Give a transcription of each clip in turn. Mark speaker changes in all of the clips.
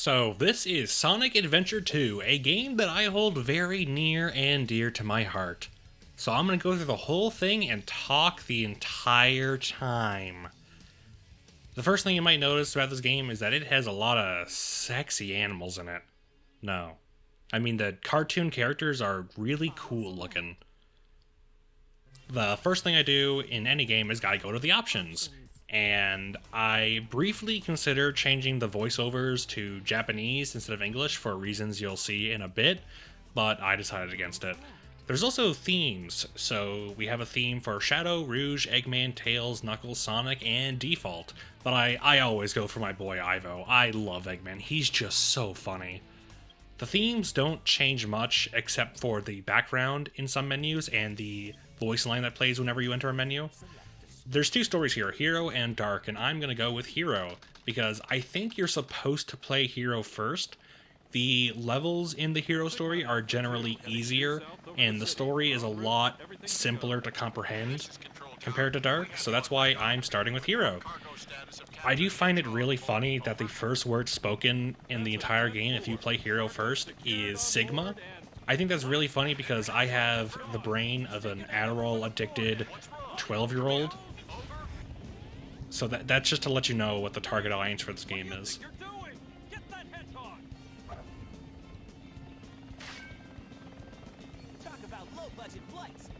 Speaker 1: So this is Sonic Adventure 2, a game that I hold very near and dear to my heart. So I'm going to go through the whole thing and talk the entire time. The first thing you might notice about this game is that it has a lot of sexy animals in it. No. I mean, the cartoon characters are really cool looking. The first thing I do in any game is I go to the options. And I briefly considered changing the voiceovers to Japanese instead of English for reasons you'll see in a bit, but I decided against it. There's also themes, so we have a theme for Shadow, Rouge, Eggman, Tails, Knuckles, Sonic, and Default, but I always go for my boy Ivo. I love Eggman, he's just so funny. The themes don't change much except for the background in some menus and the voice line that plays whenever you enter a menu. There's two stories here, Hero and Dark, and I'm going to go with Hero, because I think you're supposed to play Hero first. The levels in the Hero story are generally easier, and the story is a lot simpler to comprehend compared to Dark, so that's why I'm starting with Hero. I do find it really funny that the first word spoken in the entire game, if you play Hero first, is Sigma. I think that's really funny because I have the brain of an Adderall-addicted 12-year-old. So that's just to let you know what the target audience for this game is.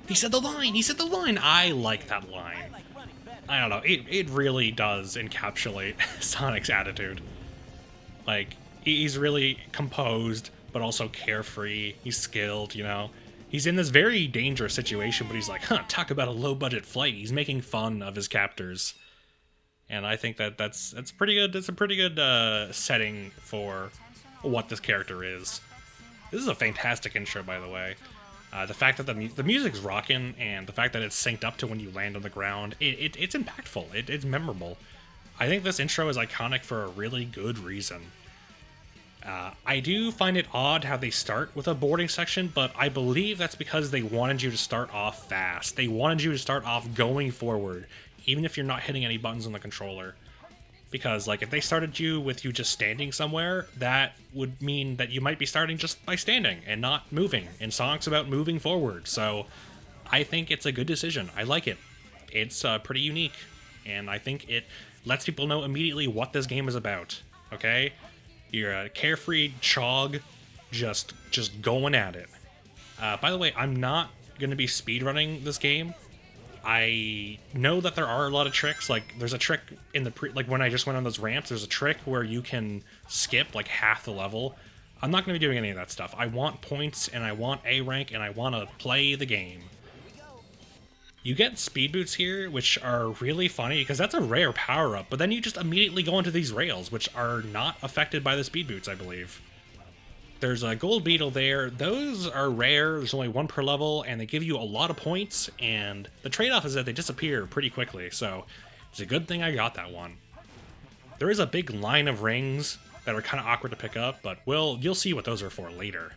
Speaker 1: He said the line! He said the line! I like that line. I don't know, it really does encapsulate Sonic's attitude. Like, he's really composed, but also carefree. He's skilled, you know? He's in this very dangerous situation, but he's like, talk about a low-budget flight. He's making fun of his captors. And I think that's pretty good. It's a pretty good setting for what this character is. This is a fantastic intro, by the way. The fact that the music's rocking and the fact that it's synced up to when you land on the ground, it's impactful. It's memorable. I think this intro is iconic for a really good reason. I do find it odd how they start with a boarding section, but I believe that's because they wanted you to start off fast. They wanted you to start off going forward, even if you're not hitting any buttons on the controller. Because, like, if they started you with you just standing somewhere, that would mean that you might be starting just by standing and not moving. And Sonic's about moving forward, so I think it's a good decision. I like it. It's pretty unique, and I think it lets people know immediately what this game is about, okay? You're a carefree chog, just going at it. By the way, I'm not going to be speedrunning this game. I know that there are a lot of tricks, like there's a trick in the like when I just went on those ramps, there's a trick where you can skip like half the level. I'm not going to be doing any of that stuff. I want points and I want A rank and I want to play the game. You get speed boots here, which are really funny because that's a rare power-up, but then you just immediately go into these rails, which are not affected by the speed boots, I believe. There's a gold beetle there. Those are rare. There's only one per level, and they give you a lot of points, and the trade-off is that they disappear pretty quickly, so it's a good thing I got that one. There is a big line of rings that are kind of awkward to pick up, but you'll see what those are for later.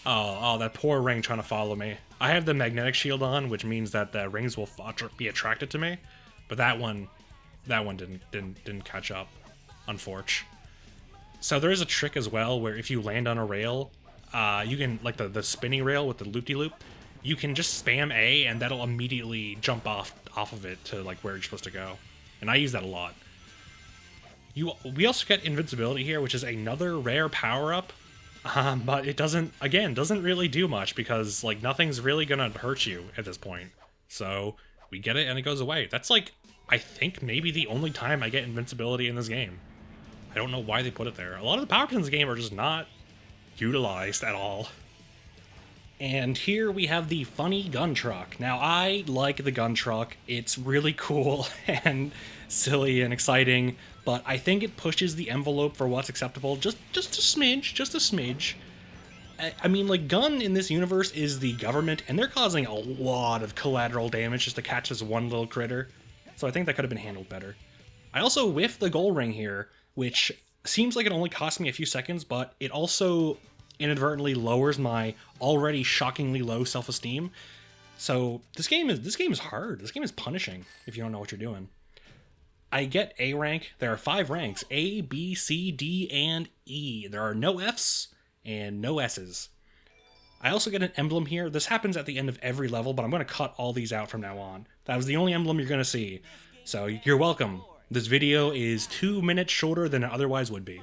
Speaker 1: Oh, that poor ring trying to follow me. I have the magnetic shield on, which means that the rings will be attracted to me, but that one didn't catch up, unfortunately. So there is a trick as well where if you land on a rail, you can, like the spinning rail with the loop-de-loop, you can just spam A and that'll immediately jump off of it to like where you're supposed to go. And I use that a lot. We also get invincibility here, which is another rare power-up, but it doesn't really do much because like nothing's really gonna hurt you at this point. So we get it and it goes away. That's like, I think maybe the only time I get invincibility in this game. I don't know why they put it there. A lot of the power-ups in this game are just not utilized at all. And here we have the funny gun truck. Now, I like the gun truck. It's really cool and silly and exciting, but I think it pushes the envelope for what's acceptable just a smidge. I mean, like, gun in this universe is the government, and they're causing a lot of collateral damage just to catch this one little critter. So I think that could have been handled better. I also whiffed the gold ring here, which seems like it only cost me a few seconds, but it also inadvertently lowers my already shockingly low self-esteem. So this game is hard. This game is punishing if you don't know what you're doing. I get A rank. There are 5 ranks: A, B, C, D, and E. There are no Fs and no S's. I also get an emblem here. This happens at the end of every level, but I'm going to cut all these out from now on. That was the only emblem you're going to see. So you're welcome. This video is 2 minutes shorter than it otherwise would be.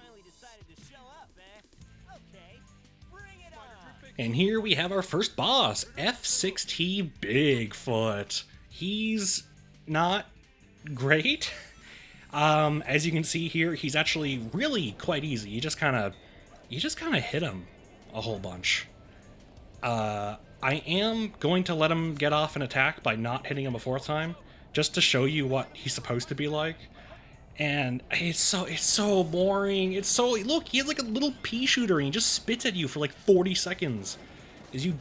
Speaker 1: And here we have our first boss, F6T Bigfoot. He's not great. As you can see here, he's actually really quite easy. You just kind of hit him a whole bunch. I am going to let him get off an attack by not hitting him a 4th time, just to show you what he's supposed to be like. And it's so boring. It's so, look, he has like a little pea shooter and he just spits at you for like 40 seconds as you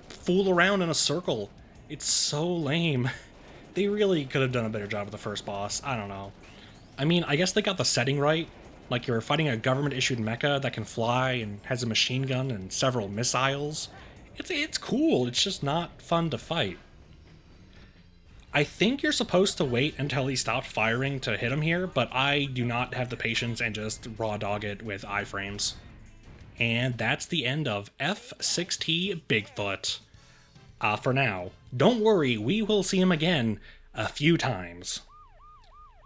Speaker 1: fool around in a circle. It's so lame. They really could have done a better job with the first boss. I don't know. I mean, I guess they got the setting right. Like, you're fighting a government-issued mecha that can fly and has a machine gun and several missiles. It's cool, it's just not fun to fight. I think you're supposed to wait until he stopped firing to hit him here, but I do not have the patience and just raw dog it with iframes. And that's the end of F6T Bigfoot. For now. Don't worry, we will see him again a few times.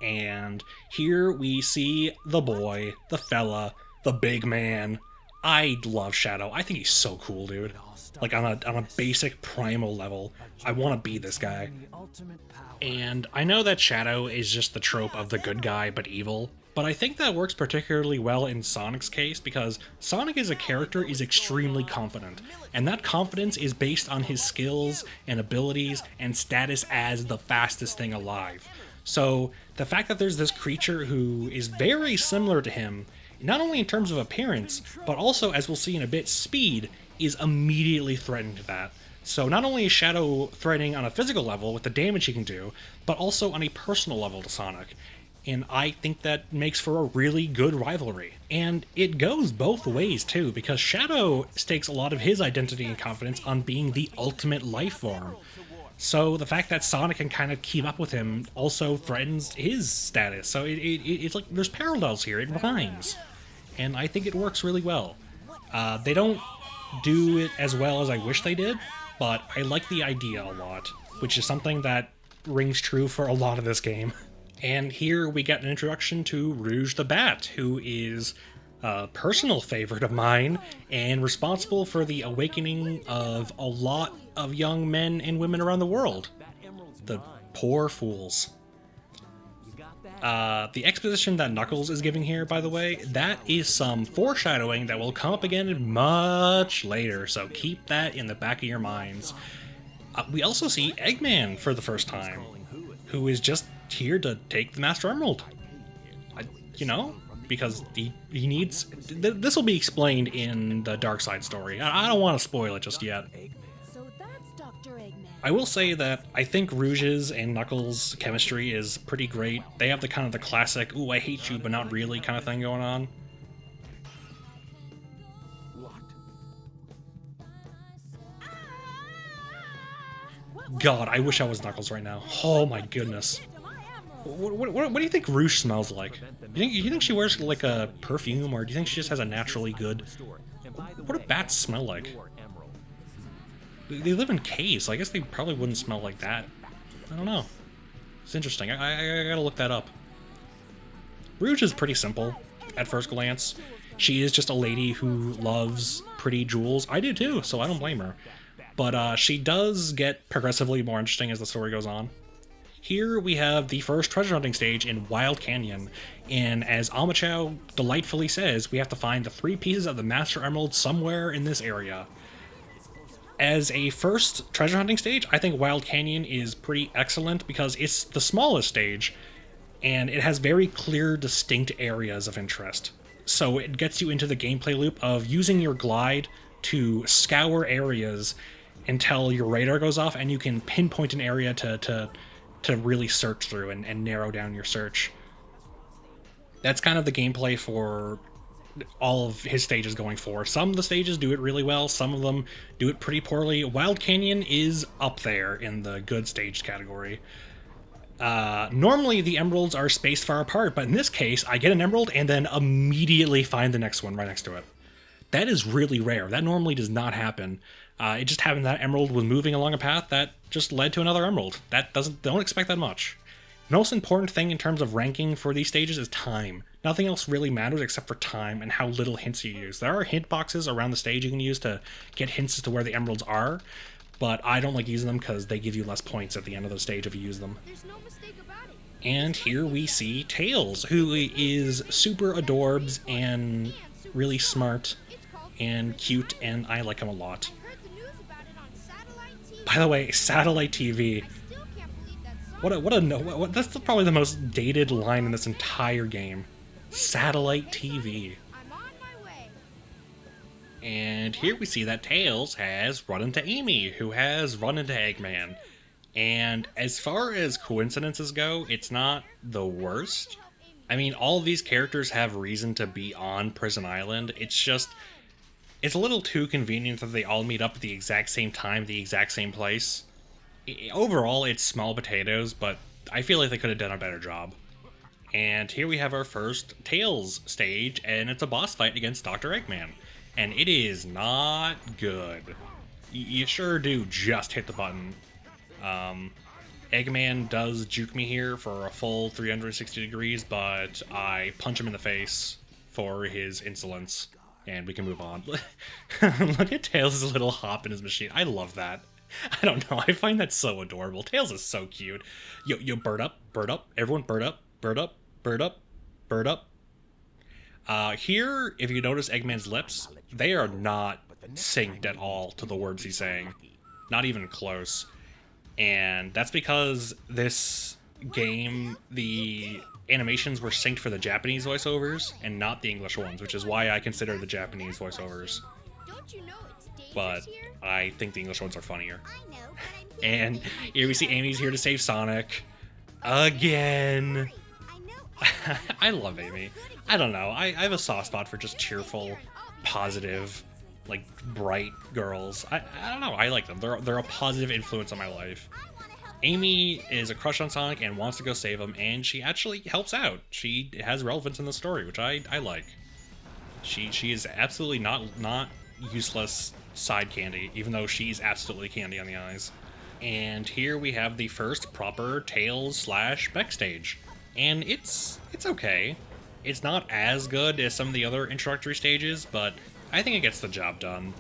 Speaker 1: And here we see the boy, the fella, the big man. I love Shadow. I think he's so cool, dude. Like, on a basic primal level, I want to be this guy. And I know that Shadow is just the trope of the good guy but evil, but I think that works particularly well in Sonic's case because Sonic as a character is extremely confident, and that confidence is based on his skills and abilities and status as the fastest thing alive. So the fact that there's this creature who is very similar to him, not only in terms of appearance, but also, as we'll see in a bit, speed, is immediately threatened to that. So not only is Shadow threatening on a physical level with the damage he can do, but also on a personal level to Sonic. And I think that makes for a really good rivalry. And it goes both ways too, because Shadow stakes a lot of his identity and confidence on being the ultimate life form. So the fact that Sonic can kind of keep up with him also threatens his status. So it's like there's parallels here, it rhymes. And I think it works really well. They don't do it as well as I wish they did, but I like the idea a lot, which is something that rings true for a lot of this game. And here we get an introduction to Rouge the Bat, who is a personal favorite of mine and responsible for the awakening of a lot of young men and women around the world. The poor fools. The exposition that Knuckles is giving here, by the way, that is some foreshadowing that will come up again much later, so keep that in the back of your minds. We also see Eggman for the first time, who is just here to take the Master Emerald. You know, because he needs... This will be explained in the Dark Side story. I don't want to spoil it just yet. I will say that I think Rouge's and Knuckles' chemistry is pretty great. They have the kind of the classic, ooh, I hate you, but not really kind of thing going on. God, I wish I was Knuckles right now. Oh my goodness. What do you think Rouge smells like? You think she wears like a perfume, or do you think she just has a naturally good... What do bats smell like? They live in caves, so I guess they probably wouldn't smell like that. I don't know. It's interesting. I gotta look that up. Rouge is pretty simple at first glance. She is just a lady who loves pretty jewels. I do too, so I don't blame her. But she does get progressively more interesting as the story goes on. Here we have the first treasure hunting stage in Wild Canyon, and as Amachow delightfully says, we have to find the 3 pieces of the Master Emerald somewhere in this area. As a first treasure hunting stage, I think Wild Canyon is pretty excellent because it's the smallest stage, and it has very clear, distinct areas of interest. So it gets you into the gameplay loop of using your glide to scour areas until your radar goes off, and you can pinpoint an area to really search through and narrow down your search. That's kind of the gameplay for all of his stages going forward. Some of the stages do it really well, some of them do it pretty poorly. Wild Canyon is up there in the good stage category. Normally the emeralds are spaced far apart, but in this case, I get an emerald and then immediately find the next one right next to it. That is really rare. That normally does not happen. It just happened that emerald was moving along a path that just led to another emerald. Don't expect that much. The most important thing in terms of ranking for these stages is time. Nothing else really matters except for time and how little hints you use. There are hint boxes around the stage you can use to get hints as to where the emeralds are, but I don't like using them because they give you less points at the end of the stage if you use them. And here we see Tails, who is super adorbs and really smart and cute, and I like him a lot. By the way, satellite TV. That's probably the most dated line in this entire game. Satellite TV. And here we see that Tails has run into Amy, who has run into Eggman. And as far as coincidences go, it's not the worst. I mean, all of these characters have reason to be on Prison Island. It's a little too convenient that they all meet up at the exact same time, the exact same place. Overall, it's small potatoes, but I feel like they could have done a better job. And here we have our first Tails stage, and it's a boss fight against Dr. Eggman. And it is not good. You sure do just hit the button. Eggman does juke me here for a full 360 degrees, but I punch him in the face for his insolence, and we can move on. Look at Tails' little hop in his machine. I love that. I don't know, I find that so adorable. Tails is so cute. Yo, bird up, everyone bird up, bird up, bird up, bird up. Here, if you notice Eggman's lips, they are not synced at all to the words he's saying. Not even close. And that's because this game, the animations were synced for the Japanese voiceovers and not the English ones, which is why I consider the Japanese voiceovers. But I think the English ones are funnier. And here we see Amy's here to save Sonic. Again. I love Amy. I don't know. I have a soft spot for just cheerful, positive, like bright girls. I don't know. I like them. They're a positive influence on my life. Amy is a crush on Sonic and wants to go save him, and she actually helps out. She has relevance in the story, which I like. She is absolutely not useless side candy, even though she's absolutely candy on the eyes. And here we have the first proper Tails / Beck stage. And it's okay. It's not as good as some of the other introductory stages, but I think it gets the job done.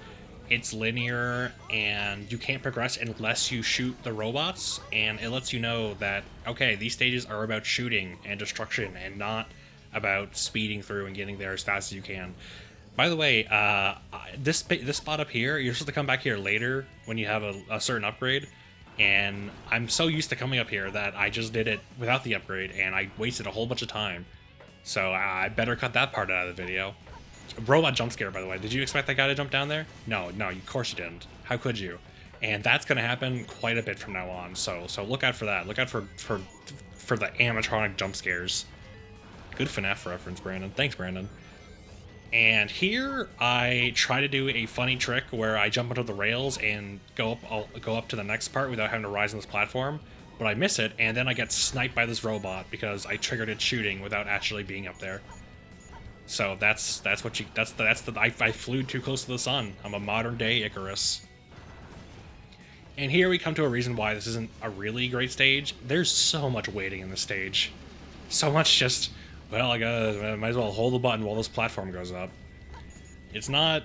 Speaker 1: It's linear, and you can't progress unless you shoot the robots, and it lets you know that, okay, these stages are about shooting and destruction and not about speeding through and getting there as fast as you can. By the way, this spot up here, you're supposed to come back here later when you have a certain upgrade, and I'm so used to coming up here that I just did it without the upgrade, and I wasted a whole bunch of time. So I better cut that part out of the video. Robot jump scare, by the way. Did you expect that guy to jump down there? No, of course you didn't. How could you? And that's going to happen quite a bit from now on, so look out for that. Look out for the animatronic jump scares. Good FNAF reference, Brandon. Thanks, Brandon. And here, I try to do a funny trick where I jump onto the rails and go up to the next part without having to rise on this platform, but I miss it, and then I get sniped by this robot because I triggered its shooting without actually being up there. So I flew too close to the sun. I'm a modern day Icarus. And here we come to a reason why this isn't a really great stage. There's so much waiting in this stage. So much just, well, I might as well hold the button while this platform goes up. It's not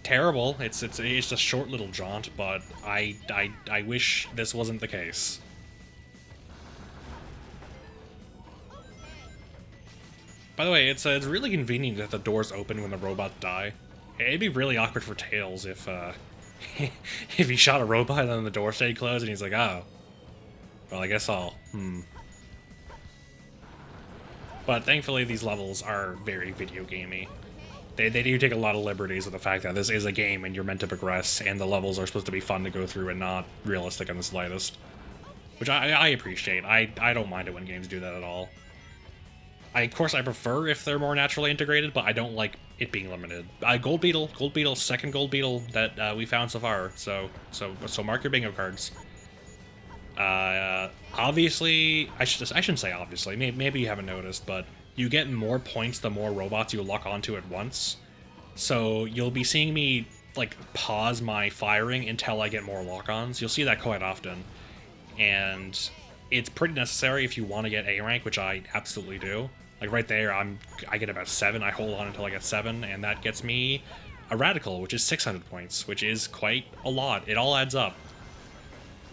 Speaker 1: terrible. It's a short little jaunt, but I wish this wasn't the case. By the way, it's really convenient that the doors open when the robots die. It'd be really awkward for Tails if if he shot a robot and then the door stayed closed and he's like, oh, well, I guess But thankfully, these levels are very video gamey. They do take a lot of liberties with the fact that this is a game and you're meant to progress, and the levels are supposed to be fun to go through and not realistic in the slightest. Which I appreciate. I don't mind it when games do that at all. Of course, I prefer if they're more naturally integrated, but I don't like it being limited. Gold Beetle, second Gold Beetle that we found so far. So mark your bingo cards. Obviously, I shouldn't say obviously. Maybe you haven't noticed, but you get more points the more robots you lock onto at once. So you'll be seeing me like pause my firing until I get more lock-ons. You'll see that quite often, and it's pretty necessary if you want to get A rank, which I absolutely do. Like right there, I get about 7. I hold on until I get 7, and that gets me a radical, which is 600 points, which is quite a lot. It all adds up.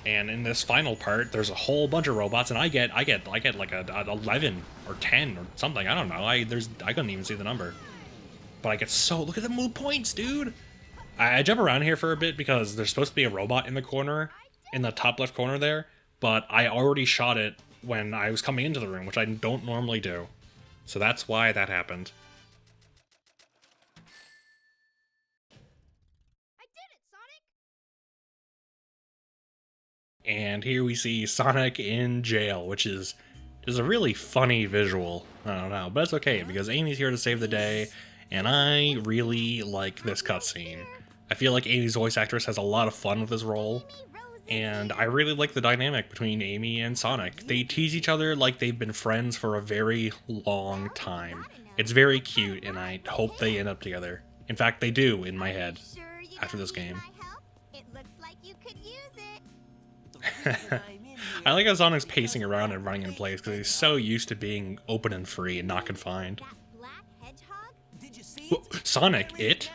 Speaker 1: And in this final part, there's a whole bunch of robots, and I get like a 11 or 10 or something. I don't know. I couldn't even see the number. But I get look at the move points, dude. I jump around here for a bit because there's supposed to be a robot in the corner, in the top left corner there, but I already shot it when I was coming into the room, which I don't normally do. So that's why that happened.
Speaker 2: I did it, Sonic!
Speaker 1: And here we see Sonic in jail, which is just a really funny visual. I don't know, but it's okay because Amy's here to save the day, and I really like this cutscene. I feel like Amy's voice actress has a lot of fun with this role, and I really like the dynamic between Amy and Sonic. They tease each other like they've been friends for a very long time. It's very cute, and I hope they end up together. In fact, they do in my head after this game.
Speaker 2: It looks like you could use it.
Speaker 1: I like how Sonic's pacing around and running in place because he's so used to being open and free and not confined.
Speaker 2: That black hedgehog?
Speaker 3: Did you see
Speaker 1: Whoa,
Speaker 3: it?
Speaker 1: Sonic, it?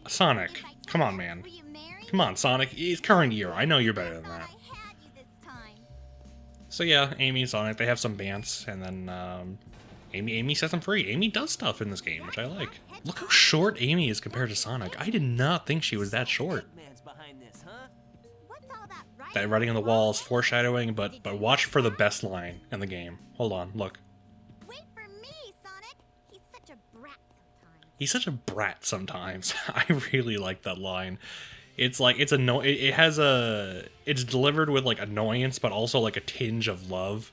Speaker 1: Sonic, come on, man. Come on, Sonic. It's current year. I know you're better than that. So yeah, Amy and Sonic, they have some bants, and then Amy sets them free. Amy does stuff in this game, which I like. Look how short Amy is compared to Sonic. I did not think she was that short.
Speaker 3: Man's behind this, huh?
Speaker 2: What's all that
Speaker 1: That writing on the wall is foreshadowing, but watch for the best line in the game. Hold on, look.
Speaker 2: Wait for me, Sonic! He's such a brat sometimes.
Speaker 1: He's such a brat sometimes. I really like that line. It's like it's it's delivered with like annoyance, but also like a tinge of love.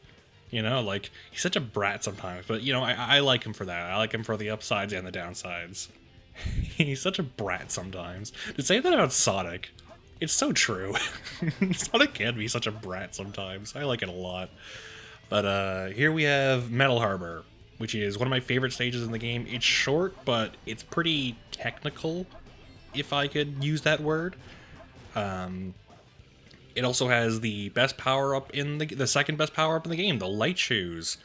Speaker 1: You know, like he's such a brat sometimes, but you know, I like him for that. I like him for the upsides and the downsides. He's such a brat sometimes. To say that about Sonic, it's so true. Sonic can be such a brat sometimes. I like it a lot. But here we have Metal Harbor, which is one of my favorite stages in the game. It's short, but it's pretty technical, if I could use that word. It also has the best power-up in the second best power-up in the game, the light shoes,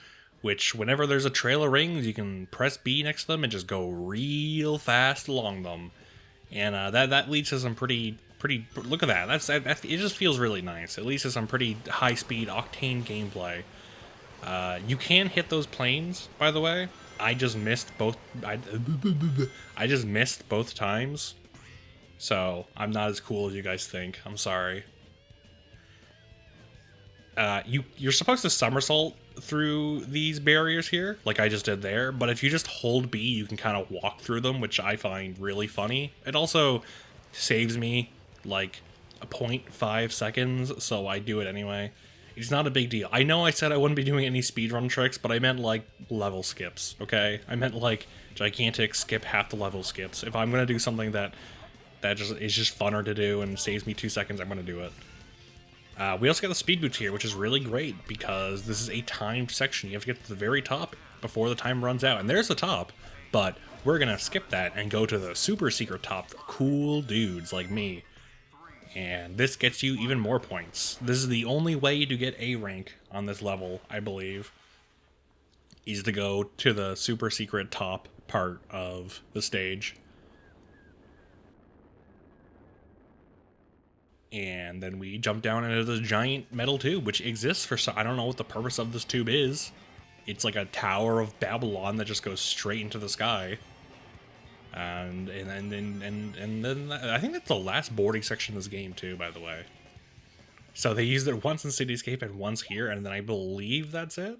Speaker 1: which whenever there's a trail of rings, you can press B next to them and just go real fast along them. And that leads to some pretty look at that. It just feels really nice. It leads to some pretty high-speed octane gameplay. You can hit those planes, by the way. I just missed both. I just missed both times. So I'm not as cool as you guys think. I'm sorry. You're supposed to somersault through these barriers here, like I just did there, but if you just hold B, you can kind of walk through them, which I find really funny. It also saves me like 0.5 seconds, so I do it anyway. It's not a big deal. I know I said I wouldn't be doing any speedrun tricks, but I meant like level skips, okay? I meant like gigantic skip half the level skips. If I'm gonna do something that is just funner to do and saves me 2 seconds, I'm gonna do it. We also got the speed boots here, which is really great because this is a timed section. You have to get to the very top before the time runs out. And there's the top, but we're going to skip that and go to the super secret top for cool dudes like me. And this gets you even more points. This is the only way to get A rank on this level, I believe, is to go to the super secret top part of the stage. And then we jump down into the giant metal tube, which exists for I don't know what the purpose of this tube is. It's like a Tower of Babylon that just goes straight into the sky. And then I think that's the last boarding section of this game too, by the way. So they used it once in Cityscape and once here, and then I believe that's it.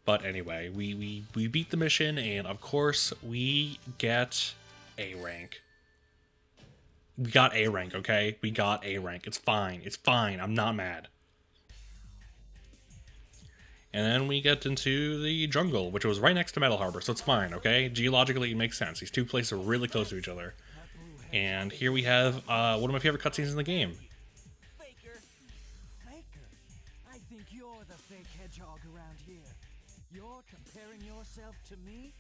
Speaker 1: But anyway, we beat the mission, and of course we get A rank. We got A rank, okay? We got A rank. It's fine. It's fine. I'm not mad. And then we get into the jungle, which was right next to Metal Harbor, so it's fine, okay? Geologically, it makes sense. These two places are really close to each other. And here we have one of my favorite cutscenes in the game.
Speaker 3: Faker. Faker. yourself to me?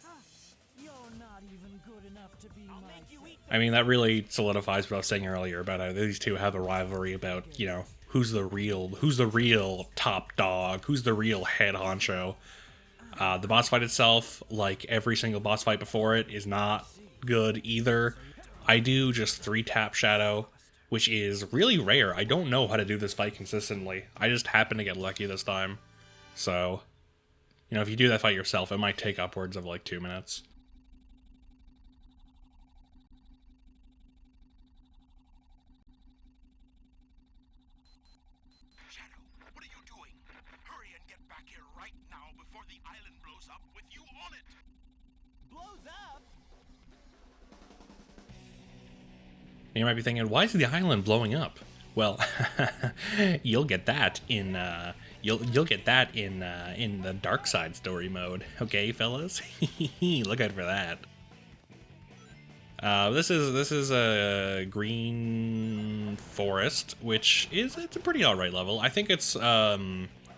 Speaker 3: Huh? You're not even good enough to be my friend.
Speaker 1: I mean, that really solidifies what I was saying earlier about how these two have a rivalry about, you know, who's the real top dog, who's the real head honcho. The boss fight itself, like every single boss fight before it, is not good either. I do just 3-tap Shadow, which is really rare. I don't know how to do this fight consistently. I just happen to get lucky this time. So, you know, if you do that fight yourself, it might take upwards of like 2 minutes.
Speaker 4: Shadow, what are you doing? Hurry and get back here right now before the island blows up with you on it!
Speaker 3: Blows up?
Speaker 1: You might be thinking, why is the island blowing up? Well, you'll get that in you'll get that in the dark side story mode, okay, fellas? Look out for that. This is a green forest, which it's a pretty alright level. I think it's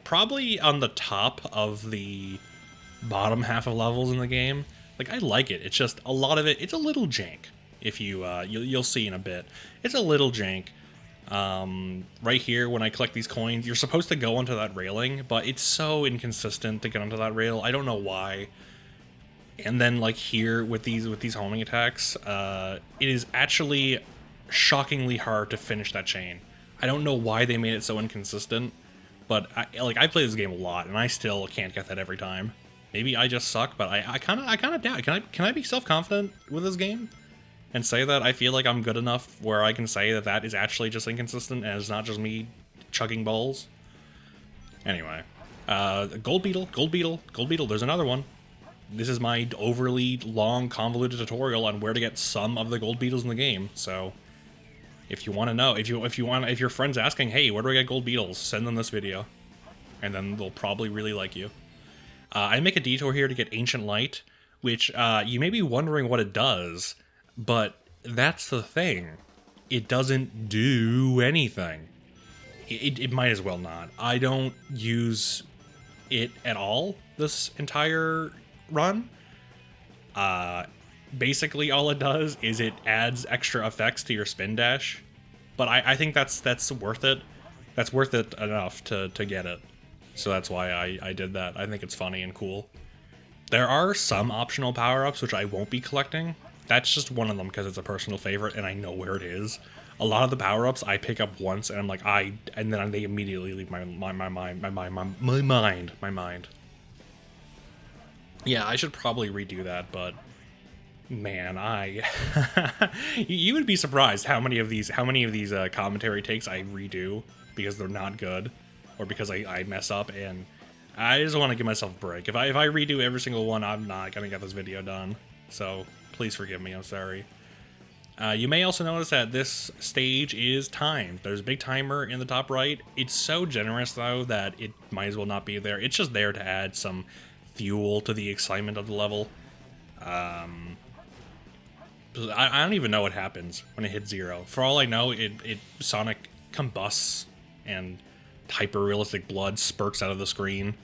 Speaker 1: probably on the top of the bottom half of levels in the game. Like, I like it. It's just a lot of it. It's a little jank. If you'll see in a bit, it's a little jank. Right here, when I collect these coins, you're supposed to go onto that railing, but it's so inconsistent to get onto that rail. I don't know why. And then, like here with these homing attacks, it is actually shockingly hard to finish that chain. I don't know why they made it so inconsistent, but I play this game a lot, and I still can't get that every time. Maybe I just suck, but I kind of doubt. Can I be self-confident with this game and say that I feel like I'm good enough where I can say that that is actually just inconsistent and it's not just me chugging balls? Anyway, gold beetle. There's another one. This is my overly long, convoluted tutorial on where to get some of the gold beetles in the game. So, if you want to know, if your friend's asking, hey, where do I get gold beetles? Send them this video, and then they'll probably really like you. I make a detour here to get Ancient Light, which you may be wondering what it does, but that's the thing. It doesn't do anything. It might as well not. I don't use it at all this entire run. Basically all it does is it adds extra effects to your spin dash, but I think that's worth it. That's worth it enough to get it. So that's why I did that. I think it's funny and cool. There are some optional power-ups which I won't be collecting. That's just one of them because it's a personal favorite and I know where it is. A lot of the power-ups I pick up once and I'm like, and then they immediately leave my mind. Yeah, I should probably redo that, but man, you would be surprised how many of these commentary takes I redo because they're not good or because I mess up, and I just want to give myself a break. If I redo every single one, I'm not gonna get this video done. So please forgive me. I'm sorry. You may also notice that this stage is timed. There's a big timer in the top right. It's so generous, though, that it might as well not be there. It's just there to add some fuel to the excitement of the level. I don't even know what happens when it hits 0. For all I know, Sonic combusts and hyper-realistic blood spurts out of the screen,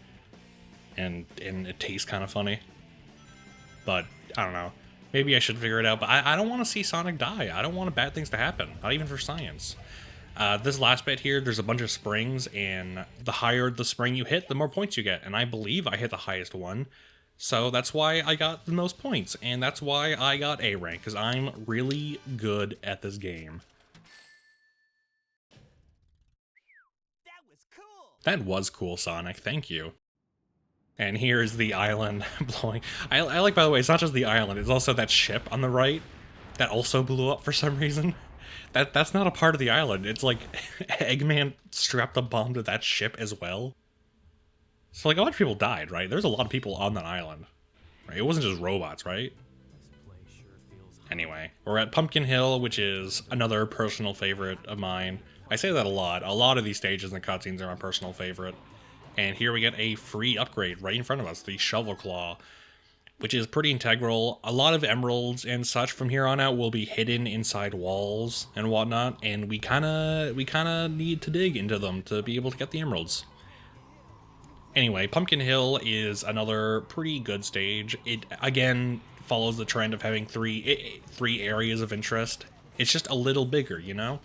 Speaker 1: and it tastes kind of funny. But I don't know. Maybe I should figure it out, but I don't want to see Sonic die. I don't want bad things to happen, not even for science. This last bit here, there's a bunch of springs, and the higher the spring you hit, the more points you get, and I believe I hit the highest one, so that's why I got the most points, and that's why I got A rank, because I'm really good at this game.
Speaker 3: That was cool.
Speaker 1: That was cool, Sonic, thank you. And here's the island blowing. I like, by the way, it's not just the island, it's also that ship on the right that also blew up for some reason. That's not a part of the island. It's like Eggman strapped a bomb to that ship as well. So like a lot of people died, right? There's a lot of people on that island. Right? It wasn't just robots, right? Anyway, we're at Pumpkin Hill, which is another personal favorite of mine. I say that a lot. A lot of these stages and the cutscenes are my personal favorite. And here we get a free upgrade right in front of us, the Shovel Claw, which is pretty integral. A lot of emeralds and such from here on out will be hidden inside walls and whatnot, and we kinda need to dig into them to be able to get the emeralds. Anyway, Pumpkin Hill is another pretty good stage. It, again, follows the trend of having three areas of interest. It's just a little bigger, you know?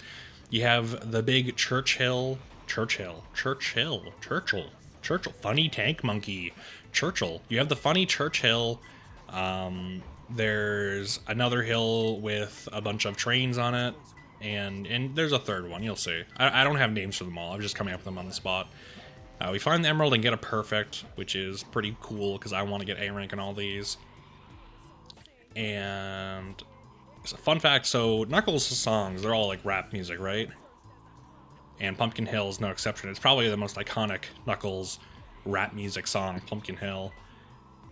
Speaker 1: You have the big Churchill, funny tank monkey, Churchill. You have the funny Churchill. There's another hill with a bunch of trains on it, and there's a third one, you'll see. I don't have names for them all, I'm just coming up with them on the spot. We find the emerald and get a perfect, which is pretty cool because I want to get A rank in all these. And so, fun fact, so Knuckles' songs, they're all like rap music, right? And Pumpkin Hill is no exception. It's probably the most iconic Knuckles rap music song, Pumpkin Hill.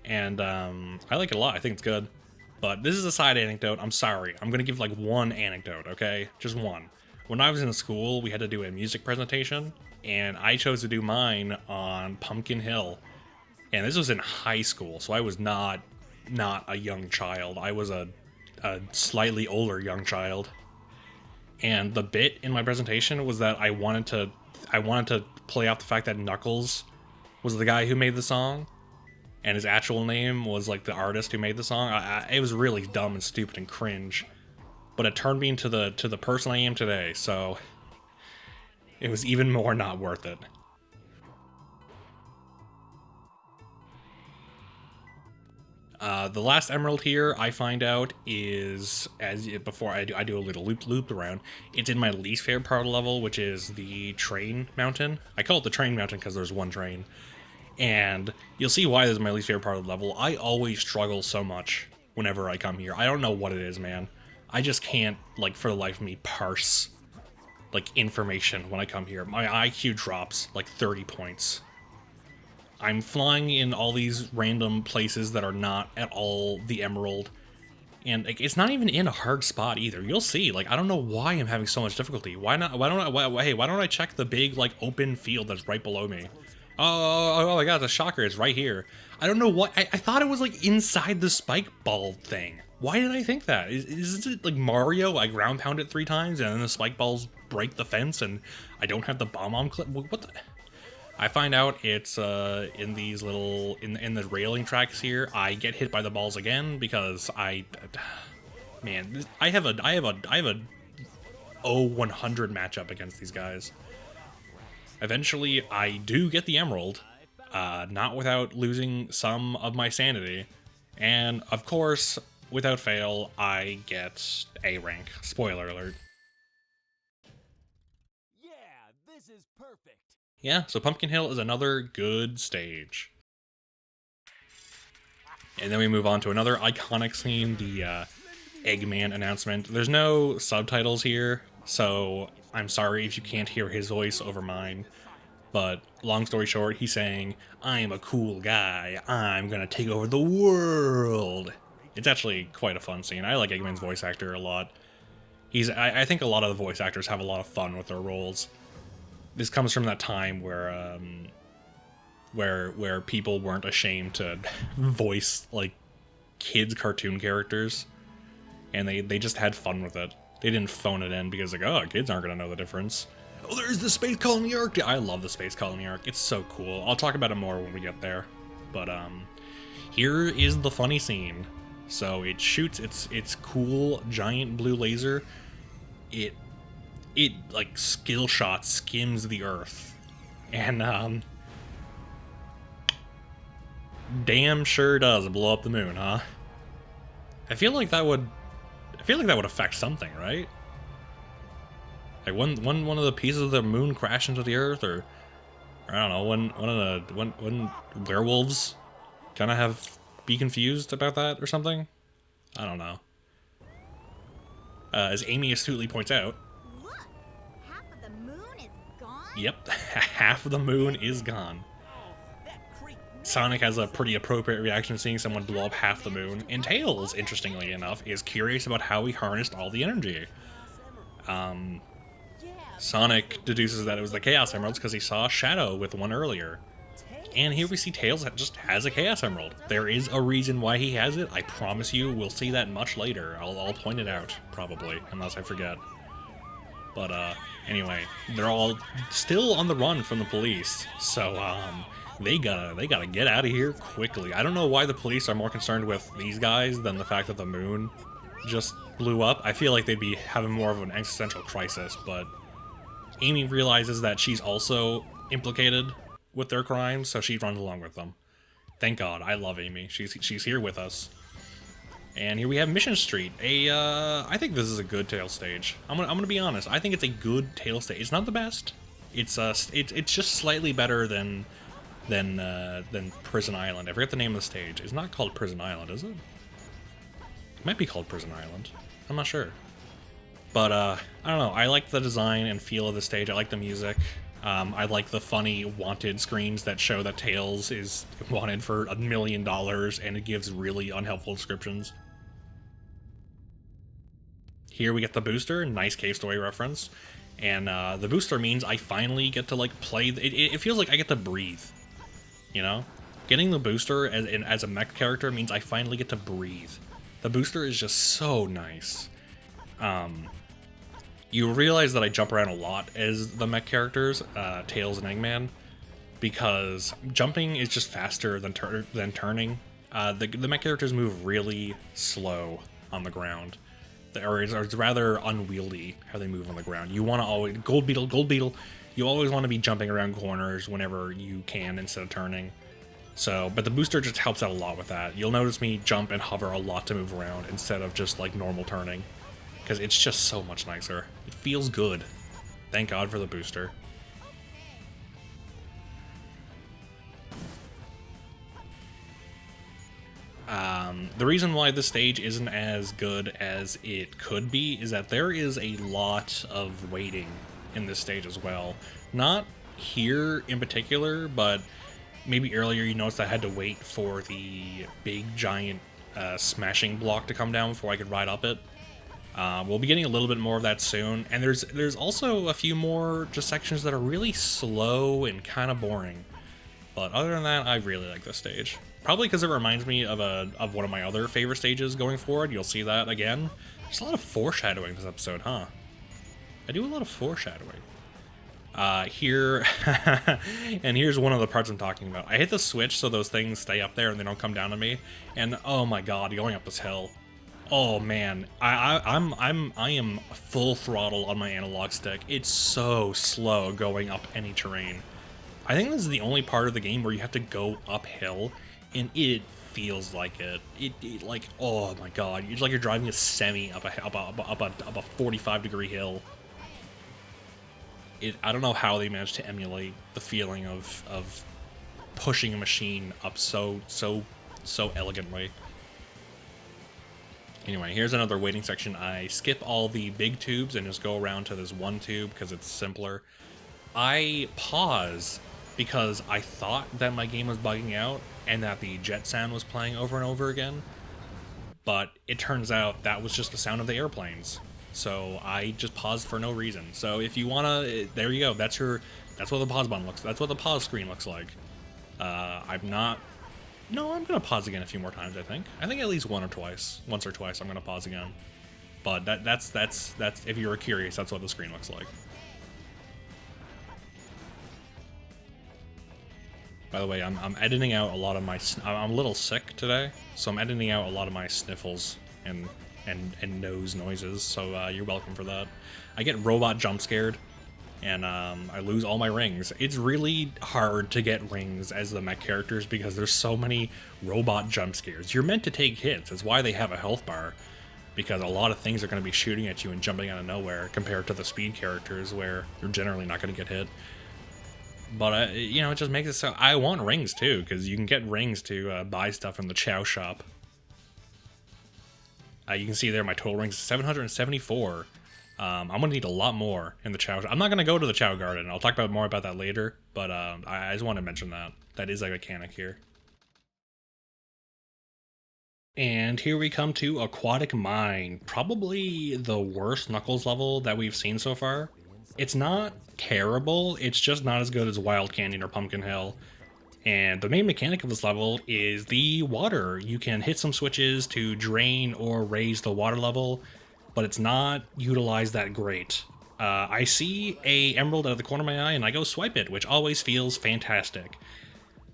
Speaker 1: And I like it a lot, I think it's good. But this is a side anecdote, I'm sorry. I'm going to give like one anecdote, okay? Just one. When I was in school, we had to do a music presentation, and I chose to do mine on Pumpkin Hill. And this was in high school, so I was not a young child. I was a slightly older young child. And the bit in my presentation was that I wanted to play off the fact that Knuckles was the guy who made the song, and his actual name was like the artist who made the song. It was really dumb and stupid and cringe, but it turned me into the person I am today, so it was even more not worth it. The last emerald here, I find out, is, before I do a little loop around, it's in my least favorite part of the level, which is the train mountain. I call it the train mountain because there's one train. And you'll see why this is my least favorite part of the level. I always struggle so much whenever I come here. I don't know what it is, man. I just can't, like, for the life of me, parse, like, information when I come here. My IQ drops, like, 30 points. I'm flying in all these random places that are not at all the emerald. And like, it's not even in a hard spot either. You'll see. Like, I don't know why I'm having so much difficulty. Why don't I check the big, like, open field that's right below me? Oh my god, the shocker is right here. I don't know what, I thought it was like inside the spike ball thing. Why did I think that? Is it like Mario? I ground pound it 3 times and then the spike balls break the fence and I don't have the bomb clip? What the? I find out it's in these little, in the railing tracks here, I get hit by the balls again because man, I have a 0-100 matchup against these guys. Eventually, I do get the emerald, not without losing some of my sanity, and of course, without fail, I get A rank. Spoiler alert.
Speaker 3: Yeah, this is perfect.
Speaker 1: Yeah, so Pumpkin Hill is another good stage. And then we move on to another iconic scene, the Eggman announcement. There's no subtitles here, so I'm sorry if you can't hear his voice over mine. But long story short, he's saying, "I'm a cool guy. I'm gonna take over the world." It's actually quite a fun scene. I like Eggman's voice actor a lot. I think a lot of the voice actors have a lot of fun with their roles. This comes from that time where people weren't ashamed to voice like kids' cartoon characters, and they just had fun with it. They didn't phone it in because like, oh, kids aren't gonna know the difference. Oh, there's the Space Colony arc. I love the Space Colony arc. It's so cool. I'll talk about it more when we get there. But here is the funny scene. So it shoots its cool giant blue laser. It like skill shot skims the Earth, and damn sure does blow up the moon, huh? I feel like that would affect something, right? Like one of the pieces of the moon crash into the Earth, or I don't know, when werewolves kind of be confused about that or something. I don't know. As Amy astutely points out.
Speaker 2: Look, half of the moon is gone.
Speaker 1: Yep, half of the moon is gone. Sonic has a pretty appropriate reaction to seeing someone blow up half the moon, and Tails, interestingly enough, is curious about how he harnessed all the energy. Sonic deduces that it was the Chaos Emeralds because he saw Shadow with one earlier. And here we see Tails just has a Chaos Emerald. There is a reason why he has it. I promise you, we'll see that much later. I'll point it out, probably, unless I forget. But, anyway, they're all still on the run from the police. So, they gotta get out of here quickly. I don't know why the police are more concerned with these guys than the fact that the moon just blew up. I feel like they'd be having more of an existential crisis, but Amy realizes that she's also implicated with their crimes, so she runs along with them. Thank God, I love Amy. She's here with us. And here we have Mission Street. I think this is a good tail stage. I'm gonna be honest. I think it's a good tail stage. It's not the best. It's just slightly better than Prison Island. I forget the name of the stage. It's not called Prison Island, is it? It might be called Prison Island. I'm not sure. But I don't know. I like the design and feel of the stage. I like the music. I like the funny wanted screens that show that Tails is wanted for $1 million, and it gives really unhelpful descriptions. Here we get the booster, nice Cave Story reference, and the booster means I finally get to like play. It feels like I get to breathe, you know. Getting the booster as a mech character means I finally get to breathe. The booster is just so nice. You realize that I jump around a lot as the mech characters, Tails and Eggman, because jumping is just faster than turning. The mech characters move really slow on the ground, or it's rather unwieldy how they move on the ground. You want to always Gold Beetle. You always want to be jumping around corners whenever you can instead of turning. So, but the booster just helps out a lot with that. You'll notice me jump and hover a lot to move around instead of just like normal turning, because it's just so much nicer. It feels good. Thank God for the booster. The reason why this stage isn't as good as it could be is that there is a lot of waiting in this stage as well. Not here in particular, but maybe earlier you noticed I had to wait for the big giant smashing block to come down before I could ride up it. We'll be getting a little bit more of that soon, and there's also a few more just sections that are really slow and kind of boring. But other than that, I really like this stage. Probably because it reminds me of one of my other favorite stages going forward. You'll see that again. There's a lot of foreshadowing this episode, huh? I do a lot of foreshadowing. Here, and here's one of the parts I'm talking about. I hit the switch so those things stay up there and they don't come down to me. And oh my God, going up this hill. Oh man, I am full throttle on my analog stick. It's so slow going up any terrain. I think this is the only part of the game where you have to go uphill, and it feels like it. It like, oh my God, it's like you're driving a semi up a 45-degree hill. I don't know how they managed to emulate the feeling of pushing a machine up so elegantly. Anyway, here's another waiting section. I skip all the big tubes and just go around to this one tube because it's simpler. I pause because I thought that my game was bugging out and that the jet sound was playing over and over again. But it turns out that was just the sound of the airplanes. So I just paused for no reason. So if you wanna, there you go. That's what the pause button looks. That's what the pause screen looks like. No, I'm gonna pause again a few more times. I think at least once or twice. I'm gonna pause again. But that's if you were curious, that's what the screen looks like. By the way, I'm editing out a lot of my. I'm a little sick today, so I'm editing out a lot of my sniffles and nose noises. So you're welcome for that. I get robot jump scared, and I lose all my rings. It's really hard to get rings as the mech characters because there's so many robot jump scares. You're meant to take hits. It's why they have a health bar, because a lot of things are going to be shooting at you and jumping out of nowhere compared to the speed characters where you're generally not going to get hit. But, you know, it just makes it so... I want rings, too, because you can get rings to buy stuff from the Chow shop. You can see there my total rings is 774. I'm going to need a lot more in the Chow shop. I'm not going to go to the Chow Garden. I'll talk more about that later, but I just want to mention that. That is a mechanic here. And here we come to Aquatic Mine. Probably the worst Knuckles level that we've seen so far. It's not terrible, it's just not as good as Wild Canyon or Pumpkin Hill. And the main mechanic of this level is the water. You can hit some switches to drain or raise the water level, but it's not utilized that great. I see a emerald out of the corner of my eye and I go swipe it, which always feels fantastic.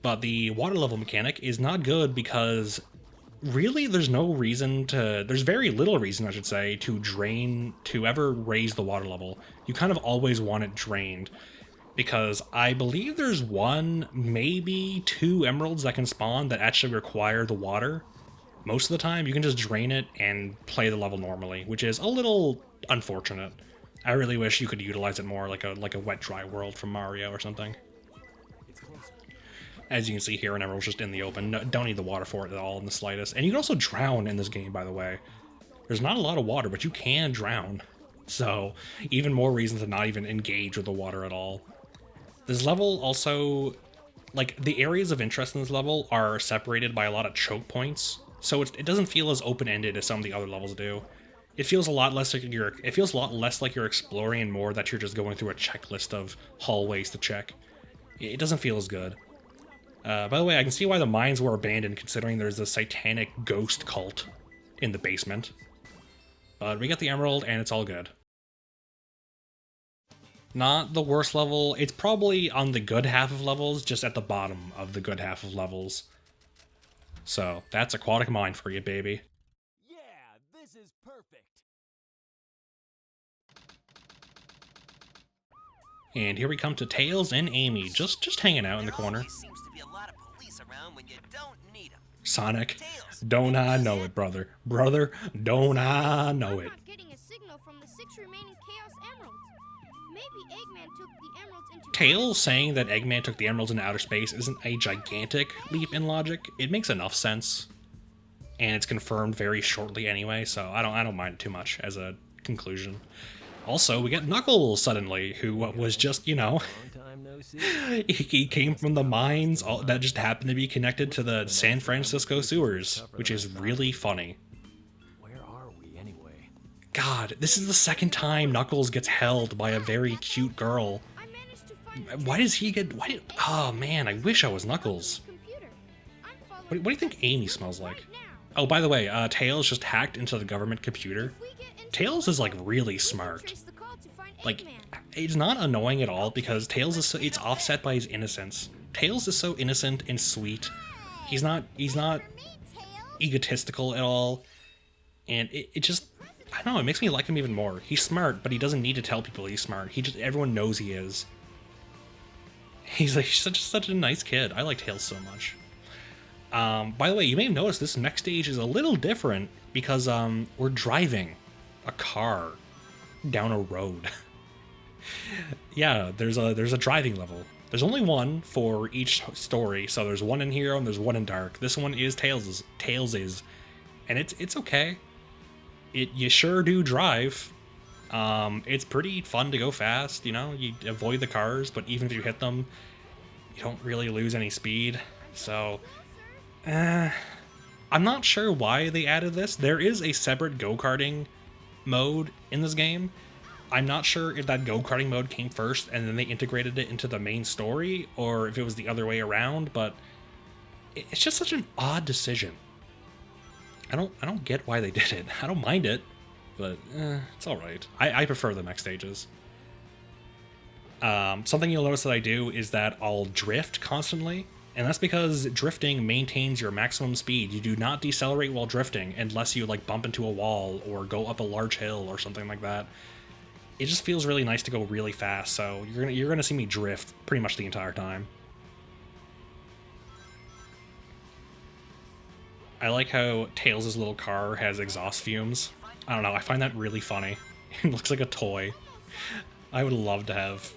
Speaker 1: But the water level mechanic is not good because really there's very little reason, I should say, to ever raise the water level. You kind of always want it drained, because I believe there's one, maybe two emeralds that can spawn that actually require the water. Most of the time, you can just drain it and play the level normally, which is a little unfortunate. I really wish you could utilize it more, like a wet, dry world from Mario or something. As you can see here, an emerald's just in the open. No, don't need the water for it at all in the slightest. And you can also drown in this game, by the way. There's not a lot of water, but you can drown. So, even more reason to not even engage with the water at all. This level also, like, the areas of interest in this level are separated by a lot of choke points, so it doesn't feel as open-ended as some of the other levels do. It feels a lot less like you're exploring, and more that you're just going through a checklist of hallways to check. It doesn't feel as good. By the way, I can see why the mines were abandoned, considering there's a satanic ghost cult in the basement. But we got the emerald, and it's all good. Not the worst level. It's probably on the good half of levels, just at the bottom of the good half of levels. So, that's Aquatic Mine for you, baby.
Speaker 3: Yeah, this is perfect.
Speaker 1: And here we come to Tails and Amy, just hanging out in the corner.
Speaker 5: There always seems to be a lot of police around when you don't need them.
Speaker 1: Sonic, don't I know it, brother. Brother, don't I know it.
Speaker 2: I'm not getting a signal from the 6 remaining Chaos Emeralds. Maybe Eggman took the emeralds into
Speaker 1: Tails saying that Eggman took the emeralds into outer space isn't a gigantic leap in logic. It makes enough sense. And it's confirmed very shortly anyway, so I don't mind it too much as a conclusion. Also, we get Knuckles suddenly, who was just, you know, he came from the mines that just happened to be connected to the San Francisco sewers, which is really funny.
Speaker 3: Where are we anyway?
Speaker 1: God, this is the second time Knuckles gets held by a very cute girl.
Speaker 2: I managed to find
Speaker 1: Why does he get... oh man, I wish I was Knuckles.
Speaker 2: computer. I'm following
Speaker 1: What do you think Amy smells like?
Speaker 2: right now.
Speaker 1: Oh, by the way, Tails just hacked into the government computer.
Speaker 2: If we get into
Speaker 1: Tails is like really
Speaker 2: we can
Speaker 1: smart.
Speaker 2: trace the call to find
Speaker 1: Like,
Speaker 2: Eggman.
Speaker 1: it's not annoying at all because Tails is it's offset by his innocence. Tails is so innocent and sweet. He's not
Speaker 2: Me, Tails.
Speaker 1: egotistical at all. And it just, I don't know, it makes me like him even more. He's smart, but he doesn't need to tell people he's smart. Everyone knows he is. He's like such a nice kid. I like Tails so much. By the way, you may have noticed this next stage is a little different because we're driving a car down a road. Yeah, there's a driving level. There's only one for each story, so there's one in Hero and there's one in Dark. This one is Tails's, and it's okay. You sure do drive. It's pretty fun to go fast, you know, you avoid the cars, but even if you hit them, you don't really lose any speed. So, I'm not sure why they added this. There is a separate go-karting mode in this game. I'm not sure if that go-karting mode came first and then they integrated it into the main story, or if it was the other way around, but it's just such an odd decision. I don't get why they did it. I don't mind it, but it's alright. I prefer the mech stages. Something you'll notice that I do is that I'll drift constantly, and that's because drifting maintains your maximum speed. You do not decelerate while drifting unless you like bump into a wall or go up a large hill or something like that. It just feels really nice to go really fast, so you're gonna see me drift pretty much the entire time. I like how Tails' little car has exhaust fumes. I don't know, I find that really funny. It looks like a toy. I would love to have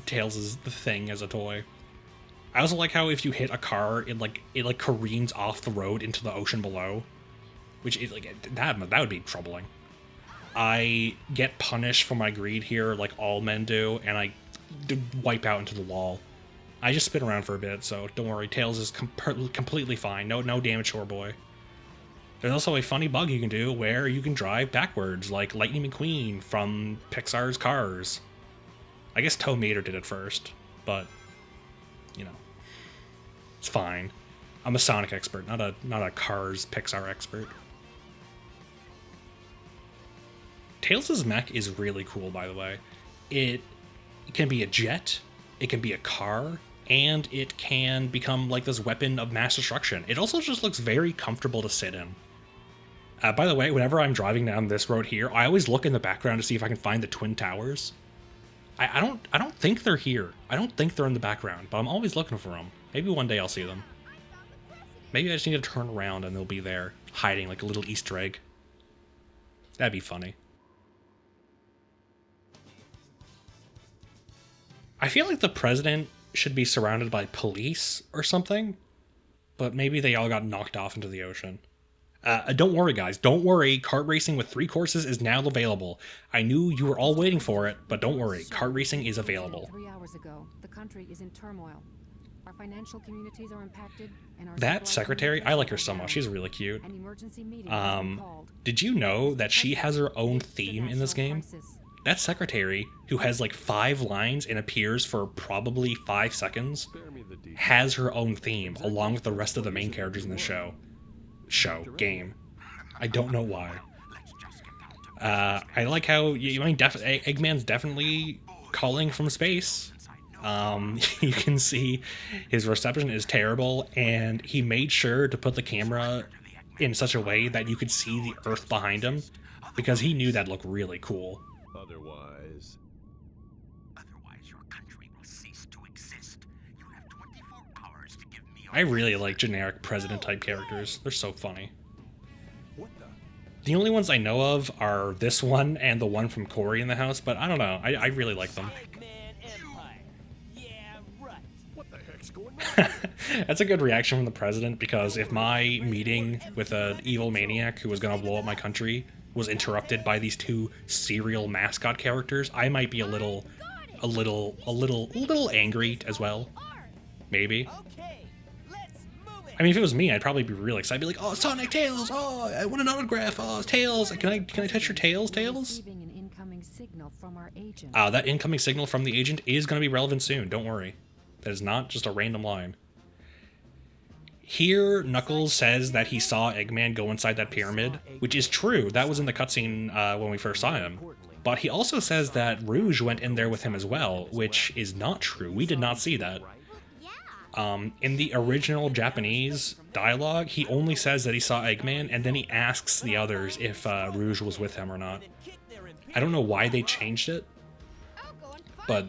Speaker 1: Tails' thing as a toy. I also like how if you hit a car, it careens off the road into the ocean below, which is like that would be troubling. I get punished for my greed here, like all men do, and I wipe out into the wall. I just spin around for a bit, so don't worry. Tails is completely fine. No damage to our boy. There's also a funny bug you can do where you can drive backwards, like Lightning McQueen from Pixar's Cars. I guess Tow Mater did it first, but you know, it's fine. I'm a Sonic expert, not a Cars Pixar expert. Tails' mech is really cool, by the way. It can be a jet, it can be a car, and it can become like this weapon of mass destruction. It also just looks very comfortable to sit in. By the way, whenever I'm driving down this road here, I always look in the background to see if I can find the Twin Towers. I don't think they're here. I don't think they're in the background, but I'm always looking for them. Maybe one day I'll see them. Maybe I just need to turn around and they'll be there, hiding like a little Easter egg. That'd be funny. I feel like the president should be surrounded by police or something, but maybe they all got knocked off into the ocean. Don't worry, guys. Don't worry. Kart racing with 3 courses is now available. I knew you were all waiting for it, but don't worry. Kart racing is available.
Speaker 6: 3 hours ago, the country is in turmoil. Our financial communities are impacted, and our
Speaker 1: That secretary, I like her so much. She's really cute.
Speaker 6: An emergency meeting has been called.
Speaker 1: Did you know that she has her own theme in this game? That secretary, who has like 5 lines and appears for probably 5 seconds, has her own theme along with the rest of the main characters in the game. I don't know why. I like how Eggman's definitely calling from space. You can see his reception is terrible, and he made sure to put the camera in such a way that you could see the Earth behind him, because he knew that'd look really cool.
Speaker 4: Otherwise, your country will cease to exist. You have 24 hours to give me.
Speaker 1: I really like generic president type characters. They're so funny.
Speaker 4: What
Speaker 1: The only ones I know of are this one and the one from Corey in the house, but I don't know. I really like them.
Speaker 4: What the heck's going on?
Speaker 1: That's a good reaction from the president, because if my meeting with an evil maniac who was going to blow up my country was interrupted by these 2 serial mascot characters, I might be a little angry as well. Maybe. I mean, if it was me, I'd probably be really excited. I'd be like, "Oh, Sonic, Tails! Oh, I want an autograph! Oh, Tails! Can I touch your tails, Tails?"
Speaker 6: Receiving an incoming signal from our agent.
Speaker 1: That incoming signal from the agent is going to be relevant soon. Don't worry. That is not just a random line. Here, Knuckles says that he saw Eggman go inside that pyramid, which is true. That was in the cutscene when we first saw him. But he also says that Rouge went in there with him as well, which is not true. We did not see that. In the original Japanese dialogue, he only says that he saw Eggman, and then he asks the others if Rouge was with him or not. I don't know why they changed it, but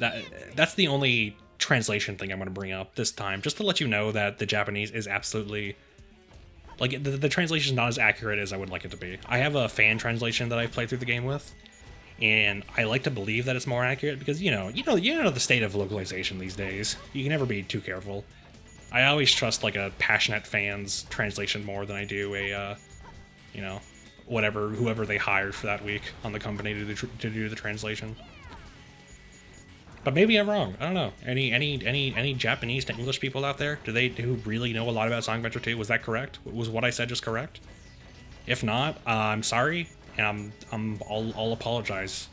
Speaker 1: that's the only translation thing I'm going to bring up this time, just to let you know that the Japanese is absolutely, like, the translation is not as accurate as I would like it to be. I have a fan translation that I've played through the game with, and I like to believe that it's more accurate because you know the state of localization these days. You can never be too careful. I always trust like a passionate fan's translation more than I do a whoever they hired for that week on the company to do the translation. But maybe I'm wrong. I don't know. Any Japanese to English people out there? Who really know a lot about Sonic Adventure 2? Was that correct? Was what I said just correct? If not, I'm sorry, and I'll apologize.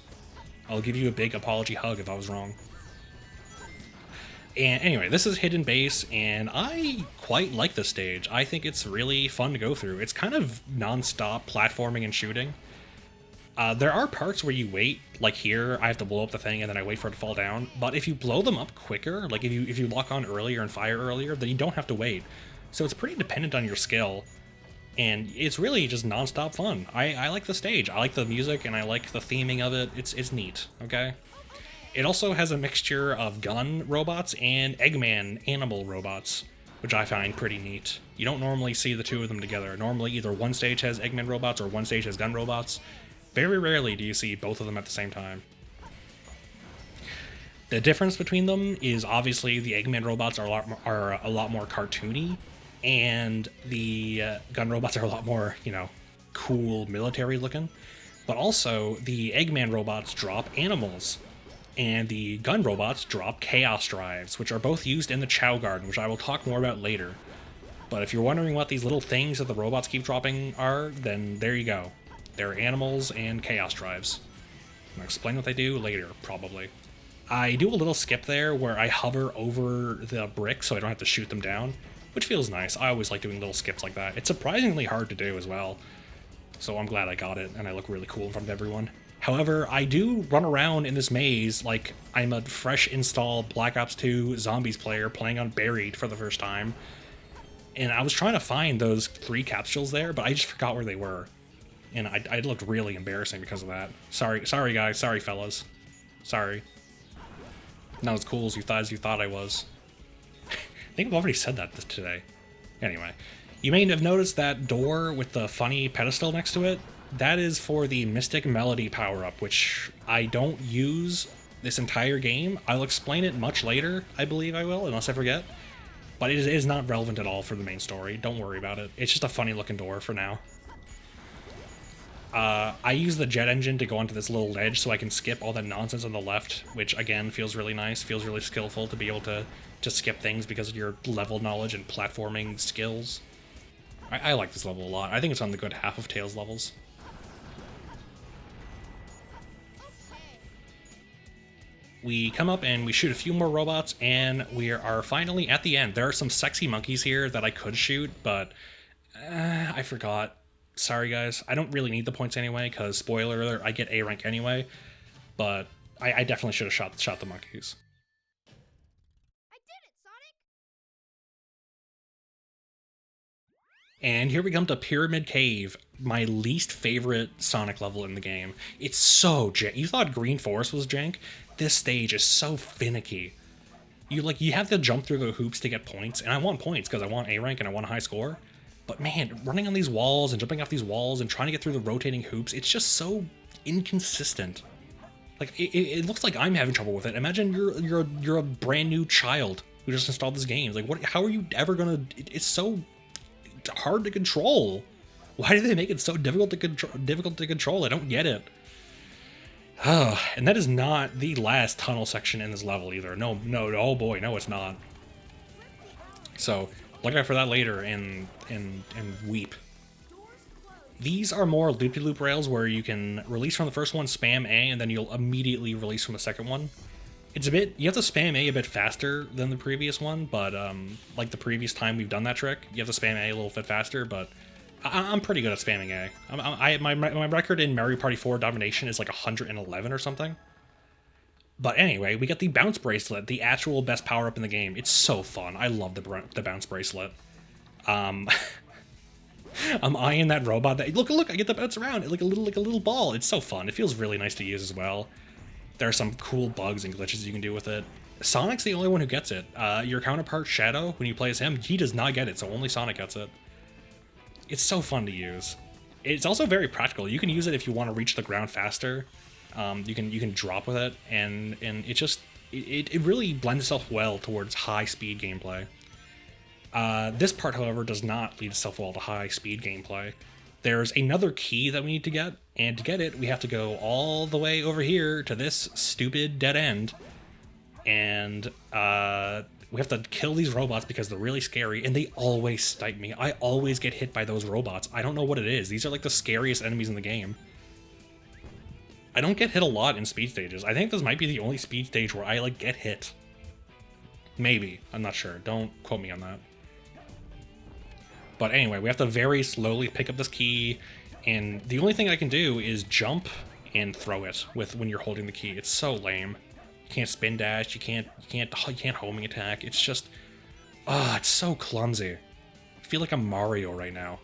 Speaker 1: I'll give you a big apology hug if I was wrong. And anyway, this is Hidden Base, and I quite like this stage. I think it's really fun to go through. It's kind of non-stop platforming and shooting. There are parts where you wait, like here, I have to blow up the thing and then I wait for it to fall down. But if you blow them up quicker, like if you lock on earlier and fire earlier, then you don't have to wait. So it's pretty dependent on your skill, and it's really just non-stop fun. I like the stage, I like the music, and I like the theming of it. It's neat, okay? It also has a mixture of gun robots and Eggman animal robots, which I find pretty neat. You don't normally see the 2 of them together. Normally either one stage has Eggman robots or one stage has gun robots. Very rarely do you see both of them at the same time. The difference between them is obviously the Eggman robots are a lot more cartoony, and the gun robots are a lot more, cool military looking. But also, the Eggman robots drop animals, and the gun robots drop chaos drives, which are both used in the Chow Garden, which I will talk more about later. But if you're wondering what these little things that the robots keep dropping are, then there you go. They're animals and chaos drives. I'll explain what they do later, probably. I do a little skip there where I hover over the bricks so I don't have to shoot them down, which feels nice. I always like doing little skips like that. It's surprisingly hard to do as well, so I'm glad I got it, and I look really cool in front of everyone. However, I do run around in this maze like I'm a fresh install Black Ops 2 Zombies player playing on Buried for the first time. And I was trying to find those 3 capsules there, but I just forgot where they were. And I looked really embarrassing because of that. Sorry guys, sorry fellas. Sorry. Not as cool as you thought I was. I think I've already said that today. Anyway, you may have noticed that door with the funny pedestal next to it. That is for the Mystic Melody power-up, which I don't use this entire game. I'll explain it much later, I believe I will, unless I forget. But it is not relevant at all for the main story. Don't worry about it. It's just a funny-looking door for now. I use the jet engine to go onto this little ledge so I can skip all that nonsense on the left, which, again, feels really nice. Feels really skillful to be able to skip things because of your level knowledge and platforming skills. I like this level a lot. I think it's on the good half of Tails levels. We come up and we shoot a few more robots, and we are finally at the end. There are some sexy monkeys here that I could shoot, but I forgot. Sorry, guys. I don't really need the points anyway, because, spoiler alert, I get A rank anyway, but I definitely should have shot the monkeys.
Speaker 2: I did it, Sonic!
Speaker 1: And here we come to Pyramid Cave, my least favorite Sonic level in the game. It's so jank. You thought Green Forest was jank? This stage is so finicky. You have to jump through the hoops to get points, and I want points because I want A rank and I want a high score. But man, running on these walls and jumping off these walls and trying to get through the rotating hoops, it's just so inconsistent. Like it looks like I'm having trouble with it. Imagine you're a brand new child who just installed this game. Like what? How are you ever gonna? It's so hard to control. Why do they make it so difficult to control? I don't get it. And that is not the last tunnel section in this level either. No, oh boy, no, it's not. So look out for that later and weep. These are more loop-de-loop rails where you can release from the first one, spam A, and then you'll immediately release from the second one. It's you have to spam A a bit faster than the previous one, but like the previous time we've done that trick, you have to spam A a little bit faster, but I'm pretty good at spamming A. My record in Mario Party 4 domination is like 111 or something. But anyway, we get the bounce bracelet, the actual best power-up in the game. It's so fun. I love the bounce bracelet. I'm eyeing that robot. Look! I get to bounce around like a little ball. It's so fun. It feels really nice to use as well. There are some cool bugs and glitches you can do with it. Sonic's the only one who gets it. Your counterpart Shadow, when you play as him, he does not get it, so only Sonic gets it. It's so fun to use. It's also very practical. You can use it if you want to reach the ground faster. You can drop with it, and it really blends itself well towards high speed gameplay. This part, however, does not lead itself well to high speed gameplay. There's another key that we need to get, and to get it, we have to go all the way over here to this stupid dead end, and we have to kill these robots because they're really scary, and they always snipe me. I always get hit by those robots. I don't know what it is. These are like the scariest enemies in the game. I don't get hit a lot in speed stages. I think this might be the only speed stage where I like get hit. Maybe. I'm not sure. Don't quote me on that. But anyway, we have to very slowly pick up this key, and the only thing I can do is jump and throw it when you're holding the key. It's so lame. You can't spin dash, you can't homing attack. It's just it's so clumsy. I feel like I'm Mario right now.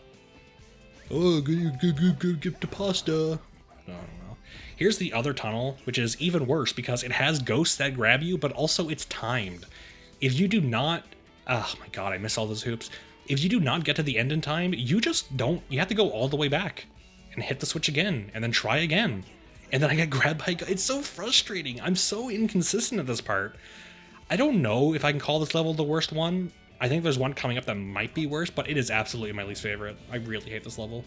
Speaker 1: Oh, get the pasta. I don't know. Here's the other tunnel, which is even worse because it has ghosts that grab you, but also it's timed. If you do not... Oh my god, I miss all those hoops. If you do not get to the end in time, you just don't... You have to go all the way back and hit the switch again, and then try again. And then I get grabbed by... It's so frustrating. I'm so inconsistent at this part. I don't know if I can call this level the worst one. I think there's one coming up that might be worse, but it is absolutely my least favorite. I really hate this level.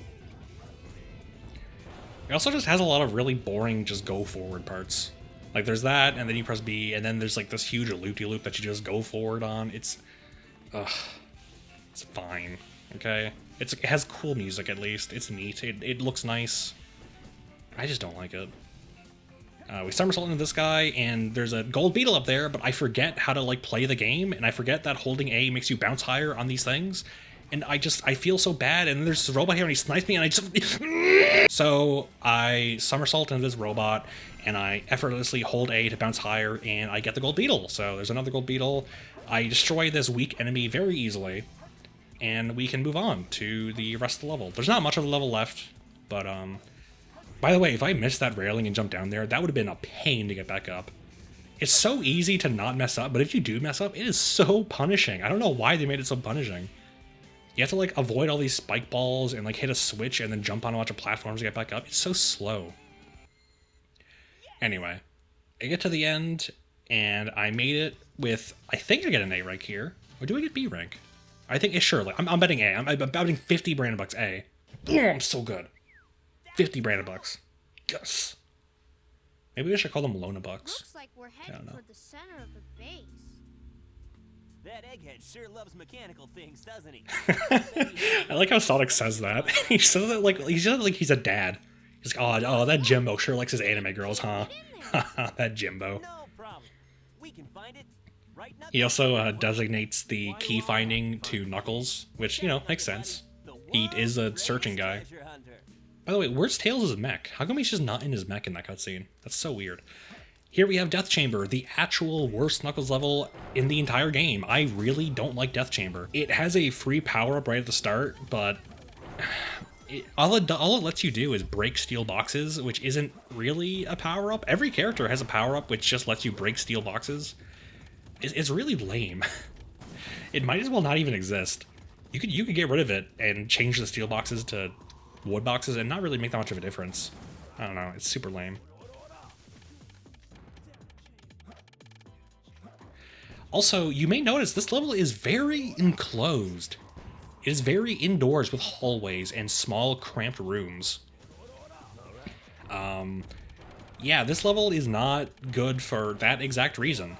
Speaker 1: It also just has a lot of really boring just go forward parts. Like there's that, and then you press B, and then there's like this huge loop-de-loop that you just go forward on. It's... It's fine, okay? It has cool music at least. It's neat. It looks nice. I just don't like it. We somersault into this guy, and there's a gold beetle up there, but I forget how to like play the game, and I forget that holding A makes you bounce higher on these things, And I feel so bad, and there's this robot here, and he snipes me, and I just... So I somersault into this robot, and I effortlessly hold A to bounce higher, and I get the gold beetle. So there's another gold beetle. I destroy this weak enemy very easily, and we can move on to the rest of the level. There's not much of the level left, but by the way, if I missed that railing and jumped down there, that would have been a pain to get back up. It's so easy to not mess up, but if you do mess up, it is so punishing. I don't know why they made it so punishing. You have to like avoid all these spike balls and like hit a switch and then jump on a bunch of platforms to get back up. It's so slow. Anyway, I get to the end and I made it with, I think I get an A rank here. Or do I get B rank? I think, sure, like, I'm betting A. I'm betting 50 Brandon Bucks A. Oh, I'm so good. 50 Brandon Bucks. Yes. Maybe we should call them Lona Bucks.
Speaker 2: Looks like we're heading toward the center of the base.
Speaker 5: That egghead sure loves mechanical things, doesn't he?
Speaker 1: I like how Sonic says that. He says it like he's a dad. He's like, oh, that Jimbo sure likes his anime girls, huh? That Jimbo.
Speaker 5: No problem. We can find it right now.
Speaker 1: He also designates the key finding to Knuckles, which, you know, makes sense. He is a searching guy. By the way, where's Tails' mech? How come he's just not in his mech in that cutscene? That's so weird. Here we have Death Chamber, the actual worst Knuckles level in the entire game. I really don't like Death Chamber. It has a free power-up right at the start, but all it lets you do is break steel boxes, which isn't really a power-up. Every character has a power-up which just lets you break steel boxes. It's really lame. It might as well not even exist. You could get rid of it and change the steel boxes to wood boxes and not really make that much of a difference. I don't know, it's super lame. Also, you may notice this level is very enclosed. It is very indoors with hallways and small cramped rooms. Yeah, this level is not good for that exact reason.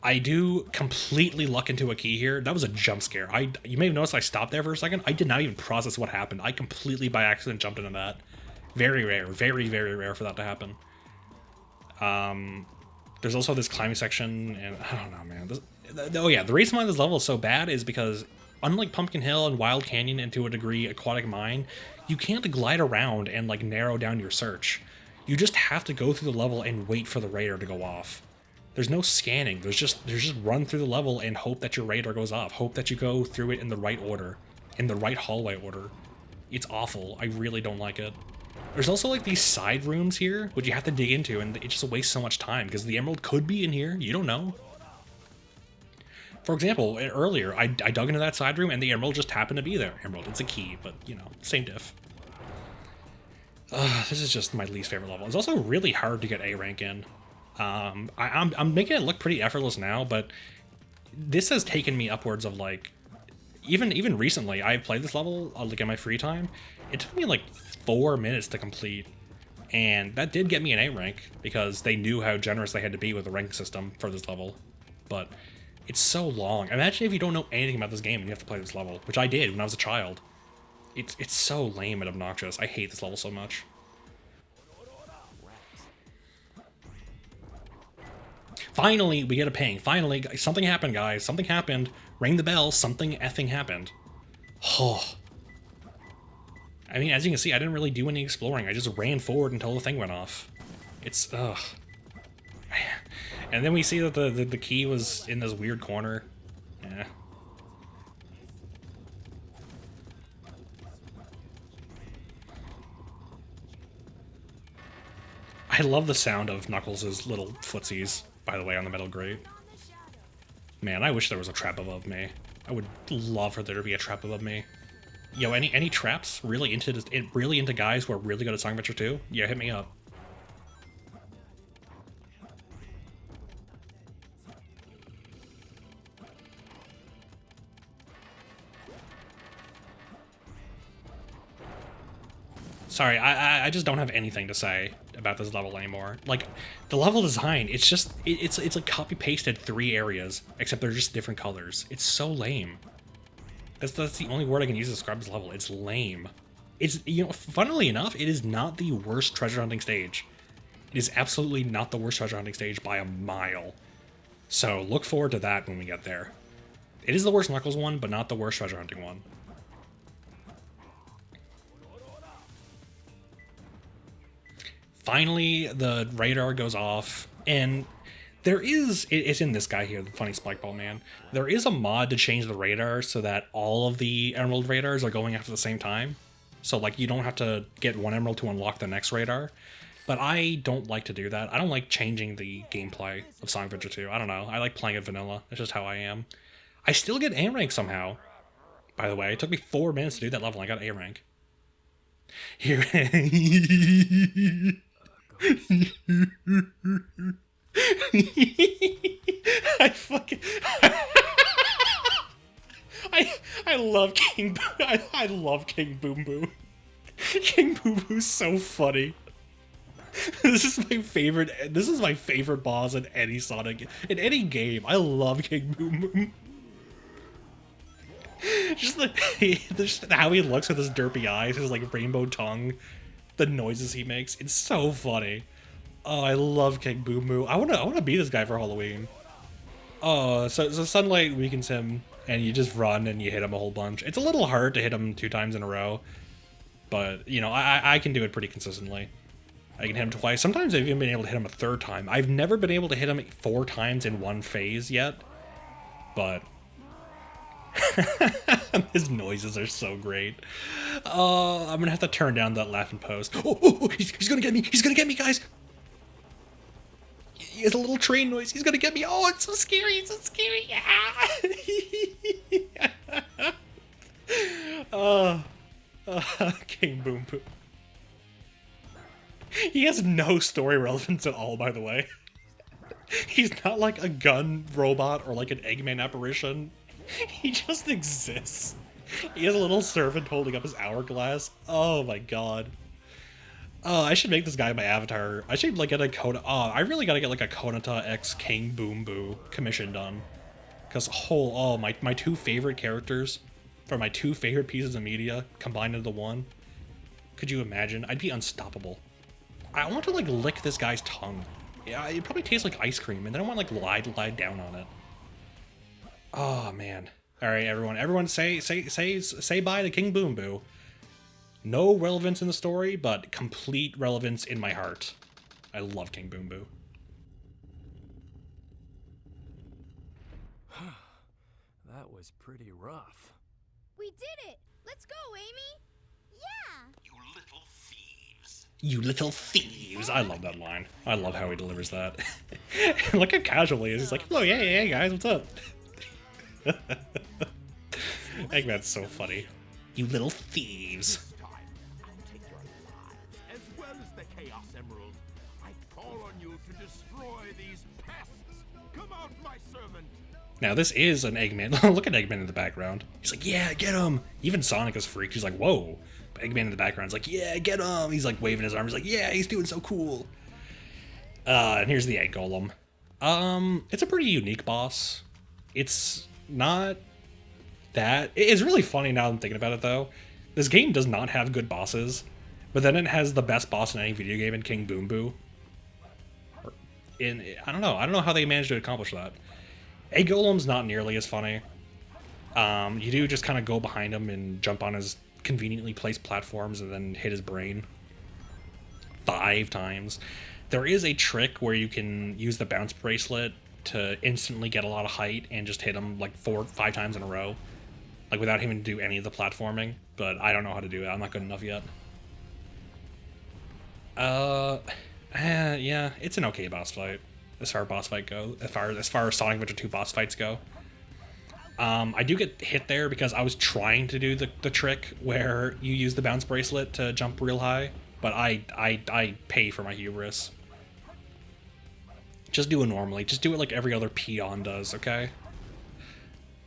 Speaker 1: I do completely luck into a key here. That was a jump scare. You may have noticed I stopped there for a second. I did not even process what happened. I completely by accident jumped into that. Very rare. Very, very rare for that to happen. There's also this climbing section, and I don't know, man. Oh yeah, the reason why this level is so bad is because, unlike Pumpkin Hill and Wild Canyon and to a degree Aquatic Mine, you can't glide around and like narrow down your search. You just have to go through the level and wait for the radar to go off. There's no scanning. There's just run through the level and hope that your radar goes off. Hope that you go through it in the right order, in the right hallway order. It's awful. I really don't like it. There's also like these side rooms here, which you have to dig into, and it just wastes so much time because the emerald could be in here. You don't know. For example, earlier I dug into that side room and the emerald just happened to be there. Emerald, it's a key, but you know, same diff. This is just my least favorite level. It's also really hard to get A rank in. I'm making it look pretty effortless now, but this has taken me upwards of like, even recently, I've played this level like in my free time. It took me like 4 minutes to complete, and that did get me an A rank because they knew how generous they had to be with the rank system for this level. But it's so long. Imagine if you don't know anything about this game and you have to play this level, which I did when I was a child. It's so lame and obnoxious. I hate this level so much. Finally, we get a ping. Finally, something happened, guys. Something happened. Ring the bell. Something effing happened. Oh. I mean, as you can see, I didn't really do any exploring. I just ran forward until the thing went off. It's, ugh. And then we see that the key was in this weird corner. Yeah. I love the sound of Knuckles' little footsies, by the way, on the metal grate. Man, I wish there was a trap above me. I would love for there to be a trap above me. Yo, any traps really into guys who are really good at Song Adventure 2? Yeah, hit me up. Sorry, I just don't have anything to say about this level anymore. Like, the level design, it's just, it's like copy-pasted 3 areas, except they're just different colors. It's so lame. That's the only word I can use to describe this level. It's lame. It's, you know, funnily enough, it is not the worst treasure hunting stage. It is absolutely not the worst treasure hunting stage by a mile. So look forward to that when we get there. It is the worst Knuckles one, but not the worst treasure hunting one. Finally, the radar goes off, and there is, it's in this guy here, the funny Spikeball man. There is a mod to change the radar so that all of the Emerald radars are going off at the same time. So, like, you don't have to get one Emerald to unlock the next radar. But I don't like to do that. I don't like changing the gameplay of Sonic Adventure 2. I don't know. I like playing it vanilla. That's just how I am. I still get A rank somehow. By the way, it took me 4 minutes to do that level. I got A rank. Here. I fucking I love King I love King Boom Boo. King Boom Boo's so funny. This is my favorite boss in any Sonic, in any game. I love King Boom Boom. Just how he looks with his derpy eyes, his like rainbow tongue, the noises he makes. It's so funny. Oh, I love King Boom Boom. I wanna be this guy for Halloween. Oh, so sunlight weakens him, and you just run and you hit him a whole bunch. It's a little hard to hit him 2 times in a row, but you know I can do it pretty consistently. I can hit him twice. Sometimes I've even been able to hit him a 3rd time. I've never been able to hit him 4 times in one phase yet, but his noises are so great. I'm gonna have to turn down that laughing post. Oh, he's gonna get me. He's gonna get me, guys. He has a little train noise. He's gonna get me. Oh, it's so scary. It's so scary. King Boom Boom. He has no story relevance at all, by the way. He's not like a gun robot or like an Eggman apparition. He just exists. He has a little servant holding up his hourglass. Oh my god. Oh, I should make this guy my avatar. I should like get a Kona. Oh, I really gotta get like a Konata X King Boom Boo commission done. Cause my 2 favorite characters from my 2 favorite pieces of media combined into one. Could you imagine? I'd be unstoppable. I want to like lick this guy's tongue. Yeah, it probably tastes like ice cream, and then I want to like lie down on it. Oh man! All right, everyone, say bye to King Boom Boo. No relevance in the story, but complete relevance in my heart. I love King Boom Boo.
Speaker 3: That was pretty rough.
Speaker 2: We did it! Let's go, Amy! Yeah!
Speaker 4: You little thieves.
Speaker 1: You little thieves! I love that line. I love how he delivers that. Look how casual he is. He's like, hello, yeah, guys, what's up? Eggman's so funny. You little thieves.
Speaker 4: This time, I'll take your lives as well as the Chaos Emerald. I call on you to destroy these pests. Come out, my servant.
Speaker 1: Now this is an Eggman. Look at Eggman in the background. He's like, yeah, get him. Even Sonic is freaked. He's like, whoa. But Eggman in the background's like, yeah, get him. He's like waving his arms like, yeah, he's doing so cool. And here's the Egg Golem. It's a pretty unique boss. It's not that... It's really funny now that I'm thinking about it, though. This game does not have good bosses, but then it has the best boss in any video game in King Boom Boo. I don't know how they managed to accomplish that. Egg Golem's not nearly as funny. You do just kind of go behind him and jump on his conveniently placed platforms and then hit his brain 5 times. There is a trick where you can use the bounce bracelet to instantly get a lot of height and just hit him like 4 or 5 times in a row, like without having to do any of the platforming, but I don't know how to do it. I'm not good enough yet. Yeah, it's an okay boss fight as far as boss fight go. As far as Sonic Adventure 2 boss fights go. I do get hit there because I was trying to do the trick where you use the bounce bracelet to jump real high, but I pay for my hubris. Just do it normally. Just do it like every other peon does, okay?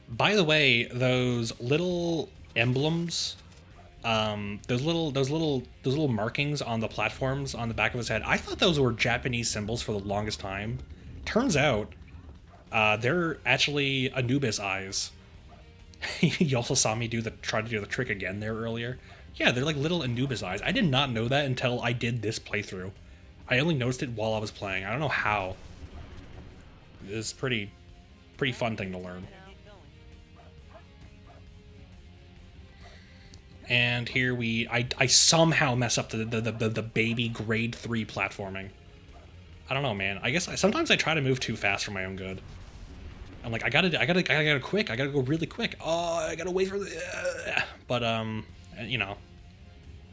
Speaker 1: By the way, those little emblems, those little markings on the platforms on the back of his head, I thought those were Japanese symbols for the longest time. Turns out, they're actually Anubis eyes. You also saw me try to do the trick again there earlier. Yeah, they're like little Anubis eyes. I did not know that until I did this playthrough. I only noticed it while I was playing. I don't know how. It's pretty fun thing to learn. And here I somehow mess up the baby grade 3 platforming. I don't know, man. I guess sometimes I try to move too fast for my own good. I'm like, I gotta quick. I gotta go really quick. Oh, I gotta wait for the. But you know,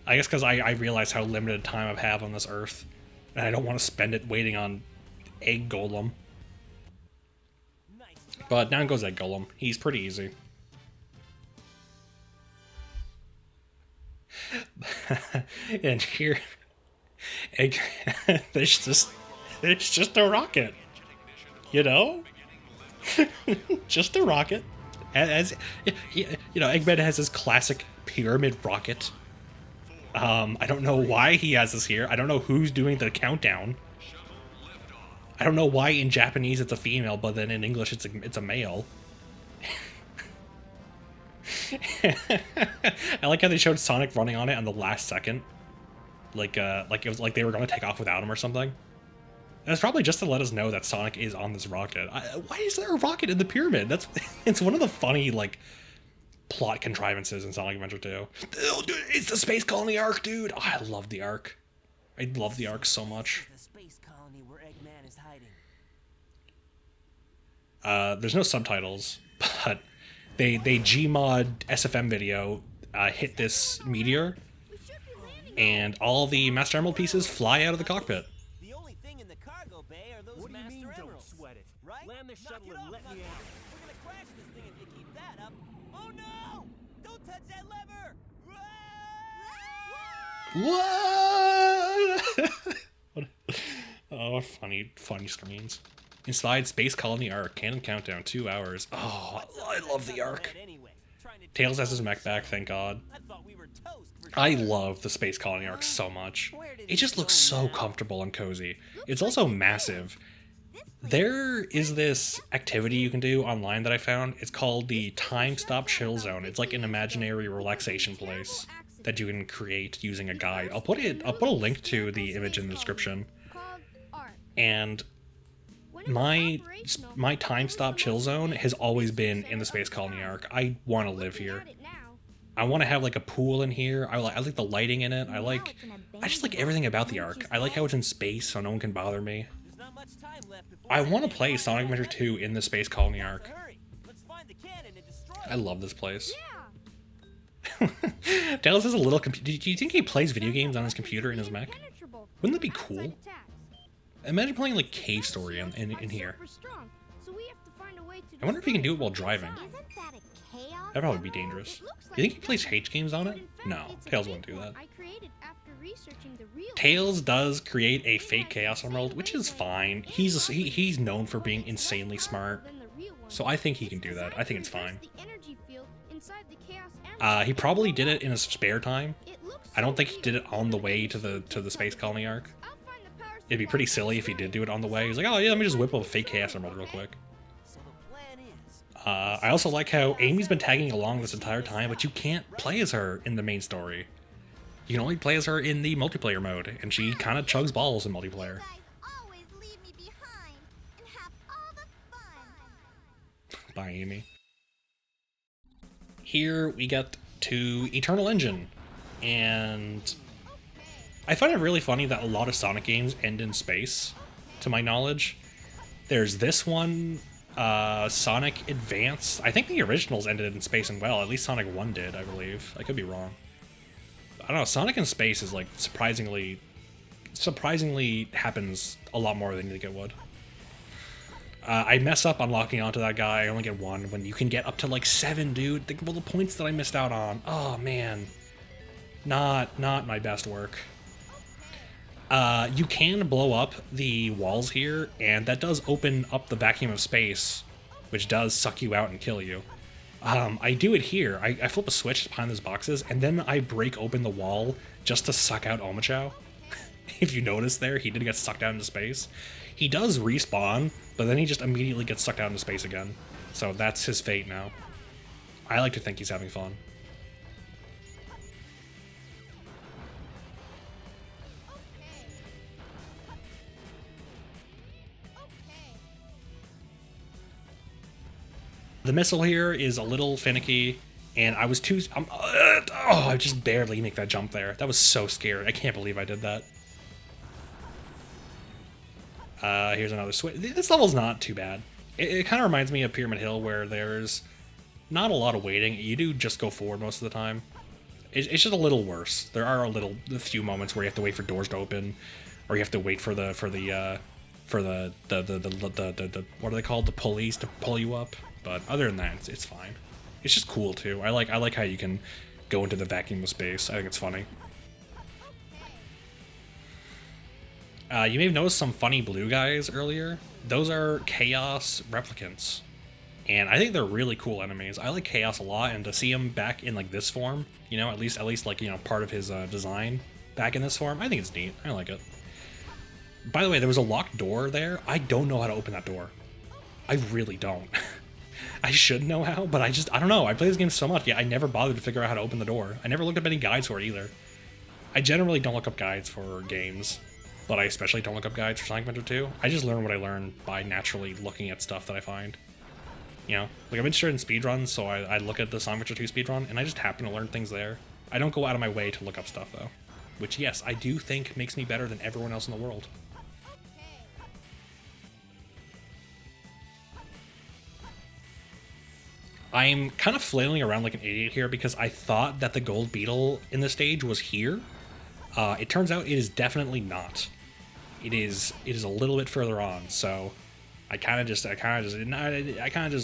Speaker 1: I guess because I realize how limited time I have on this earth, and I don't want to spend it waiting on Egg Golem. But down goes Egg Golem. He's pretty easy. And here, there's just a rocket, you know, just a rocket. As you know, Eggman has his classic pyramid rocket. I don't know why he has this here. I don't know who's doing the countdown. I don't know why in Japanese it's a female, but then in English it's a male. I like how they showed Sonic running on it on the last second, like it was like they were going to take off without him or something. And it's probably just to let us know that Sonic is on this rocket. Why is there a rocket in the pyramid? It's one of the funny like plot contrivances in Sonic Adventure 2. Oh, dude, it's the Space Colony arc, dude. Oh, I love the arc. I love the arc so much.
Speaker 5: The space colony where Eggman is hiding.
Speaker 1: There's no subtitles, but they Gmod SFM video hit this meteor, and all the Master Emerald pieces fly out of the cockpit.
Speaker 5: The only thing in the cargo bay are those
Speaker 3: What do you
Speaker 5: Master
Speaker 3: mean, don't
Speaker 5: Emeralds.
Speaker 3: sweat it?
Speaker 5: Right?
Speaker 3: Land the
Speaker 5: Knock
Speaker 3: shuttle
Speaker 5: it
Speaker 3: and
Speaker 5: off,
Speaker 3: let me
Speaker 5: Knuckles.
Speaker 3: out.
Speaker 5: We're gonna crash this thing if you keep that up. Oh no! Don't touch that lever!
Speaker 1: What? Oh, funny screens. Inside Space Colony arc, canon countdown, 2 hours. Oh, I love the arc. Tails has his mech back, thank God.
Speaker 5: I thought we were toast for
Speaker 1: I
Speaker 5: sure.
Speaker 1: love the Space Colony arc so much. It just looks so comfortable and cozy. It's also massive. There is this activity you can do online that I found. It's called the Time Stop Chill Zone. It's like an imaginary relaxation place that you can create using a guide. I'll put a link to the image in the description.
Speaker 2: Called art.
Speaker 1: And my Time Stop Chill Zone has always been in the Space Colony arc. I want to live here. I want to have like a pool in here. I like the lighting in it. I just like everything about the arc. I like how it's in space so no one can bother me.
Speaker 5: There's not much time left before
Speaker 1: I want to
Speaker 5: Eggman
Speaker 1: play
Speaker 5: finds
Speaker 1: Sonic
Speaker 5: out
Speaker 1: Adventure 2 in the Space Colony arc.
Speaker 5: Hurry. Let's find the cannon and destroy
Speaker 1: I
Speaker 5: it.
Speaker 1: love this place.
Speaker 2: Yeah.
Speaker 1: Dallas has a little computer. Do you think he plays video games on his computer in his mech?
Speaker 2: Impenetrable
Speaker 1: Wouldn't that be
Speaker 2: outside
Speaker 1: cool?
Speaker 2: attacks.
Speaker 1: Imagine playing like Cave Story in here.
Speaker 2: Super strong, so we have to find a way to
Speaker 1: I wonder if he can do it while
Speaker 2: destroy
Speaker 1: driving.
Speaker 2: inside.
Speaker 7: Isn't that a chaos?
Speaker 1: That'd probably be dangerous. You think he plays H games on
Speaker 2: But
Speaker 1: it?
Speaker 2: in fact,
Speaker 1: No,
Speaker 2: it's a
Speaker 1: Tails
Speaker 2: fake
Speaker 1: wouldn't do
Speaker 2: one
Speaker 1: that.
Speaker 2: I created after researching the real
Speaker 1: Tails does create a fake Chaos Emerald, which is fine. He's known for being insanely smart,
Speaker 2: than the real one.
Speaker 1: so I think he can
Speaker 2: It's
Speaker 1: do that.
Speaker 2: designed
Speaker 1: I think
Speaker 2: to
Speaker 1: it's fine.
Speaker 2: reverse the energy field inside the Chaos Emerald.
Speaker 1: He probably did it in his spare time.
Speaker 2: It looks
Speaker 1: I don't
Speaker 2: so
Speaker 1: think he did
Speaker 2: weird.
Speaker 1: it on the way to the Space Colony arc.
Speaker 2: I'll find the power
Speaker 1: It'd be
Speaker 2: supply
Speaker 1: pretty
Speaker 2: and
Speaker 1: silly if he
Speaker 2: destroy
Speaker 1: did
Speaker 2: it.
Speaker 1: do it on the way. He's like, oh yeah, let me just whip up a fake Chaos Emerald real quick.
Speaker 5: So the plan is
Speaker 1: I also like how Amy's been tagging along this entire time, but you can't play as her in the main story. You can only play as her in the multiplayer mode, and she kind of chugs balls in multiplayer.
Speaker 7: You guys always leave me behind and have all the fun.
Speaker 1: Bye, Amy. Here we get to Eternal Engine, and I find it really funny that a lot of Sonic games end in space, to my knowledge. There's this one, Sonic Advance. I think the originals ended in space and well, at least Sonic 1 did, I believe. I could be wrong. I don't know, Sonic in space is like surprisingly happens a lot more than you think it would. I mess up on locking onto that guy. I only get 1 when you can get up to like 7, dude. Think of all the points that I missed out on. Oh man, not my best work. You can blow up the walls here, and that does open up the vacuum of space, which does suck you out and kill you. I do it here. I flip a switch behind those boxes, and then I break open the wall just to suck out Omochao. If you notice there, he did get sucked out into space. He does respawn, but then he just immediately gets sucked out into space again. So that's his fate now. I like to think he's having fun. The missile here is a little finicky, and I was too... Oh, I just barely make that jump there. That was so scary. I can't believe I did that. Here's another switch. This level's not too bad. It kind of reminds me of Pyramid Hill, where there's not a lot of waiting. You do just go forward most of the time. It's just a little worse. There are a few moments where you have to wait for doors to open, or you have to wait for the what are they called? The pulleys to pull you up. But other than that, it's fine. It's just cool too. I like how you can go into the vacuum of space. I think it's funny. You may have noticed some funny blue guys earlier. Those are Chaos replicants. And I think they're really cool enemies. I like Chaos a lot, and to see him back in like this form, you know, at least like, you know, part of his design back in this form, I think it's neat. I like it. By the way, there was a locked door there. I don't know how to open that door. I really don't. I should know how, but I don't know. I play this game so much, I never bothered to figure out how to open the door. I never looked up any guides for it either. I generally don't look up guides for games, but I especially don't look up guides for Sonic Adventure 2. I just learn what I learn by naturally looking at stuff that I find. You know, like I'm interested in speedruns, so I look at the Sonic Adventure 2 speedrun, and I just happen to learn things there. I don't go out of my way to look up stuff, though. Which, yes, I do think makes me better than everyone else in the world. I'm kind of flailing around like an idiot here because I thought that the gold beetle in this stage was here. It turns out it is definitely not. It is a little bit further on, so I kind of just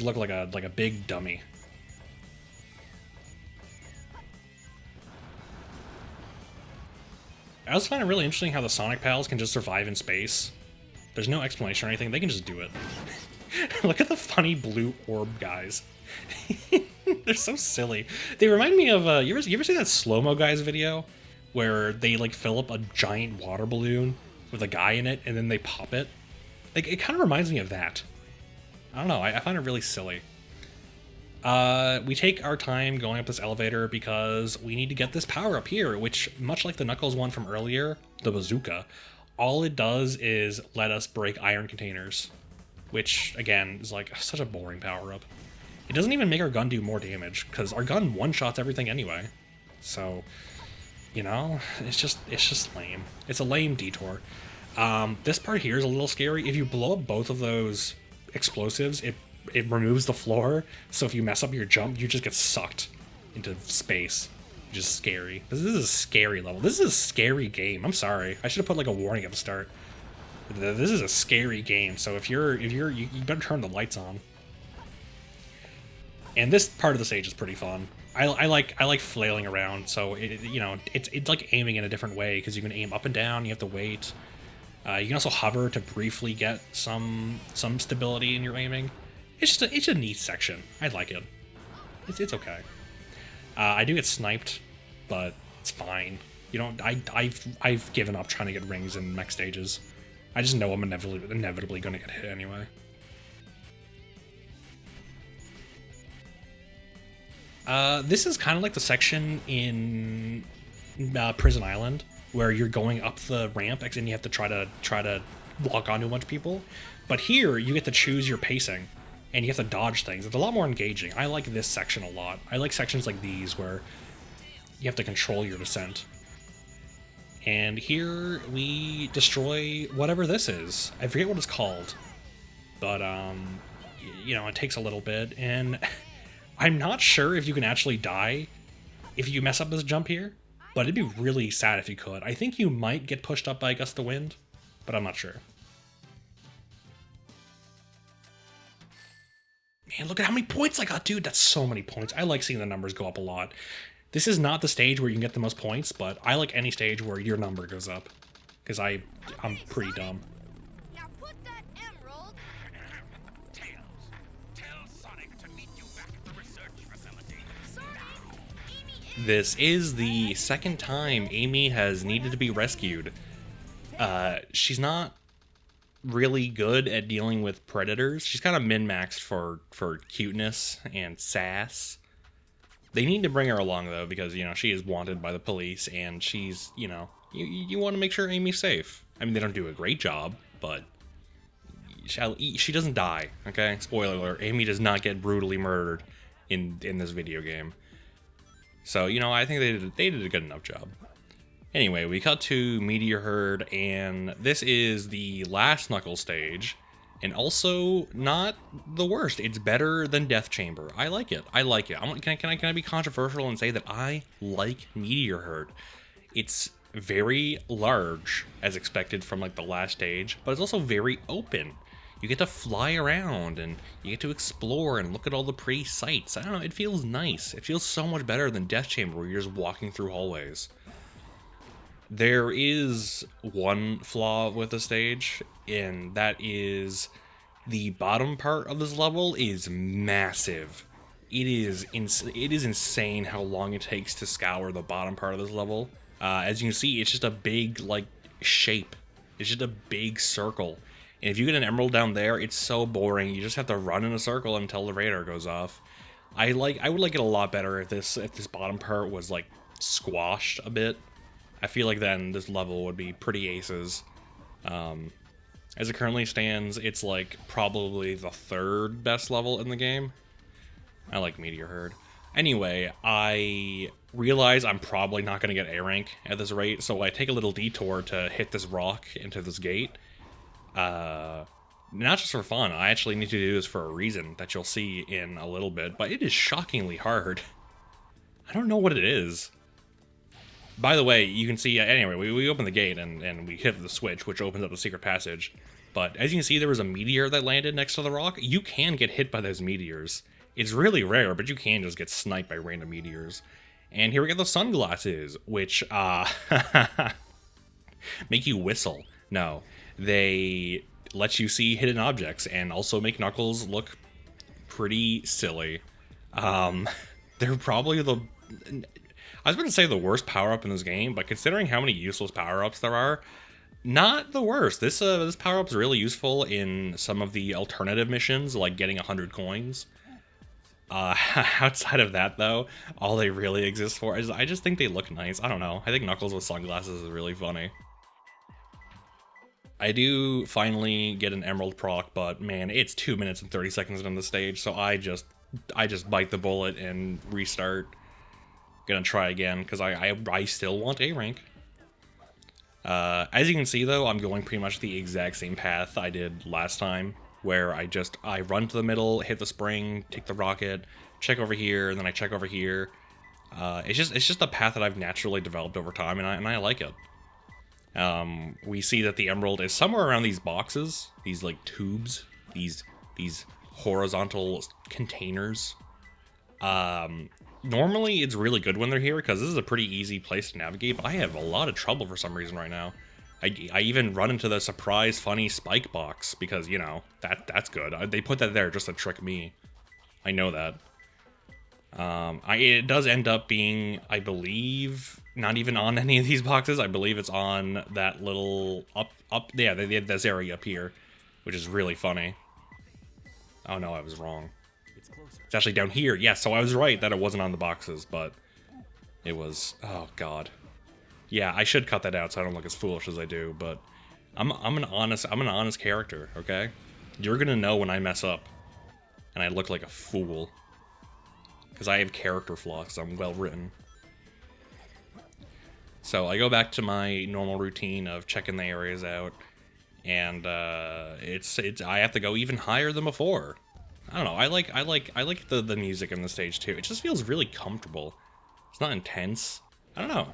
Speaker 1: look like a big dummy. I also find it really interesting how the Sonic Pals can just survive in space. There's no explanation or anything, they can just do it. Look at the funny blue orb guys. They're so silly. They remind me of you ever see that slow-mo guys video where they like fill up a giant water balloon with a guy in it and then they pop it? Like, it kind of reminds me of that. I don't know, I find it really silly. We take our time going up this elevator because we need to get this power up here, which, much like the Knuckles one from earlier, the bazooka, all it does is let us break iron containers, which, again, is like such a boring power-up. It doesn't even make our gun do more damage, because our gun one-shots everything anyway. So, you know, it's just lame. It's a lame detour. This part here is a little scary. If you blow up both of those explosives, it removes the floor, so if you mess up your jump, you just get sucked into space. Which is scary. This is a scary level. This is a scary game. I'm sorry. I should have put like a warning at the start. This is a scary game, so you better turn the lights on. And this part of the stage is pretty fun. I like flailing around, so it's like aiming in a different way because you can aim up and down. You have to wait. You can also hover to briefly get some stability in your aiming. It's a neat section. I like it. It's okay. I do get sniped, but it's fine. You know, I've given up trying to get rings in mech stages. I just know I'm inevitably going to get hit anyway. This is kind of like the section in Prison Island where you're going up the ramp and you have to try to lock onto a bunch of people. But here you get to choose your pacing and you have to dodge things. It's a lot more engaging. I like this section a lot. I like sections like these where you have to control your descent. And here we destroy whatever this is. I forget what it's called, but you know, it takes a little bit, and I'm not sure if you can actually die if you mess up this jump here, but it'd be really sad if you could. I think you might get pushed up by a gust of wind, but I'm not sure. Man, look at how many points I got, dude. That's so many points. I like seeing the numbers go up a lot. This is not the stage where you can get the most points, but I like any stage where your number goes up, because I'm pretty dumb.
Speaker 2: Now put that emerald.
Speaker 4: Tails, tell Sonic to meet you back at the research facility.
Speaker 2: Sorry, Amy.
Speaker 1: This is the second time Amy has needed to be rescued. She's not really good at dealing with predators. She's kind of min-maxed for cuteness and sass. They need to bring her along, though, because, you know, she is wanted by the police, and she's, you know, you want to make sure Amy's safe. I mean, they don't do a great job, but she doesn't die, okay? Spoiler alert, Amy does not get brutally murdered in this video game. So, you know, I think they did a good enough job. Anyway, we cut to Meteor Herd, and this is the last Knuckles stage, and also not the worst. It's better than Death Chamber. I like it. I like it. Can I be controversial and say that I like Meteor Herd? It's very large, as expected from like the last stage, but it's also very open. You get to fly around, and you get to explore and look at all the pretty sights. I don't know, it feels nice. It feels so much better than Death Chamber, where you're just walking through hallways. There is one flaw with the stage, and that is the bottom part of this level is massive. It is insane how long it takes to scour the bottom part of this level. As you can see, it's just a big, like, shape. It's just a big circle. And if you get an emerald down there, it's so boring. You just have to run in a circle until the radar goes off. I would like it a lot better if this bottom part was, like, squashed a bit. I feel like then this level would be pretty aces. As it currently stands, it's like probably the third best level in the game. I like Meteor Herd. Anyway, I realize I'm probably not going to get A rank at this rate, so I take a little detour to hit this rock into this gate. Not just for fun, I actually need to do this for a reason that you'll see in a little bit, but it is shockingly hard. I don't know what it is. By the way, you can see, anyway, we open the gate and we hit the switch, which opens up the secret passage. But as you can see, there was a meteor that landed next to the rock. You can get hit by those meteors. It's really rare, but you can just get sniped by random meteors. And here we get the sunglasses, which, make you whistle. No, they let you see hidden objects and also make Knuckles look pretty silly. They're probably the... I was going to say the worst power-up in this game, but considering how many useless power-ups there are, not the worst. This power-up's really useful in some of the alternative missions, like getting 100 coins. Outside of that, though, all they really exist for is I just think they look nice. I don't know. I think Knuckles with sunglasses is really funny. I do finally get an Emerald proc, but man, it's 2 minutes and 30 seconds on the stage, so I just bite the bullet and restart. Gonna try again because I still want A rank. As you can see though, I'm going pretty much the exact same path I did last time, where I run to the middle, hit the spring, take the rocket, check over here, and then I check over here. It's just a path that I've naturally developed over time, and I like it. We see that the emerald is somewhere around these boxes, these like tubes, these horizontal containers. Normally, it's really good when they're here, because this is a pretty easy place to navigate, but I have a lot of trouble for some reason right now. I even run into the surprise funny spike box, because, you know, that's good. They put that there just to trick me. I know that. It does end up being, I believe, not even on any of these boxes. I believe it's on that little, yeah, they had this area up here, which is really funny. Oh no, I was wrong. It's actually down here. Yes, so I was right that it wasn't on the boxes, but it was... Oh, God. Yeah, I should cut that out so I don't look as foolish as I do, but I'm an honest character, okay? You're gonna know when I mess up and I look like a fool. Because I have character flaws, I'm well written. So I go back to my normal routine of checking the areas out, and I have to go even higher than before. I don't know. I like the music in the stage too. It just feels really comfortable. It's not intense. I don't know.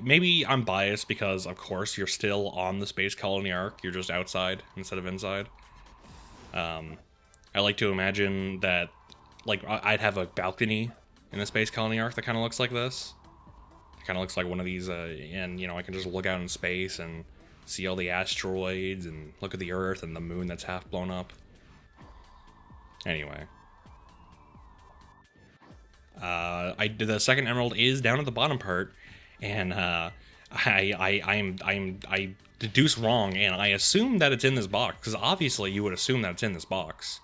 Speaker 1: Maybe I'm biased because, of course, you're still on the Space Colony arc. You're just outside instead of inside. I like to imagine that, like, I'd have a balcony in the Space Colony arc that kind of looks like this. It kind of looks like one of these, and, you know, I can just look out in space and see all the asteroids and look at the Earth and the moon that's half blown up. Anyway, the second emerald is down at the bottom part, and I deduce wrong, and I assume that it's in this box because obviously you would assume that it's in this box.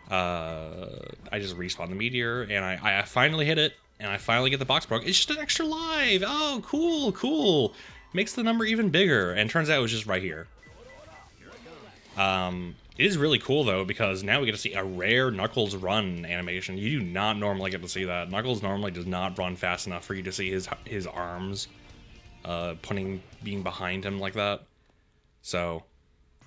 Speaker 1: I just respawn the meteor, and I finally hit it, and I finally get the box broke. It's just an extra life. Oh, cool. Makes the number even bigger, and turns out it was just right here. It is really cool though, because now we get to see a rare Knuckles run animation. You do not normally get to see that. Knuckles normally does not run fast enough for you to see his arms being behind him like that. So,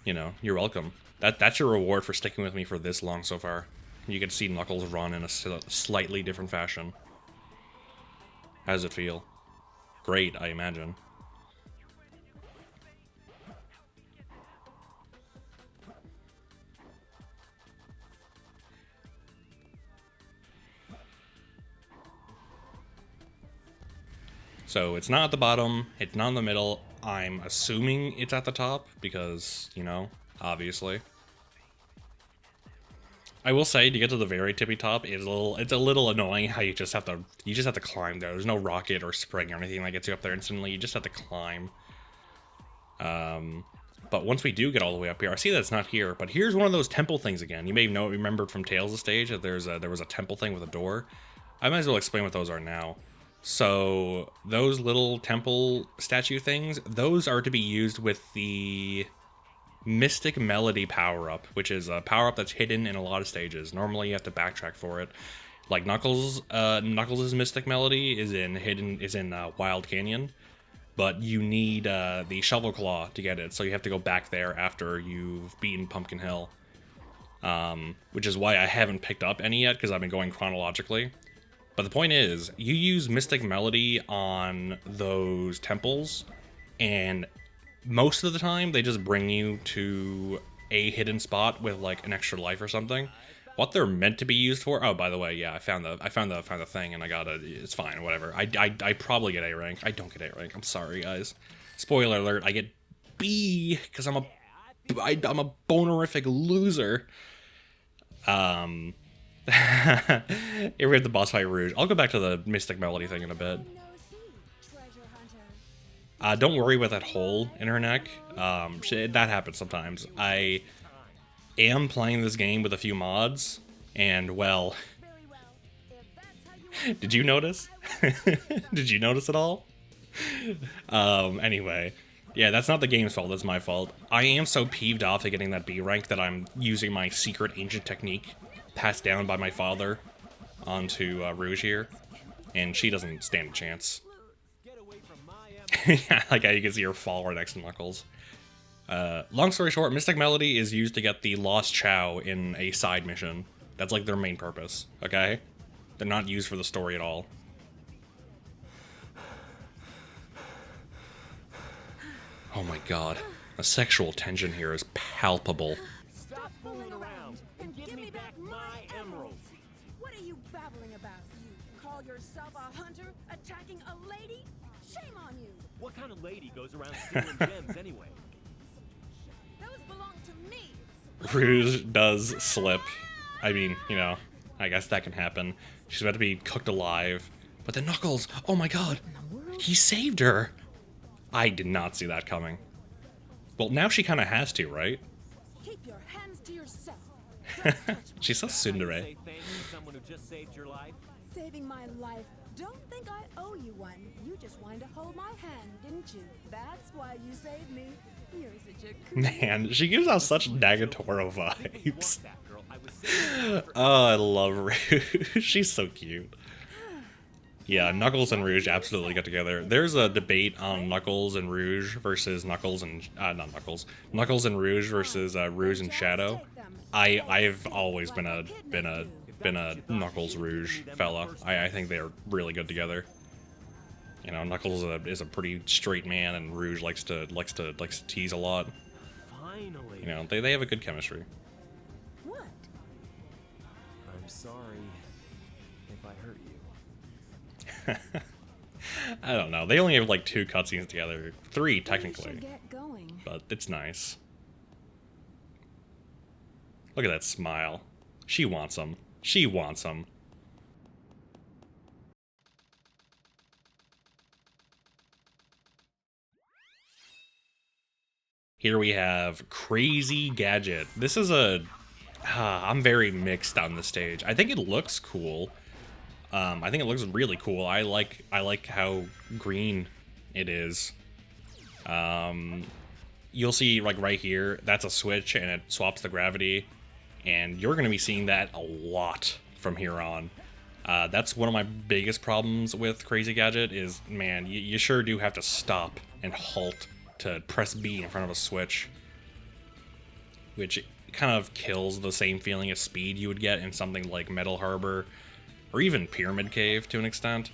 Speaker 1: you know, you're welcome. That's your reward for sticking with me for this long so far. You get to see Knuckles run in a slightly different fashion. How does it feel? Great, I imagine. So it's not at the bottom, it's not in the middle. I'm assuming it's at the top because, you know, obviously. I will say, to get to the very tippy top, it's a little annoying how you just have to climb there. There's no rocket or spring or anything that gets you up there instantly. You just have to climb. But once we do get all the way up here, I see that it's not here, but here's one of those temple things again. You may remembered from Tails' stage that there was a temple thing with a door. I might as well explain what those are now. So those little temple statue things, those are to be used with the Mystic Melody power-up, which is a power-up that's hidden in a lot of stages. Normally you have to backtrack for it. Like Knuckles' Mystic Melody is in Wild Canyon, but you need the Shovel Claw to get it, so you have to go back there after you've beaten Pumpkin Hill. Which is why I haven't picked up any yet, because I've been going chronologically. But the point is, you use Mystic Melody on those temples, and most of the time they just bring you to a hidden spot with like an extra life or something. What they're meant to be used for? Oh, by the way, yeah, I found the thing, and I got it. It's fine, whatever. I probably get A rank. I don't get A rank. I'm sorry, guys. Spoiler alert: I get B because I'm a bonerific loser. Here we have the boss fight Rouge. I'll go back to the Mystic Melody thing in a bit. Don't worry about that hole in her neck. That happens sometimes. I am playing this game with a few mods, and well, did you notice? Did you notice at all? Anyway, yeah, that's not the game's fault, that's my fault. I am so peeved off at getting that B rank that I'm using my secret ancient technique passed down by my father onto Rouge here, and she doesn't stand a chance. Yeah, like how you can see her fall right next to Knuckles. Long story short, Mystic Melody is used to get the Lost Chow in a side mission. That's like their main purpose, okay? They're not used for the story at all. Oh my god. The sexual tension here is palpable.
Speaker 5: Stop fooling around and give me back my emeralds.
Speaker 6: What are you babbling about? You call yourself a hunter attacking a lady? Shame on you!
Speaker 5: What kind of lady goes around stealing gems anyway?
Speaker 6: Those belong to me!
Speaker 1: Rouge does slip. I mean, you know, I guess that can happen. She's about to be cooked alive. But then Knuckles, oh my god, he saved her! I did not see that coming. Well, now she kind of has to, right?
Speaker 6: Keep your hands to yourself.
Speaker 1: She's so tsundere.
Speaker 5: Say thank you to someone who just saved your life.
Speaker 6: Saving my life. Don't think I owe you one. You just wanted to hold my hand, didn't you? That's why you saved me. You're such a good
Speaker 1: Man, she gives out such Nagatoro vibes.
Speaker 5: That girl, I was saving her.
Speaker 1: Oh, I love Rouge. She's so cute. Yeah, Knuckles and Rouge absolutely get together. There's a debate on Knuckles and Rouge versus Knuckles and Knuckles and Rouge versus Rouge and Shadow. I've always been a Knuckles Rouge fella. I think they're really good together. You know, Knuckles is a pretty straight man, and Rouge likes to tease a lot.
Speaker 5: Finally.
Speaker 1: You know, they have a good chemistry.
Speaker 6: What?
Speaker 5: I'm sorry if I hurt you.
Speaker 1: I don't know. They only have like 2 cutscenes together. 3 technically.
Speaker 6: We should get going.
Speaker 1: But it's nice. Look at that smile. She wants him. She wants him. Here we have Crazy Gadget. This is a... I'm very mixed on this stage. I think it looks cool. I think it looks really cool. I like how green it is. you'll see like right here, that's a switch and it swaps the gravity, and you're going to be seeing that a lot from here on. That's one of my biggest problems with Crazy Gadget is, man, you sure do have to stop and halt to press B in front of a switch, which kind of kills the same feeling of speed you would get in something like Metal Harbor or even Pyramid Cave to an extent,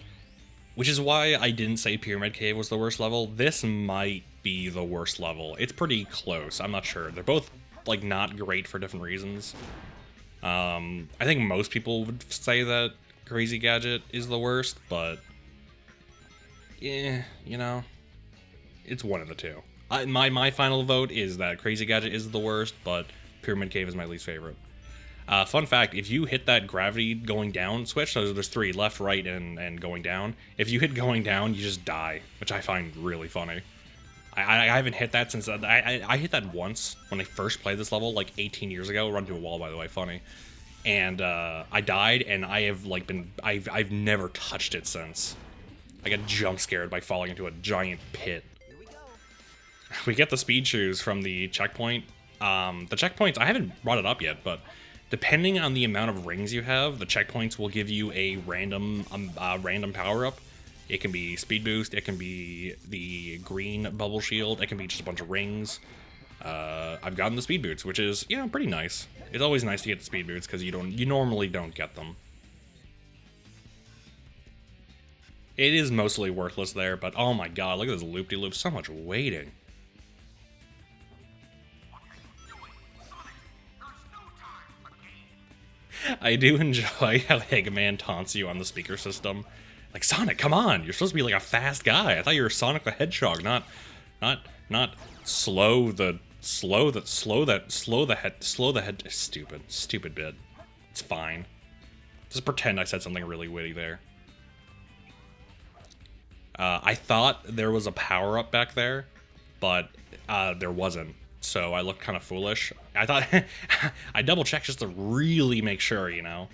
Speaker 1: which is why I didn't say Pyramid Cave was the worst level. This might be the worst level. It's pretty close. I'm not sure. They're both like not great for different reasons. I think most people would say that Crazy Gadget is the worst, but yeah, you know, it's one of the two. My final vote is that Crazy Gadget is the worst, but Pyramid Cave is my least favorite. Fun fact, if you hit that gravity going down switch, so there's three, left, right, and going down. If you hit going down, you just die, which I find really funny. I haven't hit that since, I hit that once when I first played this level, like 18 years ago, run to a wall, by the way, funny. And I died, and I have like I've never touched it since. I got jump scared by falling into a giant pit.
Speaker 5: Here we go.
Speaker 1: We get the speed shoes from the checkpoint. The checkpoints, I haven't brought it up yet, but depending on the amount of rings you have, the checkpoints will give you a random power-up. It can be speed boost, it can be the green bubble shield, it can be just a bunch of rings. I've gotten the speed boots, which is, you know, pretty nice. It's always nice to get the speed boots because you normally don't get them. It is mostly worthless there, but oh my god, look at this loop-de-loop, so much waiting. I do enjoy how Eggman taunts you on the speaker system. Like, Sonic, come on! You're supposed to be like a fast guy. I thought you were Sonic the Hedgehog, not slow the head. Stupid bit. It's fine. Just pretend I said something really witty there. I thought there was a power-up back there, but there wasn't. So I looked kind of foolish. I thought I double-checked just to really make sure, you know.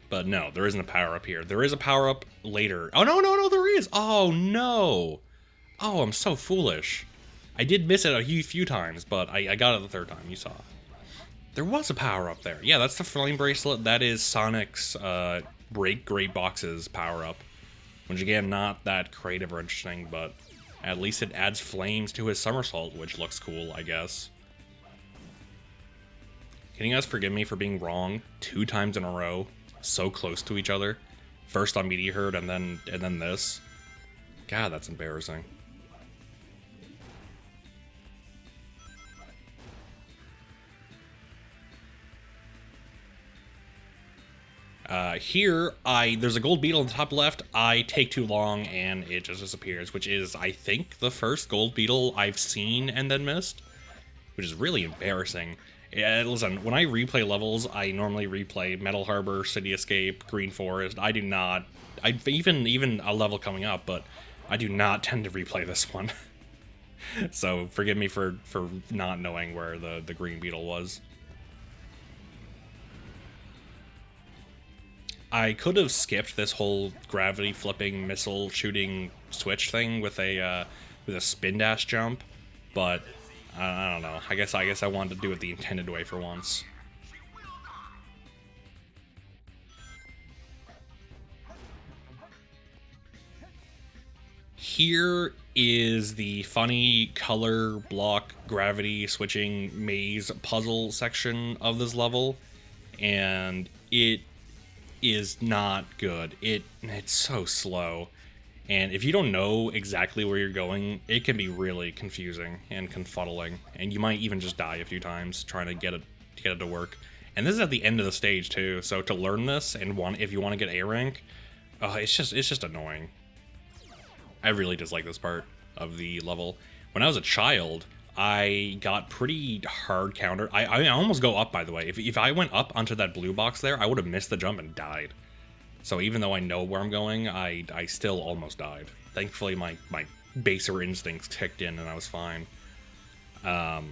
Speaker 1: But no, there isn't a power-up here. There is a power-up later. Oh, no, there is! Oh, no! Oh, I'm so foolish. I did miss it a few times, but I got it the third time, you saw. There was a power-up there. Yeah, that's the Flame Bracelet. That is Sonic's Break Great Boxes power-up. Which, again, not that creative or interesting, but at least it adds flames to his somersault, which looks cool, I guess. Can you guys forgive me for being wrong 2 times in a row? So close to each other. First on Meteor Herd and then this. God, that's embarrassing. Here, there's a gold beetle on the top left. I take too long and it just disappears, which is, I think, the first gold beetle I've seen and then missed, which is really embarrassing. Listen, when I replay levels, I normally replay Metal Harbor, City Escape, Green Forest. I do not, even a level coming up, but I do not tend to replay this one. So forgive me for not knowing where the green beetle was. I could have skipped this whole gravity flipping missile shooting switch thing with a spin dash jump, but I don't know. I guess I wanted to do it the intended way for once. Here is the funny color block gravity switching maze puzzle section of this level, and it is not good. It's so slow, and if you don't know exactly where you're going, it can be really confusing and confuddling, and you might even just die a few times trying to get it to work. And this is at the end of the stage too, so to learn this and if you want to get A rank, it's just annoying. I really dislike this part of the level. When I was a child, I got pretty hard countered. I almost go up, by the way. If I went up onto that blue box there, I would have missed the jump and died. So even though I know where I'm going, I still almost died. Thankfully, my baser instincts kicked in and I was fine. As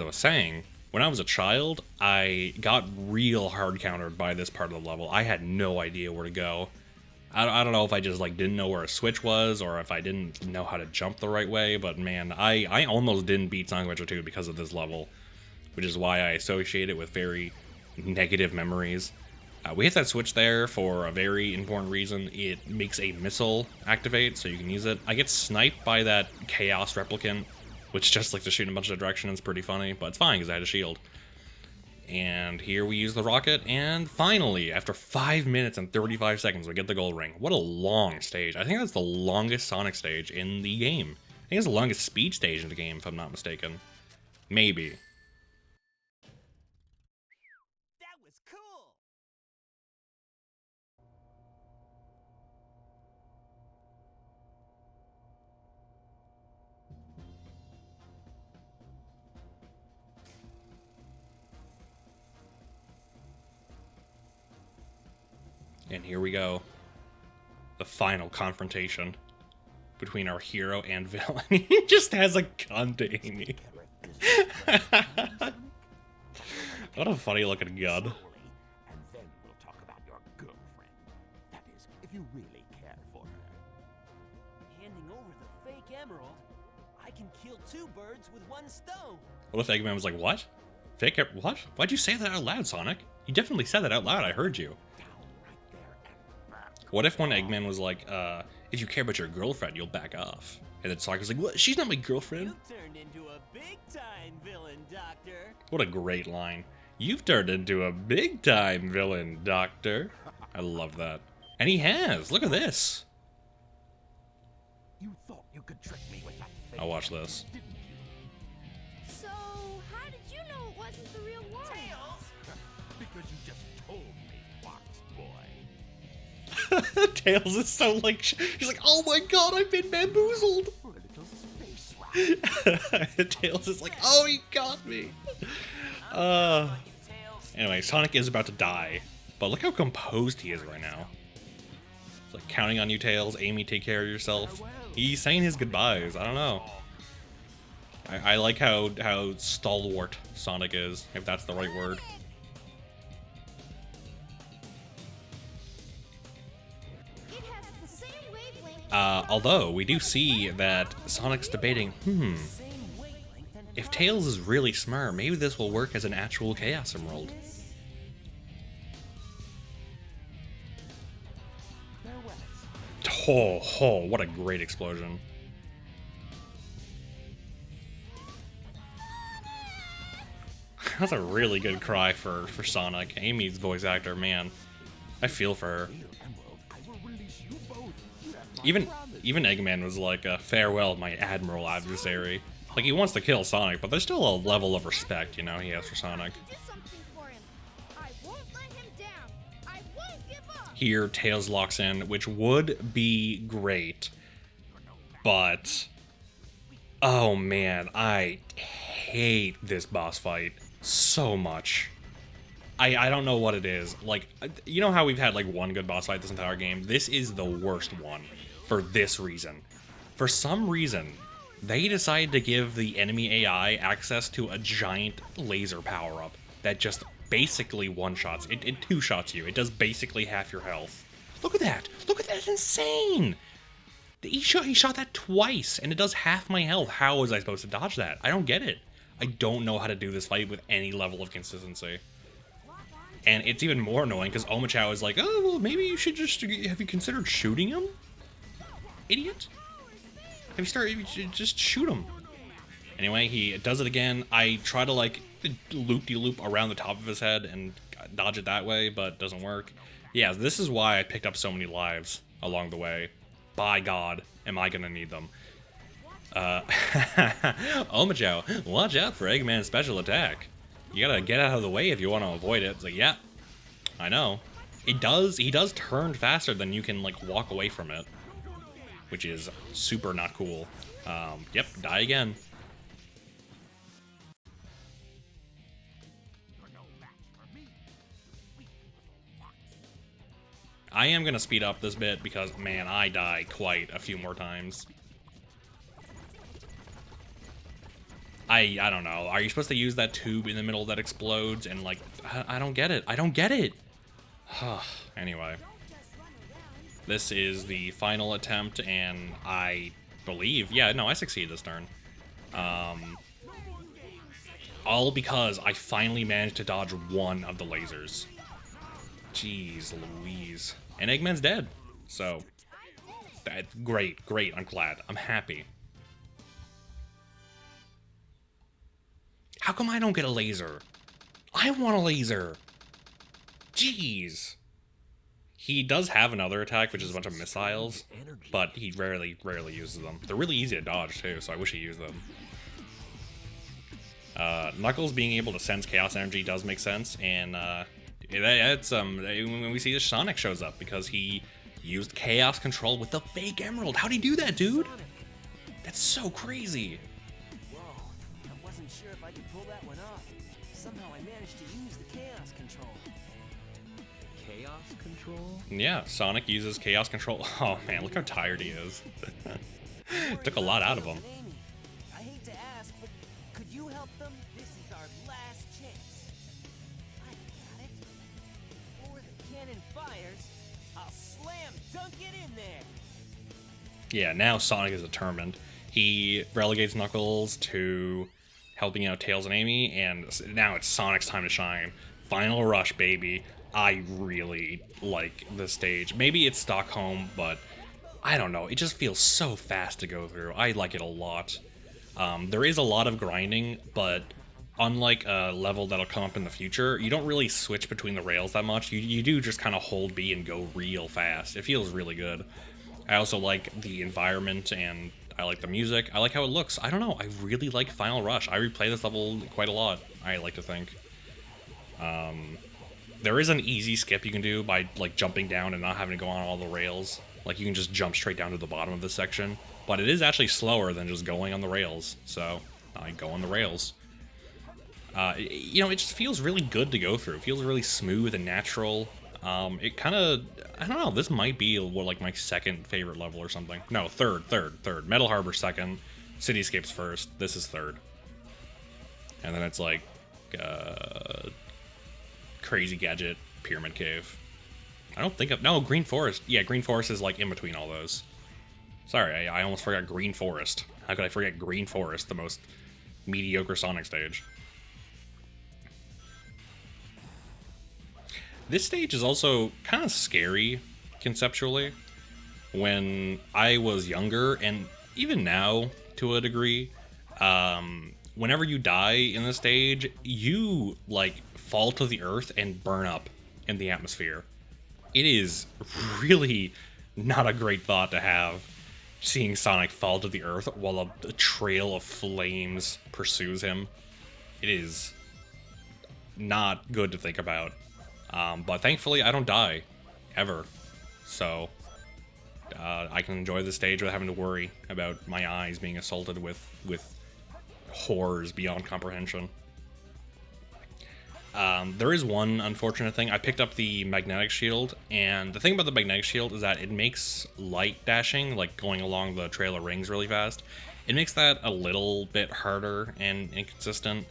Speaker 1: I was saying, when I was a child, I got real hard countered by this part of the level. I had no idea where to go. I don't know if I just like didn't know where a switch was or if I didn't know how to jump the right way, but man, I almost didn't beat Sonic Adventure 2 because of this level, which is why I associate it with very negative memories. We hit that switch there for a very important reason. It makes a missile activate, so you can use it. I get sniped by that Chaos Replicant, which just likes to shoot in a bunch of directions. It's pretty funny, but it's fine because I had a shield. And here we use the rocket, and finally, after 5 minutes and 35 seconds, we get the gold ring. What a long stage. I think that's the longest Sonic stage in the game. I think it's the longest speed stage in the game, if I'm not mistaken. Maybe.
Speaker 5: That was cool.
Speaker 1: And here we go. The final confrontation between our hero and villain. He just has a gun to Amy. What a funny looking gun.
Speaker 4: And then we'll talk about your girlfriend. That is, if you really care for her.
Speaker 5: Handing over the fake emerald, I can kill 2 birds with 1 stone.
Speaker 1: What if Eggman was like, what? Fake what? Why'd you say that out loud, Sonic? You definitely said that out loud, I heard you. What if one Eggman was like, if you care about your girlfriend, you'll back off. And then Sonic was like, what? She's not my girlfriend.
Speaker 5: You turned into a big-time villain, Doctor.
Speaker 1: What a great line. You've turned into a big-time villain, Doctor. I love that. And he has. Look at this.
Speaker 4: You thought you could trick me with that thing,
Speaker 1: I'll watch this.
Speaker 4: didn't you?
Speaker 2: So, how did you know it wasn't the real one?
Speaker 4: Because you just told me, Fox Boy.
Speaker 1: Tails is so like, he's like, oh my god, I've been bamboozled.
Speaker 4: For a little space rock.
Speaker 1: Tails is like, oh, he got me. Anyway, Sonic is about to die, but look how composed he is right now. It's like, counting on you, Tails. Amy, take care of yourself. He's saying his goodbyes. I don't know. I like how stalwart Sonic is, if that's the right word.
Speaker 2: It has the same wavelength.
Speaker 1: Although, we do see that Sonic's debating, if Tails is really smart, maybe this will work as an actual Chaos Emerald. Oh, what a great explosion. That's a really good cry for Sonic. Amy's voice actor, man. I feel for her.
Speaker 4: Emerald, I will release you both. That's my
Speaker 1: Even
Speaker 4: promise.
Speaker 1: Eggman was like, farewell, my admiral adversary. Like, he wants to kill Sonic, but there's still a level of respect, you know, he has for Sonic.
Speaker 2: Do something for him. I won't let him down. I won't give up.
Speaker 1: Here, Tails locks in, which would be great, but oh man, I hate this boss fight so much. I don't know what it is. Like, you know how we've had like one good boss fight this entire game? This is the worst one for this reason. For some reason, they decided to give the enemy AI access to a giant laser power-up that just basically one-shots. It two-shots you. It does basically half your health. Look at that! Look at that! It's insane! He shot that twice, and it does half my health. How was I supposed to dodge that? I don't get it. I don't know how to do this fight with any level of consistency. And it's even more annoying because Omochao is like, oh, well, maybe you should just... Have you considered shooting him? Idiot. You should just shoot him. Anyway, he does it again. I try to, like, loop-de-loop around the top of his head and dodge it that way, but it doesn't work. Yeah, this is why I picked up so many lives along the way. By God, am I gonna need them. Omochao, watch out for Eggman's special attack. You gotta get out of the way if you want to avoid it. It's like, yeah, I know. He does turn faster than you can, like, walk away from it. Which is super not cool. Yep, die again. I am gonna speed up this bit because, man, I die quite a few more times. I don't know. Are you supposed to use that tube in the middle that explodes and, like, I don't get it. I don't get it. Anyway. This is the final attempt, and I believe, yeah, no, I succeeded this turn. All because I finally managed to dodge one of the lasers. Jeez Louise. And Eggman's dead. So, great, great, I'm glad. I'm happy. How come I don't get a laser? I want a laser! Jeez. He does have another attack, which is a bunch of missiles, but he rarely uses them. They're really easy to dodge, too, so I wish he used them. Knuckles being able to sense Chaos Energy does make sense, and it's when we see the Sonic shows up, because he used Chaos Control with the fake Emerald. How'd he do that, dude? That's so crazy.
Speaker 5: Whoa, I wasn't sure if I could pull that one off. Somehow I managed to use the Chaos Control.
Speaker 8: Chaos control?
Speaker 1: Yeah, Sonic uses Chaos Control. Oh man, look how tired he is. Took a lot out of him.
Speaker 5: Amy, I hate to ask, but could you help them? This is our last chance. I got it. Before the cannon fires, I'll slam dunk it in there.
Speaker 1: Yeah, now Sonic is determined. He relegates Knuckles to helping out Tails and Amy, and now it's Sonic's time to shine. Final rush, baby. I really like this stage. Maybe it's Stockholm, but I don't know. It just feels so fast to go through. I like it a lot. There is a lot of grinding, but unlike a level that'll come up in the future, you don't really switch between the rails that much. You do just kind of hold B and go real fast. It feels really good. I also like the environment, and I like the music. I like how it looks. I don't know. I really like Final Rush. I replay this level quite a lot, I like to think. There is an easy skip you can do by like jumping down and not having to go on all the rails. Like you can just jump straight down to the bottom of this section. But it is actually slower than just going on the rails. So I go on the rails. You know, it just feels really good to go through. It feels really smooth and natural. It kind of, I don't know, this might be like my second favorite level or something. No, third. Metal Harbor second, Cityscapes first, this is third. And then it's like, Crazy Gadget, Pyramid Cave. I don't think of, no, Green Forest. Yeah, Green Forest is like in between all those. Sorry, I almost forgot Green Forest. How could I forget Green Forest, the most mediocre Sonic stage? This stage is also kind of scary, conceptually. When I was younger, and even now, to a degree, whenever you die in this stage, you, like, fall to the earth and burn up in the atmosphere. It is really not a great thought to have, seeing Sonic fall to the earth while a trail of flames pursues him. It is not good to think about. But thankfully, I don't die, ever. So, I can enjoy the stage without having to worry about my eyes being assaulted with horrors beyond comprehension. There is one unfortunate thing. I picked up the magnetic shield, and the thing about the magnetic shield is that it makes light dashing, like going along the trail of rings really fast, it makes that a little bit harder and inconsistent.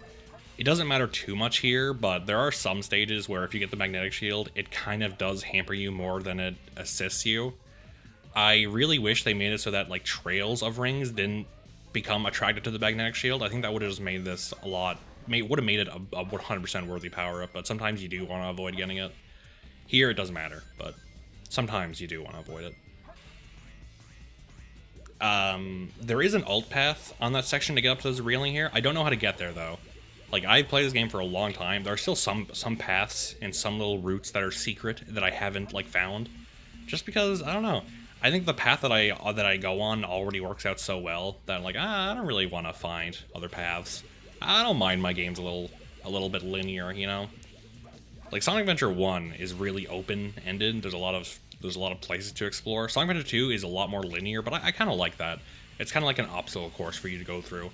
Speaker 1: It doesn't matter too much here, but there are some stages where if you get the magnetic shield, it kind of does hamper you more than it assists you. I really wish they made it so that like trails of rings didn't become attracted to the magnetic shield. I think that would have just made this a lot, would have made it a 100% worthy power-up, but sometimes you do want to avoid getting it. Here it doesn't matter, but sometimes you do want to avoid it. There is an alt path on that section to get up to this railing here. I don't know how to get there though. Like, I've played this game for a long time. There are still some paths and some little routes that are secret that I haven't, like, found. Just because, I don't know. I think the path that I go on already works out so well that I'm like, I don't really want to find other paths. I don't mind my games a little bit linear, you know? Like, Sonic Adventure 1 is really open-ended. There's a lot of places to explore. Sonic Adventure 2 is a lot more linear, but I kind of like that. It's kind of like an obstacle course for you to go through.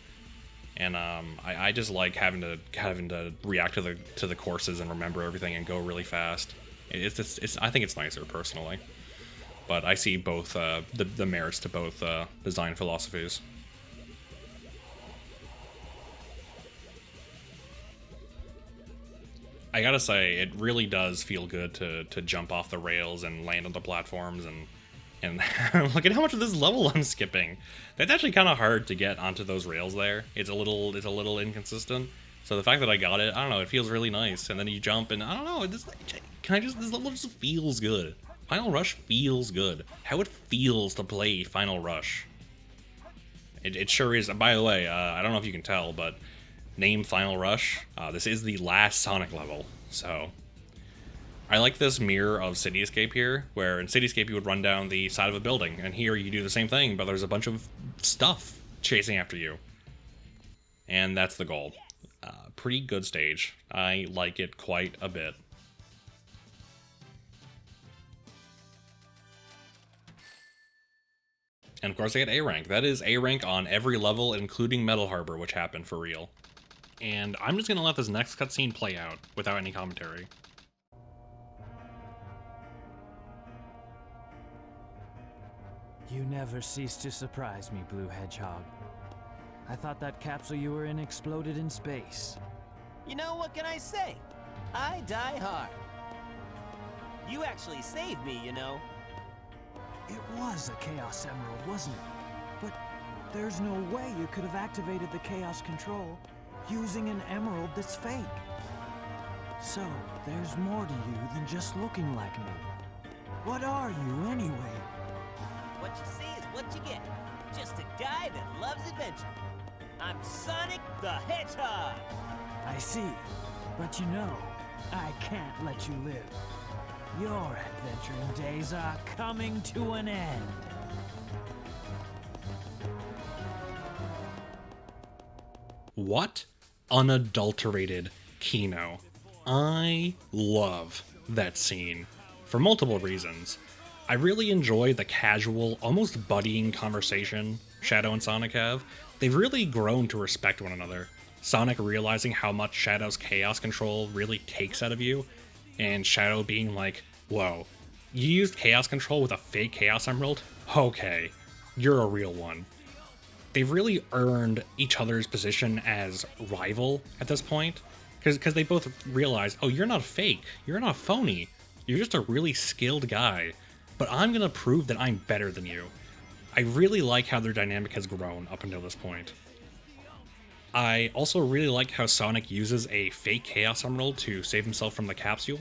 Speaker 1: And I just like having to react to the courses and remember everything and go really fast. I think it's nicer personally, but I see both the merits to both design philosophies. I gotta say, it really does feel good to jump off the rails and land on the platforms and And look at how much of this level I'm skipping. That's actually kind of hard to get onto those rails there. It's a little inconsistent. So the fact that I got it, I don't know, it feels really nice. And then you jump and I don't know, this level just feels good. Final Rush feels good. How it feels to play Final Rush. It sure is. By the way, I don't know if you can tell, but name Final Rush. This is the last Sonic level, so I like this mirror of City Escape here, where in City Escape you would run down the side of a building, and here you do the same thing, but there's a bunch of stuff chasing after you. And that's the goal. Pretty good stage. I like it quite a bit. And of course I get A rank. That is A rank on every level, including Metal Harbor, which happened for real. And I'm just gonna let this next cutscene play out without any commentary.
Speaker 3: You never cease to surprise me, Blue Hedgehog. I thought that capsule you were in exploded in space.
Speaker 5: You know, what can I say? I die hard. You actually saved me, you know.
Speaker 3: It was a Chaos Emerald, wasn't it? But there's no way you could have activated the Chaos Control using an emerald that's fake. So, there's more to you than just looking like me. What are you, anyway?
Speaker 5: What you see is what you get. Just a guy that loves adventure. I'm Sonic the Hedgehog.
Speaker 3: I see. But you know, I can't let you live. Your adventuring days are coming to an end.
Speaker 1: What unadulterated Kino. I love that scene for multiple reasons. I really enjoy the casual, almost buddying conversation Shadow and Sonic have. They've really grown to respect one another. Sonic realizing how much Shadow's chaos control really takes out of you, and Shadow being like, whoa, you used chaos control with a fake Chaos Emerald? Okay, you're a real one. They've really earned each other's position as rival at this point, because they both realize, oh, you're not fake, you're not phony, you're just a really skilled guy, but I'm gonna prove that I'm better than you. I really like how their dynamic has grown up until this point. I also really like how Sonic uses a fake Chaos Emerald to save himself from the capsule,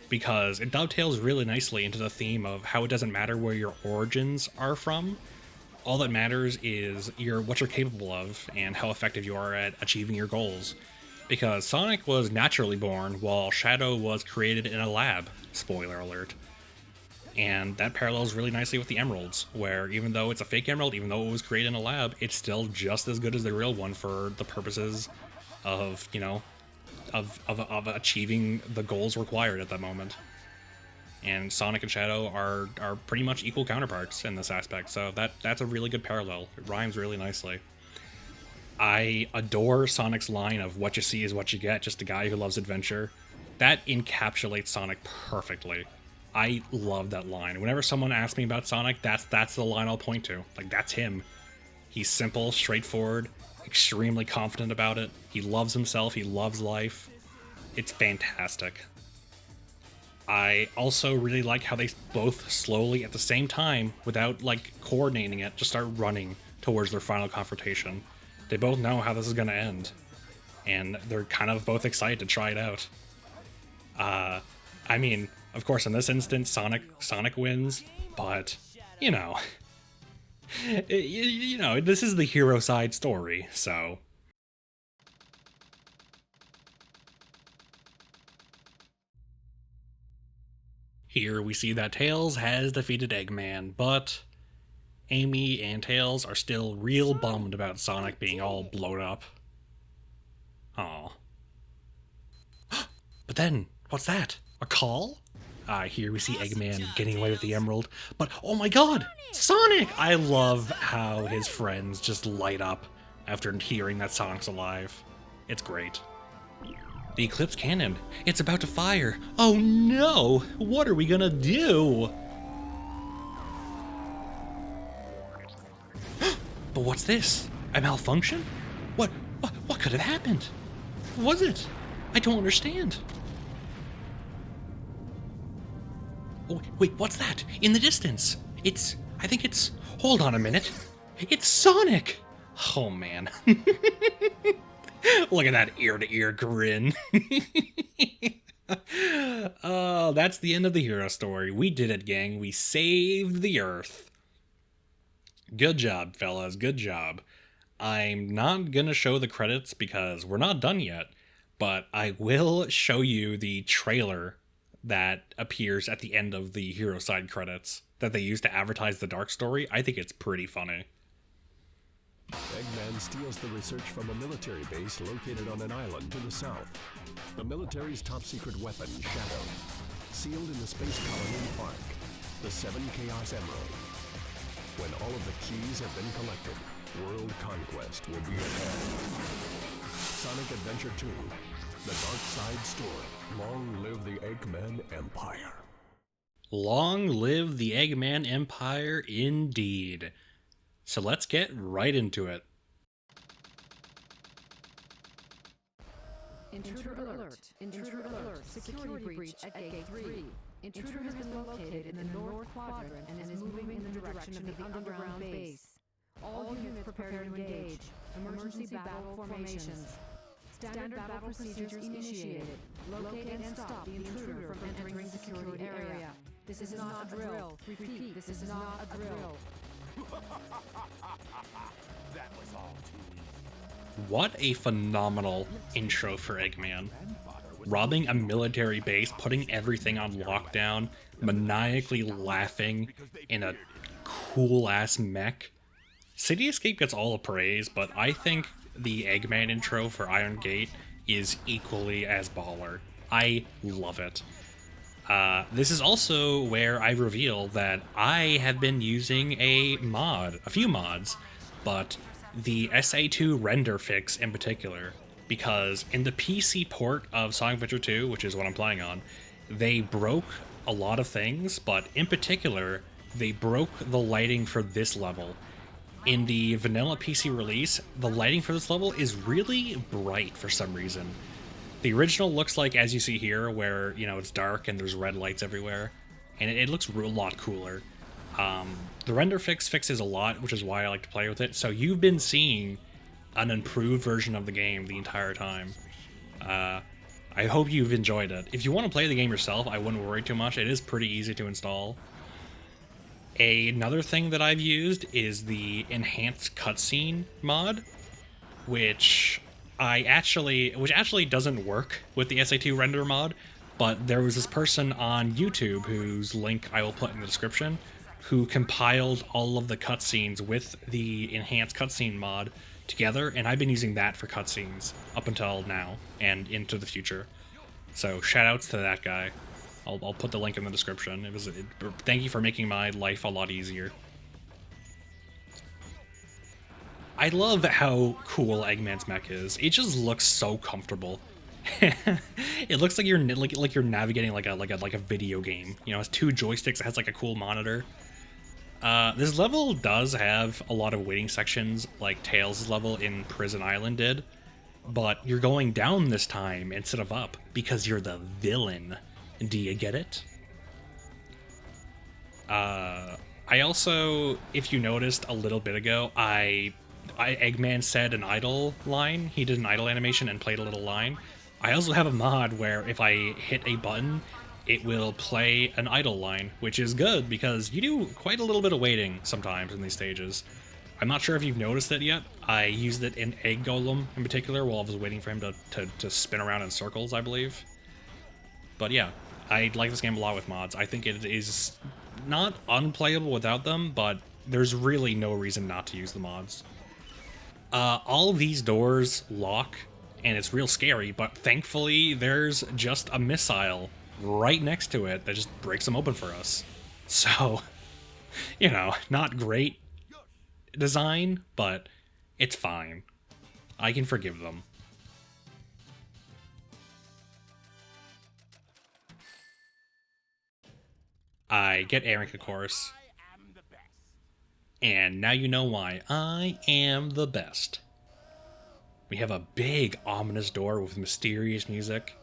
Speaker 1: because it dovetails really nicely into the theme of how it doesn't matter where your origins are from. All that matters is what you're capable of and how effective you are at achieving your goals. Because Sonic was naturally born while Shadow was created in a lab. Spoiler alert. And that parallels really nicely with the emeralds, where even though it's a fake emerald, even though it was created in a lab, it's still just as good as the real one for the purposes of, you know, of achieving the goals required at that moment. And Sonic and Shadow are pretty much equal counterparts in this aspect, so that's a really good parallel. It rhymes really nicely. I adore Sonic's line of what you see is what you get, just a guy who loves adventure. That encapsulates Sonic perfectly. I love that line. Whenever someone asks me about Sonic, that's the line I'll point to. Like, that's him. He's simple, straightforward, extremely confident about it. He loves himself, he loves life. It's fantastic. I also really like how they both slowly, at the same time, without like coordinating it, just start running towards their final confrontation. They both know how this is going to end, and they're kind of both excited to try it out. I mean, of course, in this instance, Sonic wins, but, you know, you know, this is the hero side story, so. Here we see that Tails has defeated Eggman, but Amy and Tails are still real bummed about Sonic being all blown up. Aw. But then, what's that? A call? Here we see Eggman getting away with the emerald, but oh my god! Sonic! I love how his friends just light up after hearing that Sonic's alive. It's great. The Eclipse Cannon. It's about to fire. Oh no! What are we gonna do? But what's this? A malfunction? What could have happened? What was it? I don't understand. Oh, wait, what's that? In the distance. I think it's, hold on a minute. It's Sonic! Oh man. Look at that ear-to-ear grin. Oh, that's the end of the hero story. We did it, gang. We saved the Earth. Good job, fellas. Good job. I'm not gonna show the credits because we're not done yet, but I will show you the trailer that appears at the end of the hero side credits that they use to advertise the Dark story. I think it's pretty funny.
Speaker 9: Eggman steals the research from a military base located on an island to the south. The military's top-secret weapon, Shadow, sealed in the space colony Ark, the 7 Chaos Emerald. When all of the keys have been collected, world conquest will be ahead. Sonic Adventure 2, The Dark Side Story. Long live the Eggman Empire.
Speaker 1: Long live the Eggman Empire, indeed. So let's get right into it.
Speaker 6: Intruder alert. Intruder alert. Security breach at Gate 3. Intruder has been located in the north quadrant and is moving in the direction of the underground base. All units prepare to engage. Emergency battle formations. Standard battle procedures initiated. Locate and stop the intruder from entering the security area. This is not a drill. Repeat, this is not a drill.
Speaker 4: That was all too easy.
Speaker 1: What a phenomenal intro for Eggman. Robbing a military base, putting everything on lockdown, maniacally laughing in a cool-ass mech. City Escape gets all the praise, but I think the Eggman intro for Iron Gate is equally as baller. I love it. This is also where I reveal that I have been using a few mods, but the SA2 render fix in particular, because in the PC port of Sonic Adventure 2, which is what I'm playing on, they broke a lot of things, but in particular, they broke the lighting for this level. In the vanilla PC release, the lighting for this level is really bright for some reason. The original looks like, as you see here, where, you know, it's dark and there's red lights everywhere, and it looks a lot cooler. The render fix fixes a lot, which is why I like to play with it, so you've been seeing an improved version of the game the entire time. I hope you've enjoyed it. If you want to play the game yourself, I wouldn't worry too much. It is pretty easy to install. Another thing that I've used is the enhanced cutscene mod, which actually doesn't work with the SA2 render mod, but there was this person on YouTube whose link I will put in the description who compiled all of the cutscenes with the enhanced cutscene mod together, and I've been using that for cutscenes up until now and into the future. So shoutouts to that guy. I'll put the link in the description. Thank you for making my life a lot easier. I love how cool Eggman's mech is. It just looks so comfortable. It looks like you're navigating like a video game. You know, it has 2 joysticks. It has like a cool monitor. This level does have a lot of waiting sections, like Tails' level in Prison Island did, but you're going down this time instead of up because you're the villain. Do you get it? I also, if you noticed a little bit ago, Eggman said an idle line. He did an idle animation and played a little line. I also have a mod where if I hit a button, it will play an idle line, which is good because you do quite a little bit of waiting sometimes in these stages. I'm not sure if you've noticed it yet. I used it in Egg Golem in particular while I was waiting for him to spin around in circles, I believe. But yeah, I like this game a lot with mods. I think it is not unplayable without them, but there's really no reason not to use the mods. All these doors lock, and it's real scary, but thankfully there's just a missile right next to it that just breaks them open for us. So, you know, not great design, but it's fine. I can forgive them. I get Eric, of course. And now you know why. I am the best. We have a big, ominous door with mysterious music.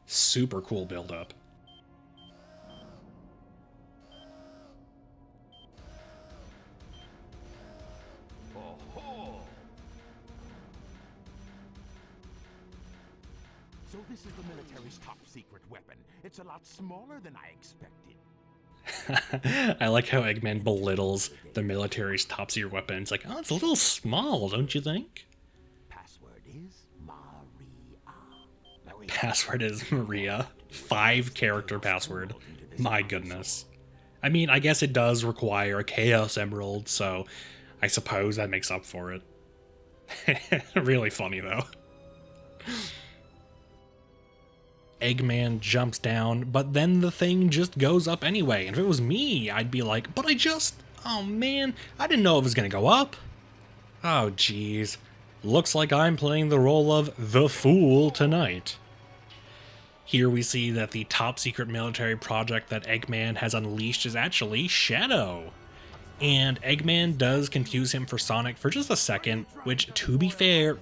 Speaker 1: Super cool build-up.
Speaker 4: So this is the military's top secret weapon. It's a lot smaller than I expected.
Speaker 1: I like how Eggman belittles the military's top secret weapon. It's like, oh, it's a little small, don't you think?
Speaker 4: Password is Maria.
Speaker 1: Password is Maria. 5-character password. My goodness. I mean, I guess it does require a Chaos Emerald, so I suppose that makes up for it. Really funny, though. Eggman jumps down, but then the thing just goes up anyway. And if it was me, I'd be like, but oh man, I didn't know it was gonna go up. Oh jeez. Looks like I'm playing the role of the fool tonight. Here we see that the top secret military project that Eggman has unleashed is actually Shadow. And Eggman does confuse him for Sonic for just a second, which, to be fair,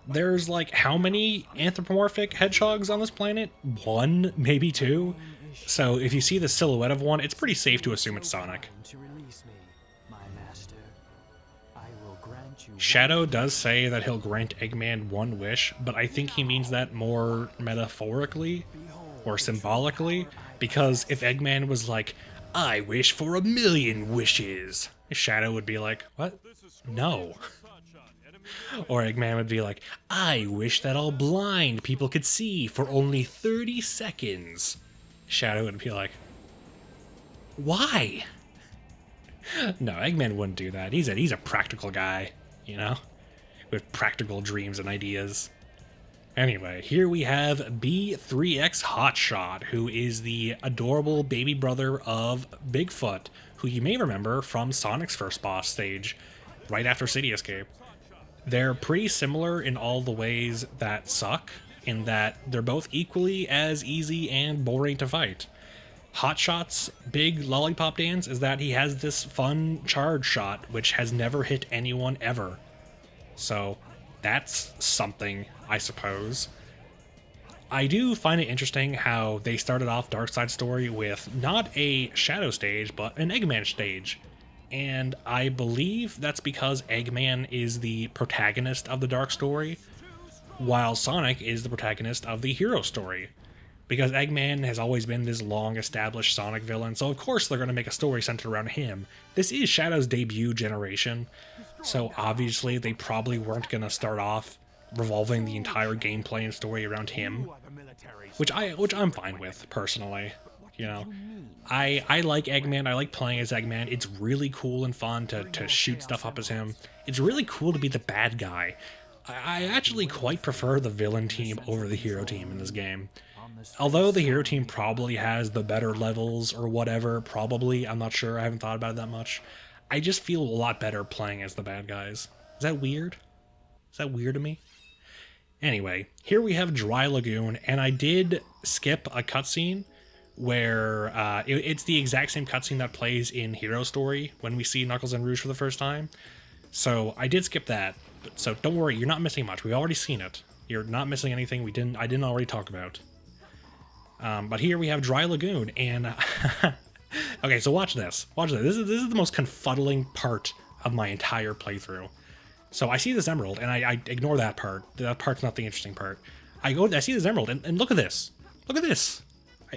Speaker 1: there's like how many anthropomorphic hedgehogs on this planet? 1, maybe 2. So if you see the silhouette of one, it's pretty safe to assume it's Sonic. Shadow does say that he'll grant Eggman 1 wish, but I think he means that more metaphorically or symbolically, because if Eggman was like, I wish for 1,000,000 wishes, Shadow would be like, what? No. Or Eggman would be like, I wish that all blind people could see for only 30 seconds. Shadow would be like, why? No, Eggman wouldn't do that. He's a practical guy, you know? With practical dreams and ideas. Anyway, here we have B3X Hotshot, who is the adorable baby brother of Bigfoot, who you may remember from Sonic's first boss stage, right after City Escape. They're pretty similar in all the ways that suck, in that they're both equally as easy and boring to fight. Hotshot's big lollipop dance is that he has this fun charge shot, which has never hit anyone ever. So, that's something, I suppose. I do find it interesting how they started off Darkseid Story with not a Shadow stage, but an Eggman stage. And I believe that's because Eggman is the protagonist of the Dark Story, while Sonic is the protagonist of the Hero Story. Because Eggman has always been this long-established Sonic villain, so of course they're going to make a story centered around him. This is Shadow's debut generation, so obviously they probably weren't going to start off revolving the entire gameplay and story around him, which I'm fine with, personally. You know, I like Eggman. I like playing as Eggman. It's really cool and fun to shoot stuff up as him. It's really cool to be the bad guy. I actually quite prefer the villain team over the hero team in this game. Although the hero team probably has the better levels or whatever, probably, I'm not sure, I haven't thought about it that much. I just feel a lot better playing as the bad guys. Is that weird? Is that weird to me? Anyway, here we have Dry Lagoon, and I did skip a cutscene where it's the exact same cutscene that plays in Hero Story when we see Knuckles and Rouge for the first time. So I did skip that, so don't worry, you're not missing much. We've already seen it. You're not missing anything I didn't already talk about. But here we have Dry Lagoon, and okay, so watch this. Watch this. This is the most confuddling part of my entire playthrough. So I see this emerald, and I ignore that part. That part's not the interesting part. I see this emerald, and look at this. Look at this.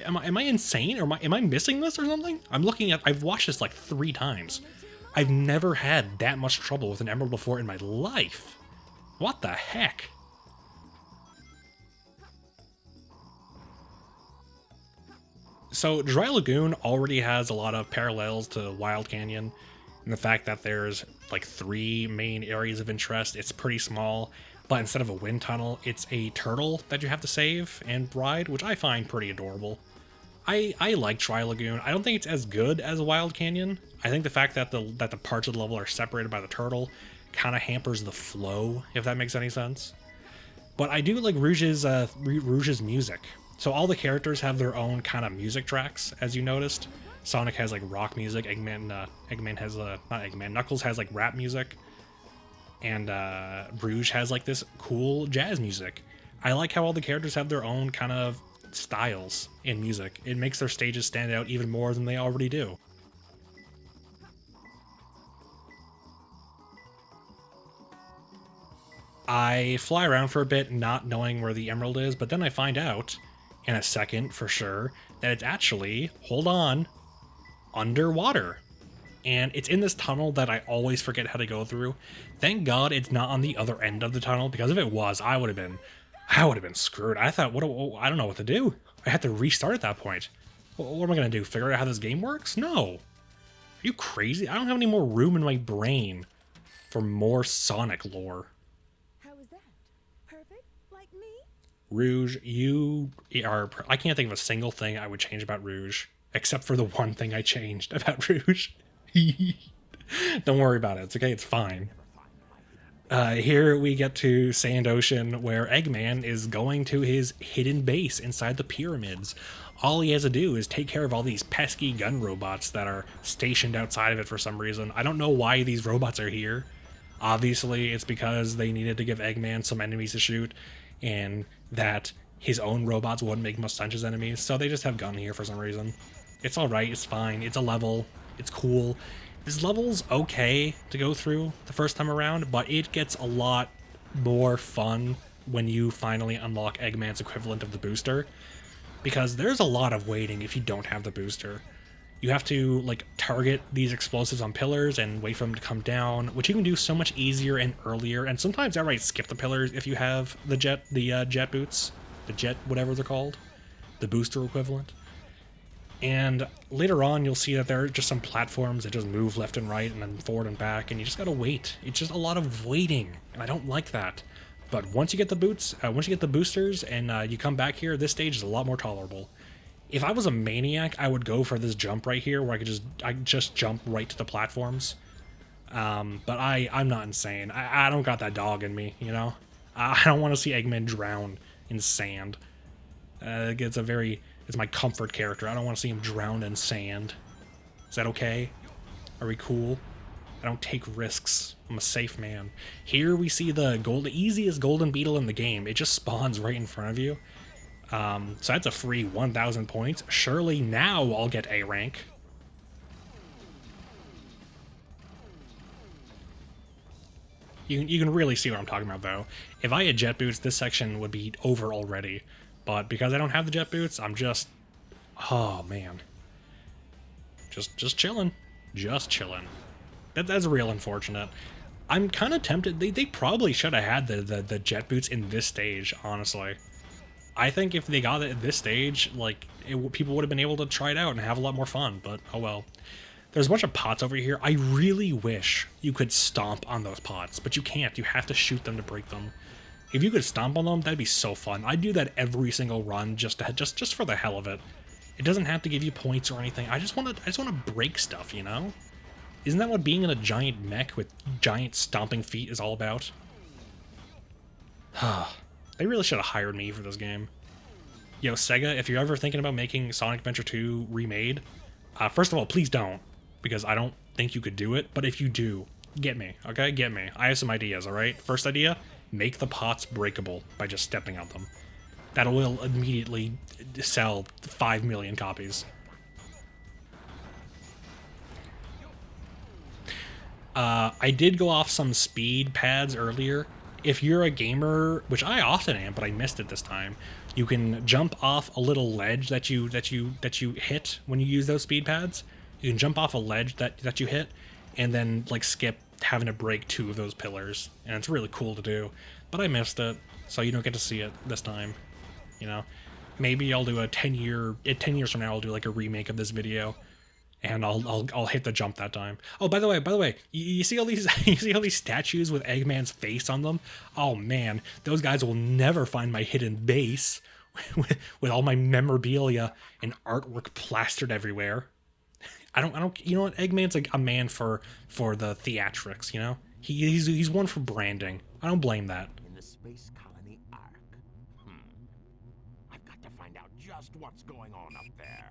Speaker 1: Am I insane, or am I missing this or something? I've watched this like 3 times. I've never had that much trouble with an emerald before in my life. What the heck? So Dry Lagoon already has a lot of parallels to Wild Canyon, and the fact that there's like 3 main areas of interest. It's pretty small, but instead of a wind tunnel, it's a turtle that you have to save and ride, which I find pretty adorable. I like Dry Lagoon. I don't think it's as good as Wild Canyon. I think the fact that the parts of the level are separated by the turtle kind of hampers the flow, if that makes any sense. But I do like Rouge's music. So all the characters have their own kind of music tracks, as you noticed. Sonic has like rock music. Knuckles has like rap music, and Rouge has like this cool jazz music. I like how all the characters have their own kind of styles in music. It makes their stages stand out even more than they already do. I fly around for a bit not knowing where the emerald is, but then I find out in a second for sure that it's actually, hold on, underwater. And it's in this tunnel that I always forget how to go through. Thank God it's not on the other end of the tunnel, because if it was, I would have been screwed. I thought, I don't know what to do. I had to restart at that point. What am I gonna do? Figure out how this game works? No. Are you crazy? I don't have any more room in my brain for more Sonic lore.
Speaker 6: How is that? Perfect? Like me?
Speaker 1: Rouge, you are... I can't think of a single thing I would change about Rouge, except for the one thing I changed about Rouge. Don't worry about it. It's okay. It's fine. Here we get to Sand Ocean, where Eggman is going to his hidden base inside the pyramids. All he has to do is take care of all these pesky gun robots that are stationed outside of it for some reason. I don't know why these robots are here. Obviously, it's because they needed to give Eggman some enemies to shoot, and that his own robots wouldn't make much sense as enemies, so they just have gun here for some reason. It's alright, it's fine, it's a level, it's cool. This level's okay to go through the first time around, but it gets a lot more fun when you finally unlock Eggman's equivalent of the booster, because there's a lot of waiting if you don't have the booster. You have to like target these explosives on pillars and wait for them to come down, which you can do so much easier and earlier, and sometimes outright skip the pillars if you have the jet boots, the jet whatever they're called, the booster equivalent. And later on, you'll see that there are just some platforms that just move left and right and then forward and back, and you just gotta wait. It's just a lot of waiting, and I don't like that. But once you get the boosters, and you come back here, this stage is a lot more tolerable. If I was a maniac, I would go for this jump right here, where I just jump right to the platforms. But I'm not insane. I don't got that dog in me, you know. I don't want to see Eggman drown in sand. It's my comfort character. I don't want to see him drown in sand. Is that okay? Are we cool? I don't take risks. I'm a safe man. Here we see the easiest golden beetle in the game. It just spawns right in front of you. So that's a free 1,000 points. Surely now I'll get A rank. You can really see what I'm talking about, though. If I had jet boots, this section would be over already. But because I don't have the jet boots, I'm just... Oh, man. Just chilling. Just chilling. That's real unfortunate. I'm kind of tempted. They probably should have had the jet boots in this stage, honestly. I think if they got it at this stage, like, people would have been able to try it out and have a lot more fun, but oh well. There's a bunch of pots over here. I really wish you could stomp on those pots, but you can't. You have to shoot them to break them. If you could stomp on them, that'd be so fun. I'd do that every single run just for the hell of it. It doesn't have to give you points or anything. I just want to break stuff, you know? Isn't that what being in a giant mech with giant stomping feet is all about? They really should have hired me for this game. Yo, Sega, if you're ever thinking about making Sonic Adventure 2 remade, first of all, please don't, because I don't think you could do it, but if you do, get me, okay? Get me. I have some ideas, alright? First idea, make the pots breakable by just stepping on them. That will immediately sell 5 million copies. I did go off some speed pads earlier. If you're a gamer, which I often am, but I missed it this time, you can jump off a little ledge that you hit when you use those speed pads. You can jump off a ledge that you hit, and then like skip having to break 2 of those pillars, and it's really cool to do. But I missed it, so you don't get to see it this time. You know, maybe I'll do 10 years from now. I'll do like a remake of this video. And I'll hit the jump that time. Oh, by the way, you see all these statues with Eggman's face on them? Oh man, those guys will never find my hidden base with all my memorabilia and artwork plastered everywhere. I don't. You know what? Eggman's like a man for the theatrics. You know, he's one for branding. I don't blame that.
Speaker 4: In the Space Colony Ark. I've got to find out just what's going on up there.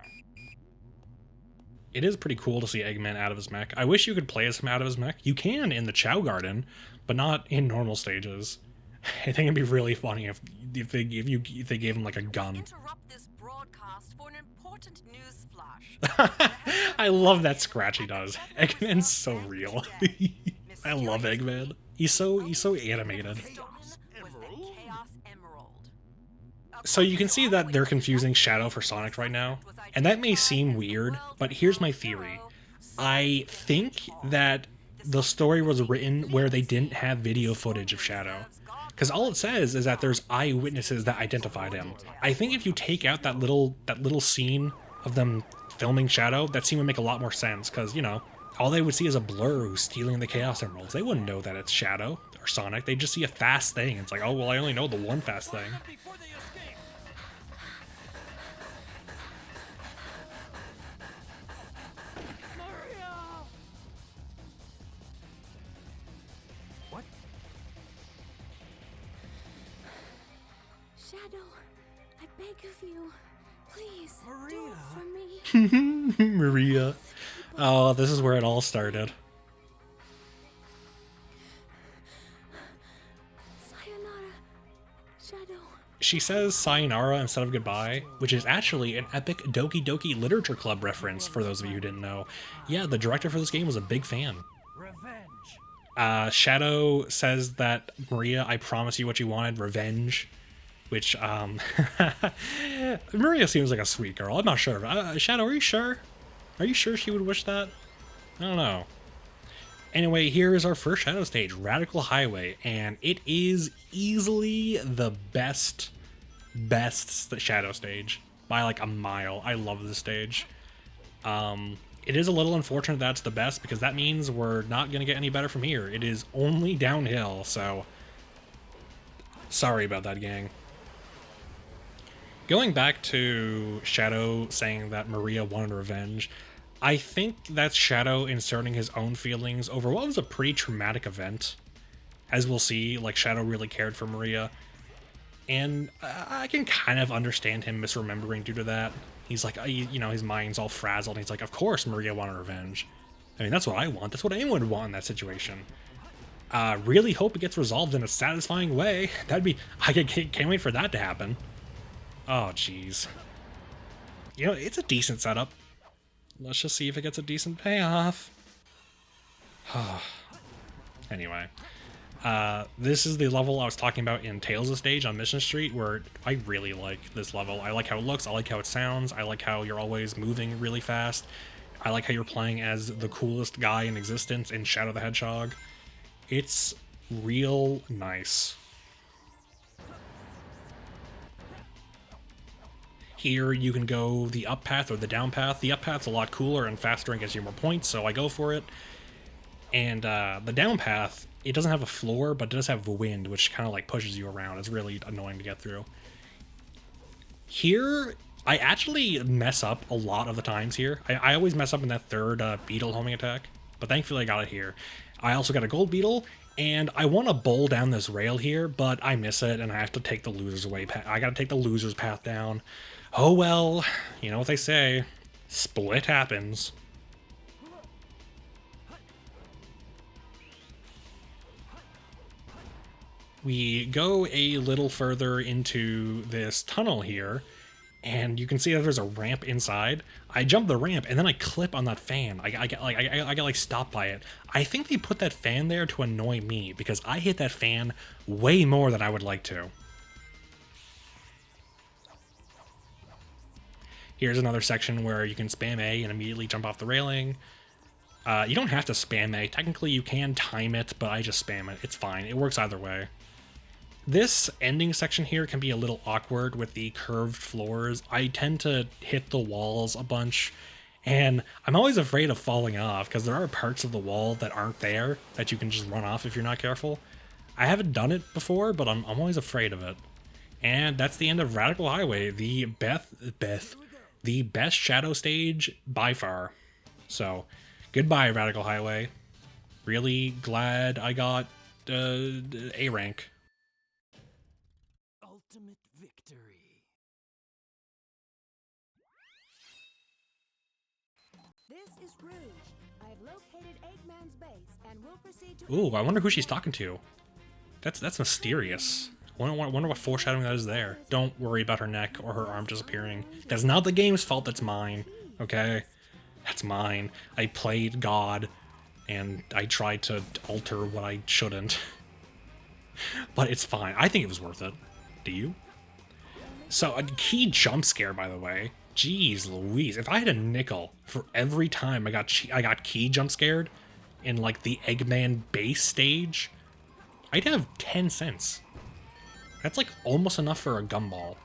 Speaker 1: It is pretty cool to see Eggman out of his mech. I wish you could play as him out of his mech. You can in the Chow Garden, but not in normal stages. I think it'd be really funny if they gave him like a gun.
Speaker 10: Interrupt this broadcast for an important news flash.
Speaker 1: I love that scratch he does. Eggman's so real. I love Eggman. He's so animated.
Speaker 10: Stop
Speaker 1: So you can see that they're confusing Shadow for Sonic right now, and that may seem weird, but here's my theory. I think that the story was written where they didn't have video footage of Shadow. Because all it says is that there's eyewitnesses that identified him. I think if you take out that little scene of them filming Shadow, that scene would make a lot more sense, because, you know, all they would see is a blur who's stealing the Chaos Emeralds. They wouldn't know that it's Shadow or Sonic. They just see a fast thing. It's like, oh, well, I only know the one fast thing.
Speaker 2: Shadow, I beg of you, please,
Speaker 3: Maria.
Speaker 2: do it for me.
Speaker 1: Maria. Oh, this is where it all started.
Speaker 2: Sayonara, Shadow.
Speaker 1: She says sayonara instead of goodbye, which is actually an epic Doki Doki Literature Club reference for those of you who didn't know. Yeah, the director for this game was a big fan.
Speaker 3: Revenge.
Speaker 1: Shadow says that, Maria, I promise you what you wanted, revenge. Which, Maria seems like a sweet girl. I'm not sure. Shadow, are you sure? Are you sure she would wish that? I don't know. Anyway, here is our first Shadow stage, Radical Highway, and it is easily the best Shadow stage by like a mile. I love this stage. It is a little unfortunate that's the best because that means we're not going to get any better from here. It is only downhill, so sorry about that, gang. Going back to Shadow saying that Maria wanted revenge, I think that's Shadow inserting his own feelings over what was a pretty traumatic event. As we'll see, like, Shadow really cared for Maria. And I can kind of understand him misremembering due to that. He's like, you know, his mind's all frazzled. And he's like, of course Maria wanted revenge. I mean, that's what I want. That's what anyone would want in that situation. Really hope it gets resolved in a satisfying way. That'd be... I can't wait for that to happen. Oh, jeez. You know, it's a decent setup. Let's just see if it gets a decent payoff. Anyway. This is the level I was talking about in Tales of Stage on Mission Street, where I really like this level. I like how it looks, I like how it sounds, I like how you're always moving really fast. I like how you're playing as the coolest guy in existence in Shadow the Hedgehog. It's real nice. Here you can go the up path or the down path. The up path's a lot cooler and faster and gets you more points, so I go for it. And the down path, it doesn't have a floor, but it does have wind, which kind of like pushes you around. It's really annoying to get through. Here, I actually mess up a lot of the times here. I always mess up in that third beetle homing attack, but thankfully I got it here. I also got a gold beetle, and I want to bowl down this rail here, but I miss it, and I have to take the loser's way. I gotta take the loser's path down. Oh well, you know what they say. Split happens. We go a little further into this tunnel here, and you can see that there's a ramp inside. I jump the ramp, and then I clip on that fan. I get like stopped by it. I think they put that fan there to annoy me, because I hit that fan way more than I would like to. Here's another section where you can spam A and immediately jump off the railing. You don't have to spam A. Technically, you can time it, but I just spam it. It's fine. It works either way. This ending section here can be a little awkward with the curved floors. I tend to hit the walls a bunch, and I'm always afraid of falling off because there are parts of the wall that aren't there that you can just run off if you're not careful. I haven't done it before, but I'm always afraid of it. And that's the end of Radical Highway, the best Shadow stage by far. So, goodbye, Radical Highway. Really glad I got A rank.
Speaker 3: Ultimate victory.
Speaker 6: This is Rouge. I've located Eggman's base and will proceed to...
Speaker 1: Ooh, I wonder who she's talking to. That's mysterious. Wonder what foreshadowing that is there. Don't worry about her neck or her arm disappearing. That's not the game's fault, that's mine. Okay? That's mine. I played God, and I tried to alter what I shouldn't. But it's fine. I think it was worth it. Do you? So a key jump scare, by the way. Jeez Louise, if I had a nickel for every time I got key jump scared in like the Eggman base stage, I'd have 10 cents. That's like almost enough for a gumball.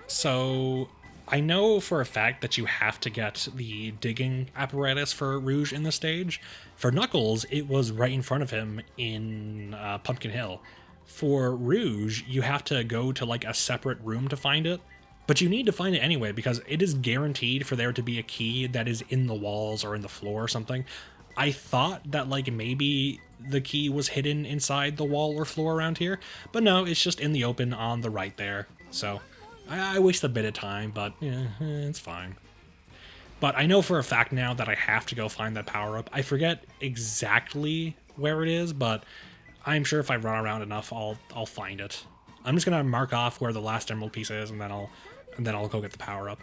Speaker 1: So I know for a fact that you have to get the digging apparatus for Rouge in the stage. For Knuckles, it was right in front of him in Pumpkin Hill. For Rouge, you have to go to like a separate room to find it, but you need to find it anyway because it is guaranteed for there to be a key that is in the walls or in the floor or something. I thought that like maybe the key was hidden inside the wall or floor around here, but no, it's just in the open on the right there. So I waste a bit of time, but yeah, it's fine. But I know for a fact now that I have to go find that power-up. I forget exactly where it is, but I'm sure if I run around enough, I'll find it. I'm just gonna mark off where the last emerald piece is, and then I'll go get the power-up.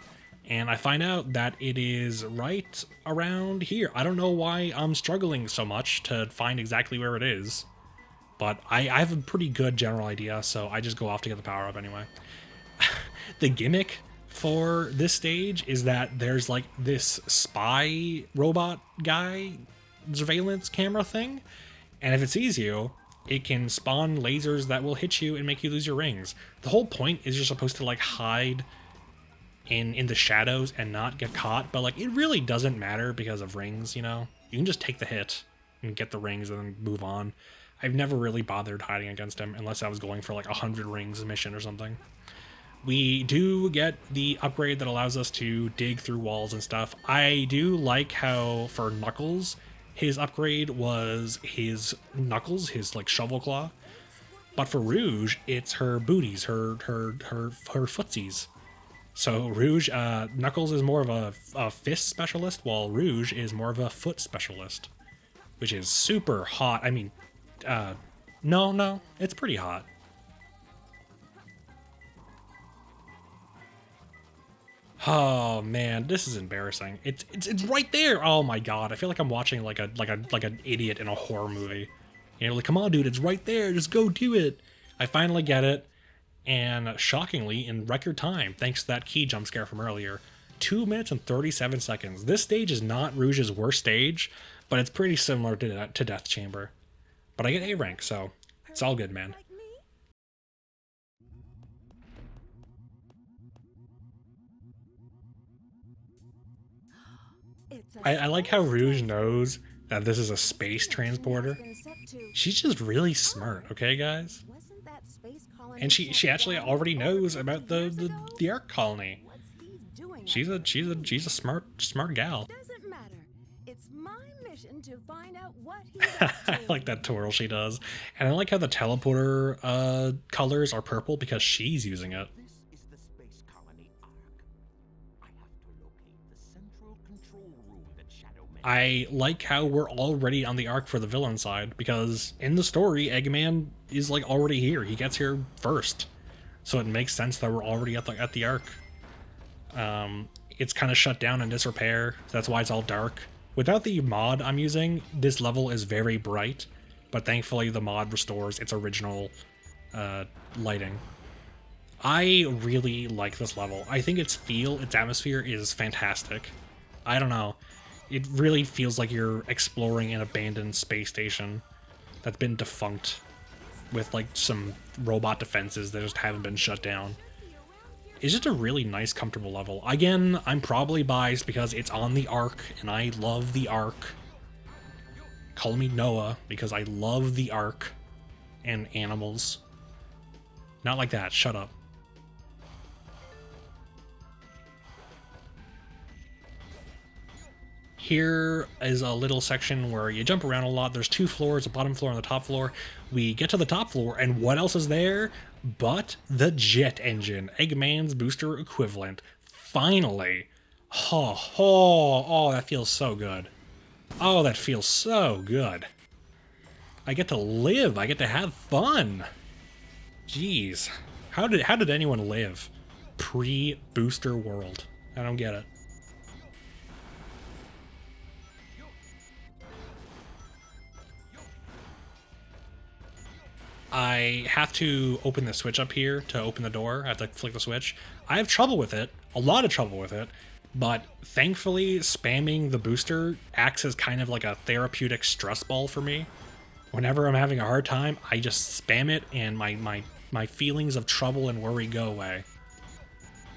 Speaker 1: And I find out that it is right around here. I don't know why I'm struggling so much to find exactly where it is, but I have a pretty good general idea, so I just go off to get the power-up anyway. The gimmick for this stage is that there's like this spy robot guy surveillance camera thing, and if it sees you, it can spawn lasers that will hit you and make you lose your rings. The whole point is you're supposed to like hide in the shadows and not get caught, but like it really doesn't matter because of rings, you know? You can just take the hit and get the rings and then move on. I've never really bothered hiding against him unless I was going for like 100 rings mission or something. We do get the upgrade that allows us to dig through walls and stuff. I do like how for Knuckles, his upgrade was his knuckles, his like shovel claw. But for Rouge, it's her booties, her footsies. So Rouge, Knuckles is more of a fist specialist, while Rouge is more of a foot specialist, which is super hot. I mean, no, it's pretty hot. Oh man, this is embarrassing. It's right there. Oh my god, I feel like I'm watching like an idiot in a horror movie. You know, like, come on, dude, it's right there. Just go do it. I finally get it, and shockingly, in record time, thanks to that key jump scare from earlier, 2 minutes and 37 seconds. This stage is not Rouge's worst stage, but it's pretty similar to Death Chamber. But I get A rank, so it's all good, man. I like how Rouge knows that this is a space transporter. She's just really smart, okay, guys? And she actually already knows about the Ark colony. She's a smart gal.
Speaker 6: Doesn't matter. It's my mission to find out what
Speaker 1: I like that twirl she does. And I like how the teleporter colors are purple because she's using it.
Speaker 4: This is the space colony Ark. I have to locate the central control room that Shadow mentioned.
Speaker 1: I like how we're already on the Ark for the villain side, because in the story, Eggman is like already here. He gets here first. So it makes sense that we're already at the Ark. It's kind of shut down in disrepair, so that's why it's all dark. Without the mod I'm using, this level is very bright, but thankfully the mod restores its original lighting. I really like this level. I think its atmosphere is fantastic. I don't know. It really feels like you're exploring an abandoned space station that's been defunct with like some robot defenses that just haven't been shut down. It's just a really nice, comfortable level. Again, I'm probably biased because it's on the Ark, and I love the Ark. Call me Noah, because I love the Ark and animals. Not like that, shut up. Here is a little section where you jump around a lot. There's 2 floors, the bottom floor and the top floor. We get to the top floor, and what else is there but the jet engine, Eggman's booster equivalent. Finally. Oh, that feels so good. Oh, that feels so good. I get to live. I get to have fun. Jeez. How did anyone live pre-booster world? I don't get it. I have to open the switch up here to open the door. I have to flick the switch. I have trouble with it, a lot of trouble with it, but thankfully spamming the booster acts as kind of like a therapeutic stress ball for me. Whenever I'm having a hard time, I just spam it and my feelings of trouble and worry go away.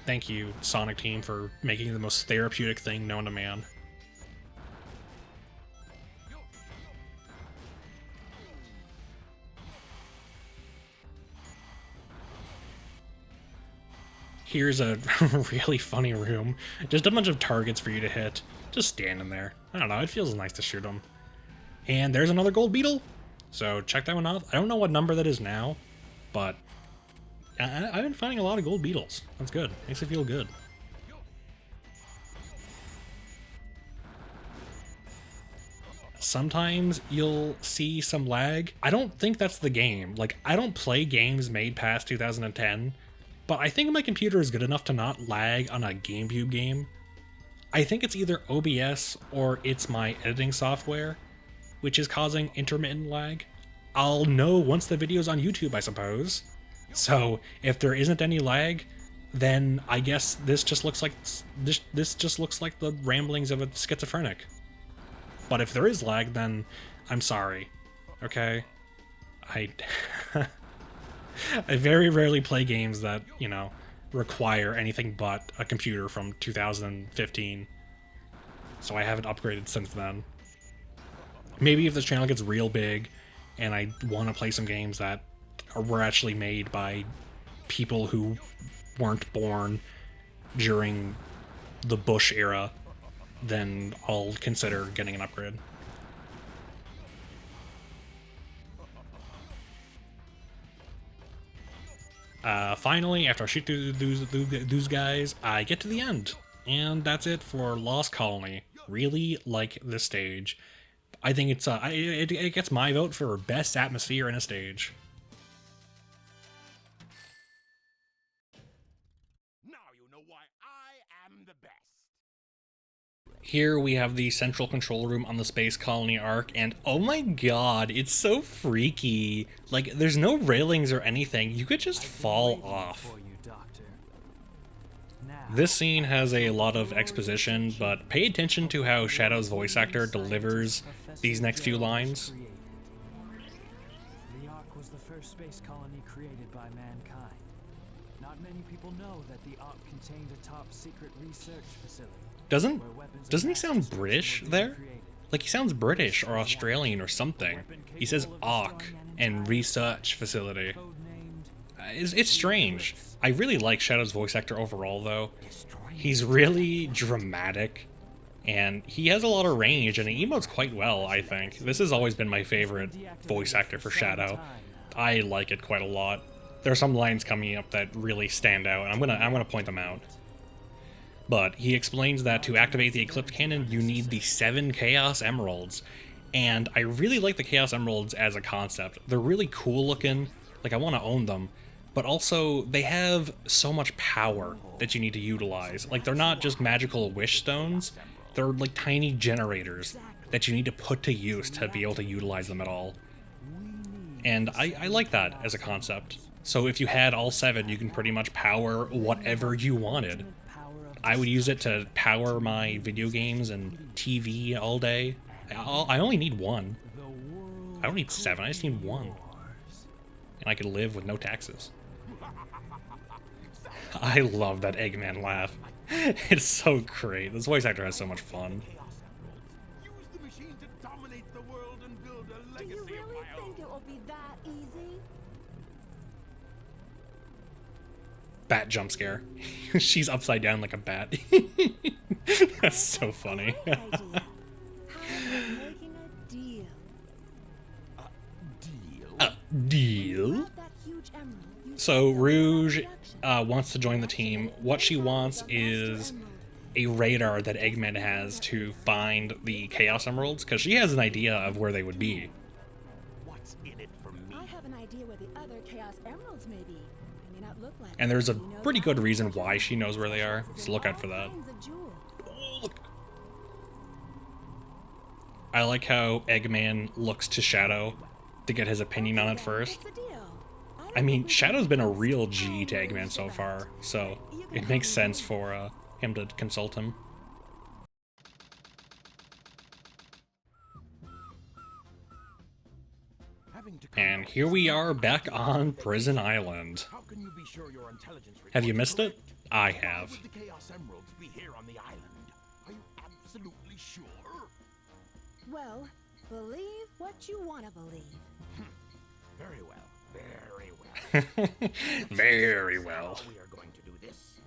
Speaker 1: Thank you, Sonic team, for making the most therapeutic thing known to man. Here's a really funny room. Just a bunch of targets for you to hit. Just standing there. I don't know, it feels nice to shoot them. And there's another gold beetle. So check that one out. I don't know what number that is now, but I've been finding a lot of gold beetles. That's good. Makes me feel good. Sometimes you'll see some lag. I don't think that's the game. Like, I don't play games made past 2010, but I think my computer is good enough to not lag on a GameCube game. I think it's either OBS or it's my editing software, which is causing intermittent lag. I'll know once the video's on YouTube, I suppose. So if there isn't any lag, then I guess this just looks like this just looks like the ramblings of a schizophrenic. But if there is lag, then I'm sorry. Okay? I very rarely play games that, you know, require anything but a computer from 2015. So I haven't upgraded since then. Maybe if this channel gets real big and I want to play some games that were actually made by people who weren't born during the Bush era, then I'll consider getting an upgrade. Finally, after I shoot through those guys, I get to the end. And that's it for Lost Colony. Really like this stage. I think it's it gets my vote for best atmosphere in a stage.
Speaker 4: Now you know why I am the best.
Speaker 1: Here we have the central control room on the Space Colony arc, and oh my god, it's so freaky. Like, there's no railings or anything, you could just fall off. This scene has a lot of exposition, but pay attention to how Shadow's voice actor delivers these next few lines.
Speaker 3: The Ark was the first space colony created by mankind. Not many people know that the Ark contained a top-secret research facility.
Speaker 1: Doesn't he sound British there? Like, he sounds British or Australian or something. He says Ark and research facility. It's strange. I really like Shadow's voice actor overall, though. He's really dramatic, and he has a lot of range, and he emotes quite well, I think. This has always been my favorite voice actor for Shadow. I like it quite a lot. There are some lines coming up that really stand out, and I'm gonna point them out. But he explains that to activate the Eclipse Cannon, you need the 7 Chaos Emeralds. And I really like the Chaos Emeralds as a concept. They're really cool looking, like I want to own them. But also, they have so much power that you need to utilize. Like, they're not just magical wish stones, they're like tiny generators that you need to put to use to be able to utilize them at all. And I like that as a concept. So if you had all 7, you can pretty much power whatever you wanted. I would use it to power my video games and TV all day. I only need 1. I don't need 7, I just need 1. And I could live with no taxes. I love that Eggman laugh. It's so great. This voice actor has so much fun.
Speaker 4: Use the machine to dominate the world and build a legacy of my own.
Speaker 7: Think it will be that easy?
Speaker 1: Bat jump scare. She's upside down like a bat. That's so funny.
Speaker 7: How about making a deal?
Speaker 1: Deal?
Speaker 7: That huge emerald you
Speaker 1: So Rouge wants to join the team. What she wants is a radar that Eggman has to find the Chaos Emeralds, because she has an idea of where they would be.
Speaker 4: What's in it for me?
Speaker 7: I have an idea where the other Chaos Emeralds may be. They may not look like
Speaker 1: And there's a
Speaker 7: them, you know
Speaker 1: pretty
Speaker 7: that?
Speaker 1: good reason why she knows where they are, so look out for that.
Speaker 7: Kinds of jewels.
Speaker 1: Oh, look. I like how Eggman looks to Shadow to get his opinion on it first.
Speaker 7: It's a deal.
Speaker 1: I mean, Shadow's been a real G to Eggman so far, so it makes sense for him to consult him. And here we are back on Prison Island.
Speaker 4: How can you be sure your intelligence
Speaker 1: Have you
Speaker 4: reports
Speaker 1: missed
Speaker 4: are
Speaker 1: it?
Speaker 4: correct?
Speaker 1: I
Speaker 4: Why
Speaker 1: have.
Speaker 4: would the Chaos Emeralds be here on the island? Are you absolutely sure?
Speaker 11: Well, believe what you want to believe.
Speaker 4: Very well. Very well.
Speaker 1: Very well.
Speaker 4: How we are going to do this.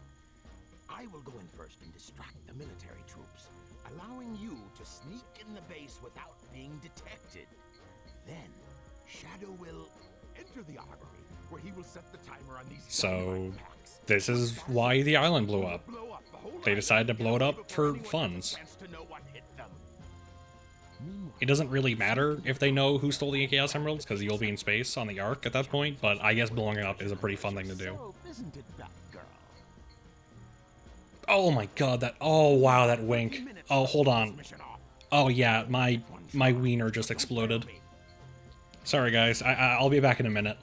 Speaker 4: I will go in first and distract the military troops, allowing you to sneak in the base without being detected. Then, Shadow will enter the armory, where he will set the timer on these
Speaker 1: So,
Speaker 4: dynamite packs.
Speaker 1: this is why the island blew up.
Speaker 4: Blow up the whole
Speaker 1: They decided to
Speaker 4: island
Speaker 1: blow it up for
Speaker 4: before anyone
Speaker 1: funds.
Speaker 4: has a chance to know what hit them.
Speaker 1: It doesn't really matter if they know who stole the Chaos Emeralds, because you'll be in space on the Ark at that point, but I guess blowing it up is a pretty fun thing to do.
Speaker 4: So, isn't it, Batgirl?
Speaker 1: Oh my god, that... Oh, wow, that wink. Oh, hold on.
Speaker 4: Mission off.
Speaker 1: Oh yeah, my wiener just exploded. Sorry guys, I'll be back in a minute.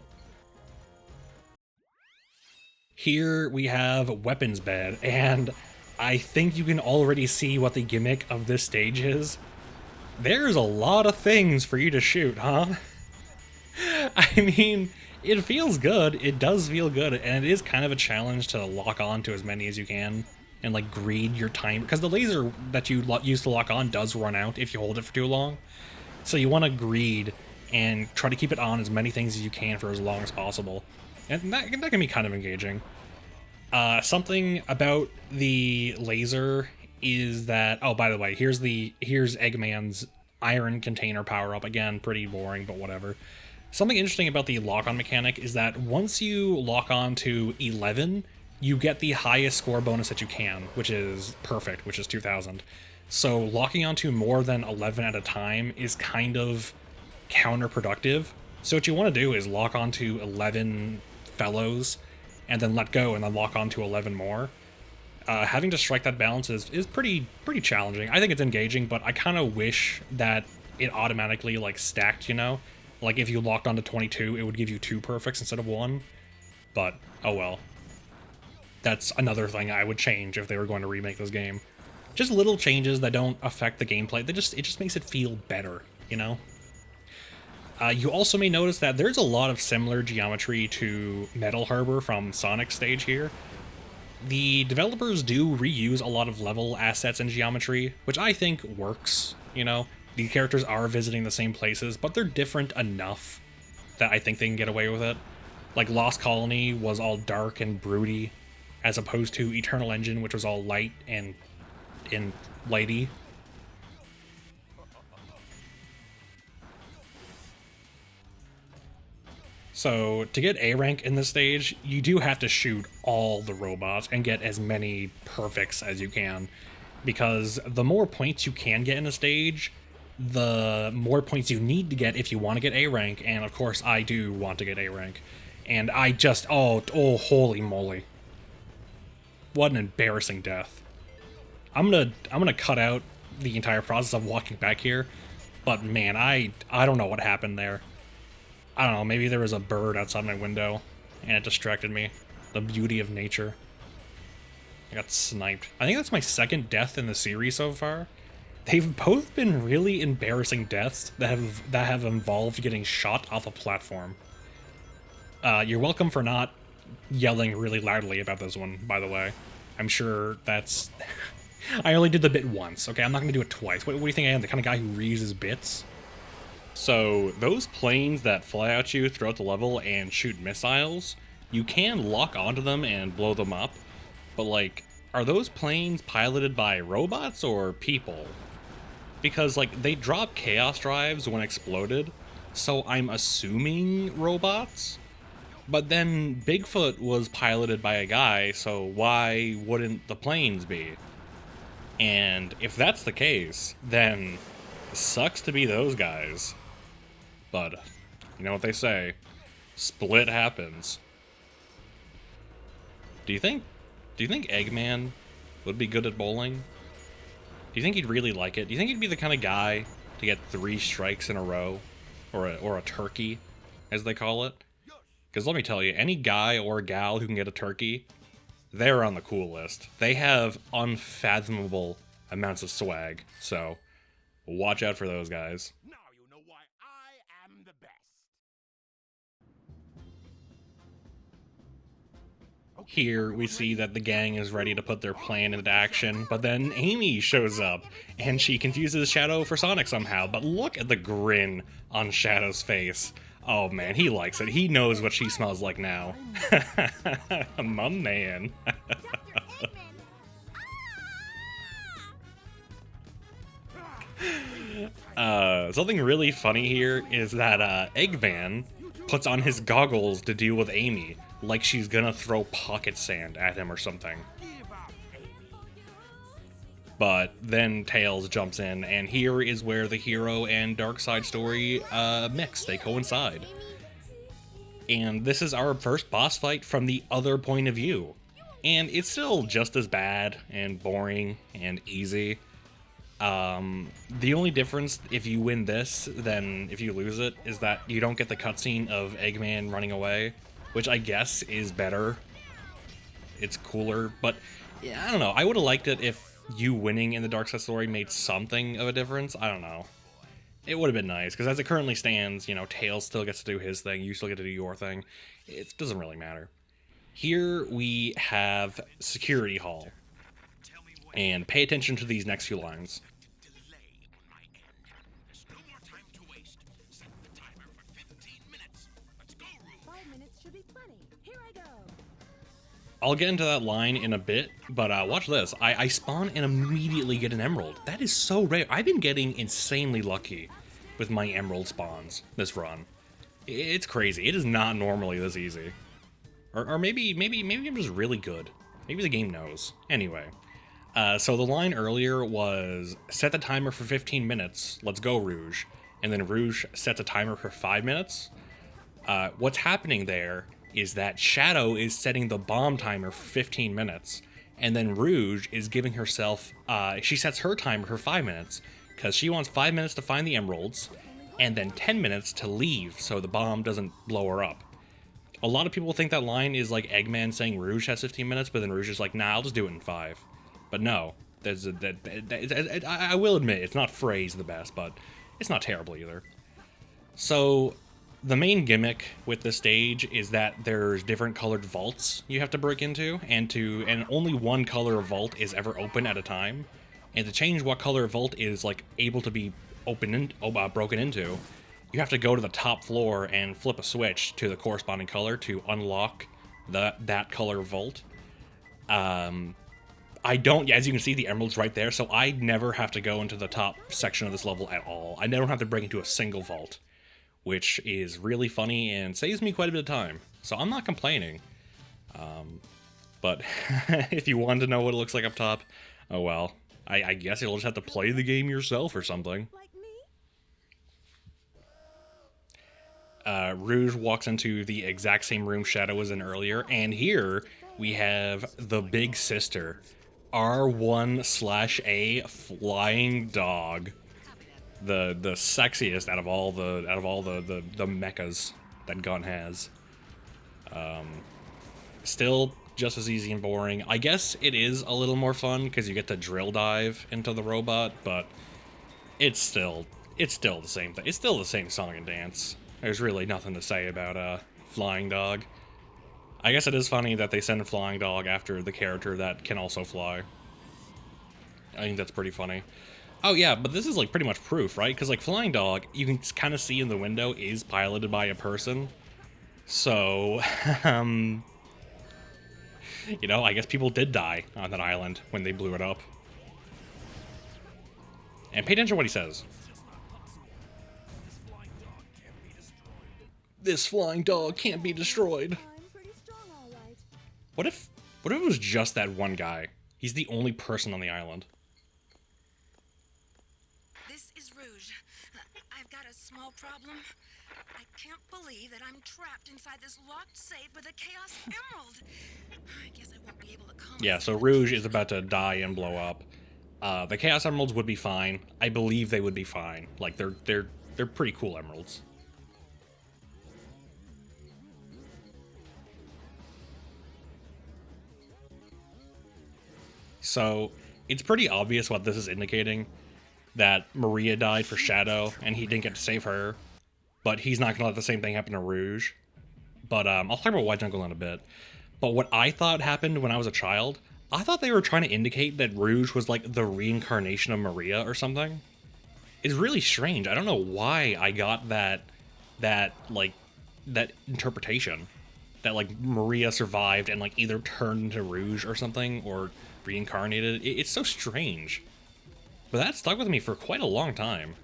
Speaker 1: Here we have Weapons Bed, and I think you can already see what the gimmick of this stage is. There's a lot of things for you to shoot, huh? I mean, it feels good, it does feel good, and it is kind of a challenge to lock on to as many as you can, and like greed your time, because the laser that you use to lock on does run out if you hold it for too long. So you want to greed and try to keep it on as many things as you can for as long as possible. And that can be kind of engaging. Something about the laser is that... Oh, by the way, here's Eggman's iron container power-up. Again, pretty boring, but whatever. Something interesting about the lock-on mechanic is that once you lock on to 11, you get the highest score bonus that you can, which is perfect, which is 2,000. So locking onto more than 11 at a time is kind of counterproductive. So what you want to do is lock onto 11 fellows and then let go and then lock onto 11 more. Having to strike that balance is pretty challenging. I think it's engaging, but I kind of wish that it automatically like stacked, you know? Like if you locked onto 22, it would give you 2 perfects instead of 1. But oh well. That's another thing I would change if they were going to remake this game. Just little changes that don't affect the gameplay. It just makes it feel better, you know? You also may notice that there's a lot of similar geometry to Metal Harbor from Sonic's stage here. The developers do reuse a lot of level assets and geometry, which I think works, you know? The characters are visiting the same places, but they're different enough that I think they can get away with it. Like Lost Colony was all dark and broody, as opposed to Eternal Engine, which was all light and lighty. So, to get A rank in this stage, you do have to shoot all the robots and get as many perfects as you can. Because the more points you can get in a stage, the more points you need to get if you want to get A rank, and of course I do want to get A rank. And I just, oh holy moly. What an embarrassing death. I'm gonna cut out the entire process of walking back here, but man, I don't know what happened there. I don't know, maybe there was a bird outside my window, and it distracted me. The beauty of nature. I got sniped. I think that's my second death in the series so far. They've both been really embarrassing deaths that have involved getting shot off a platform. You're welcome for not yelling really loudly about this one, by the way. I'm sure that's... I only did the bit once, okay? I'm not gonna do it twice. What do you think I am, the kind of guy who reuses bits? So, those planes that fly at you throughout the level and shoot missiles, you can lock onto them and blow them up, but like, are those planes piloted by robots or people? Because like, they drop chaos drives when exploded, so I'm assuming robots? But then Bigfoot was piloted by a guy, so why wouldn't the planes be? And if that's the case, then sucks to be those guys. But, you know what they say, split happens. Do you think Eggman would be good at bowling? Do you think he'd really like it? Do you think he'd be the kind of guy to get 3 strikes in a row? Or a turkey, as they call it? Because let me tell you, any guy or gal who can get a turkey, they're on the cool list. They have unfathomable amounts of swag, so watch out for those guys.
Speaker 4: Now you know why I am the best.
Speaker 1: Here we see that the gang is ready to put their plan into action, but then Amy shows up, and she confuses Shadow for Sonic somehow, but look at the grin on Shadow's face. Oh man, he likes it. He knows what she smells like now. My man. Something really funny here is that Eggman puts on his goggles to deal with Amy, like she's gonna throw pocket sand at him or something. But then Tails jumps in, and here is where the hero and dark side story mix. They coincide. And this is our first boss fight from the other point of view. And it's still just as bad and boring and easy. The only difference if you win this than if you lose it is that you don't get the cutscene of Eggman running away, which I guess is better. It's cooler, but yeah, I don't know. I would have liked it if you winning in the Dark Side story made something of a difference. I don't know. It would have been nice, because as it currently stands, you know, Tails still gets to do his thing, you still get to do your thing. It doesn't really matter. Here we have Security Hall. And pay attention to these next few lines. I'll get into that line in a bit, but watch this. I spawn and immediately get an emerald. That is so rare. I've been getting insanely lucky with my emerald spawns this run. It's crazy. It is not normally this easy. Or maybe I'm just really good. Maybe the game knows. Anyway, so the line earlier was, set the timer for 15 minutes, let's go Rouge. And then Rouge sets a timer for 5 minutes. What's happening there is that Shadow is setting the bomb timer for 15 minutes, and then Rouge is giving herself, she sets her timer for 5 minutes, because she wants 5 minutes to find the emeralds, and then 10 minutes to leave so the bomb doesn't blow her up. A lot of people think that line is like Eggman saying Rouge has 15 minutes, but then Rouge is like, nah, I'll just do it in 5. But no, I will admit, it's not phrased the best, but it's not terrible either. So the main gimmick with this stage is that there's different colored vaults you have to break into, and only one color of vault is ever open at a time. And to change what color vault is like able to be broken into, you have to go to the top floor and flip a switch to the corresponding color to unlock that color vault. I don't, as you can see, the emerald's right there, so I never have to go into the top section of this level at all. I never have to break into a single vault, which is really funny and saves me quite a bit of time. So I'm not complaining. But if you wanted to know what it looks like up top, oh well. I guess you'll just have to play the game yourself or something. Rouge walks into the exact same room Shadow was in earlier, and here we have the big sister, R1/A Flying Dog. The sexiest out of all the mechas that Gun has. Still just as easy and boring. I guess it is a little more fun because you get to drill dive into the robot, but it's still the same thing. It's still the same song and dance. There's really nothing to say about Flying Dog. I guess it is funny that they send Flying Dog after the character that can also fly. I think that's pretty funny. Oh yeah, but this is like pretty much proof, right? Because like Flying Dog, you can kind of see in the window, is piloted by a person. So, you know, I guess people did die on that island when they blew it up. And pay attention to what he says. This flying dog can't be destroyed. What if it was just that one guy? He's the only person on the island.
Speaker 10: This is Rouge. I've got a small problem. I can't believe that I'm trapped inside this locked safe with a Chaos Emerald. I guess I won't be able to come.
Speaker 1: Yeah, so Rouge is about to die and blow up. The Chaos Emeralds would be fine. I believe they would be fine. Like they're pretty cool emeralds. So it's pretty obvious what this is indicating, that Maria died for Shadow and he didn't get to save her, but he's not gonna let the same thing happen to Rouge. But I'll talk about White Jungle in a bit. But what I thought happened when I was a child, I thought they were trying to indicate that Rouge was like the reincarnation of Maria or something. It's really strange. I don't know why I got that interpretation. That like Maria survived and like either turned into Rouge or something, or reincarnated. It's so strange. But that stuck with me for quite a long time.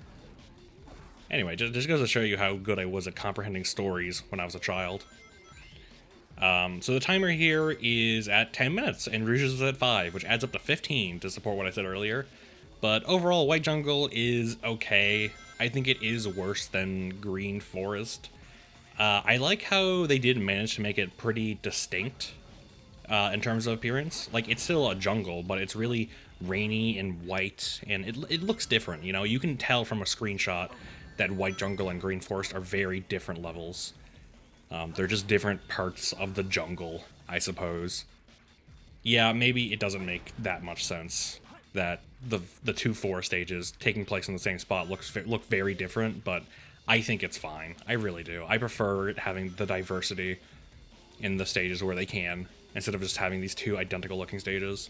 Speaker 1: Anyway, just goes to show you how good I was at comprehending stories when I was a child. So the timer here is at 10 minutes, and Rouge's is at 5, which adds up to 15 to support what I said earlier. But overall, White Jungle is okay. I think it is worse than Green Forest. I like how they did manage to make it pretty distinct in terms of appearance. Like, it's still a jungle, but it's really rainy and white, and it looks different, you know? You can tell from a screenshot that White Jungle and Green Forest are very different levels. They're just different parts of the jungle, I suppose. Yeah, maybe it doesn't make that much sense that the two forest stages taking place in the same spot look very different, but I think it's fine. I really do. I prefer it having the diversity in the stages where they can, instead of just having these two identical looking stages.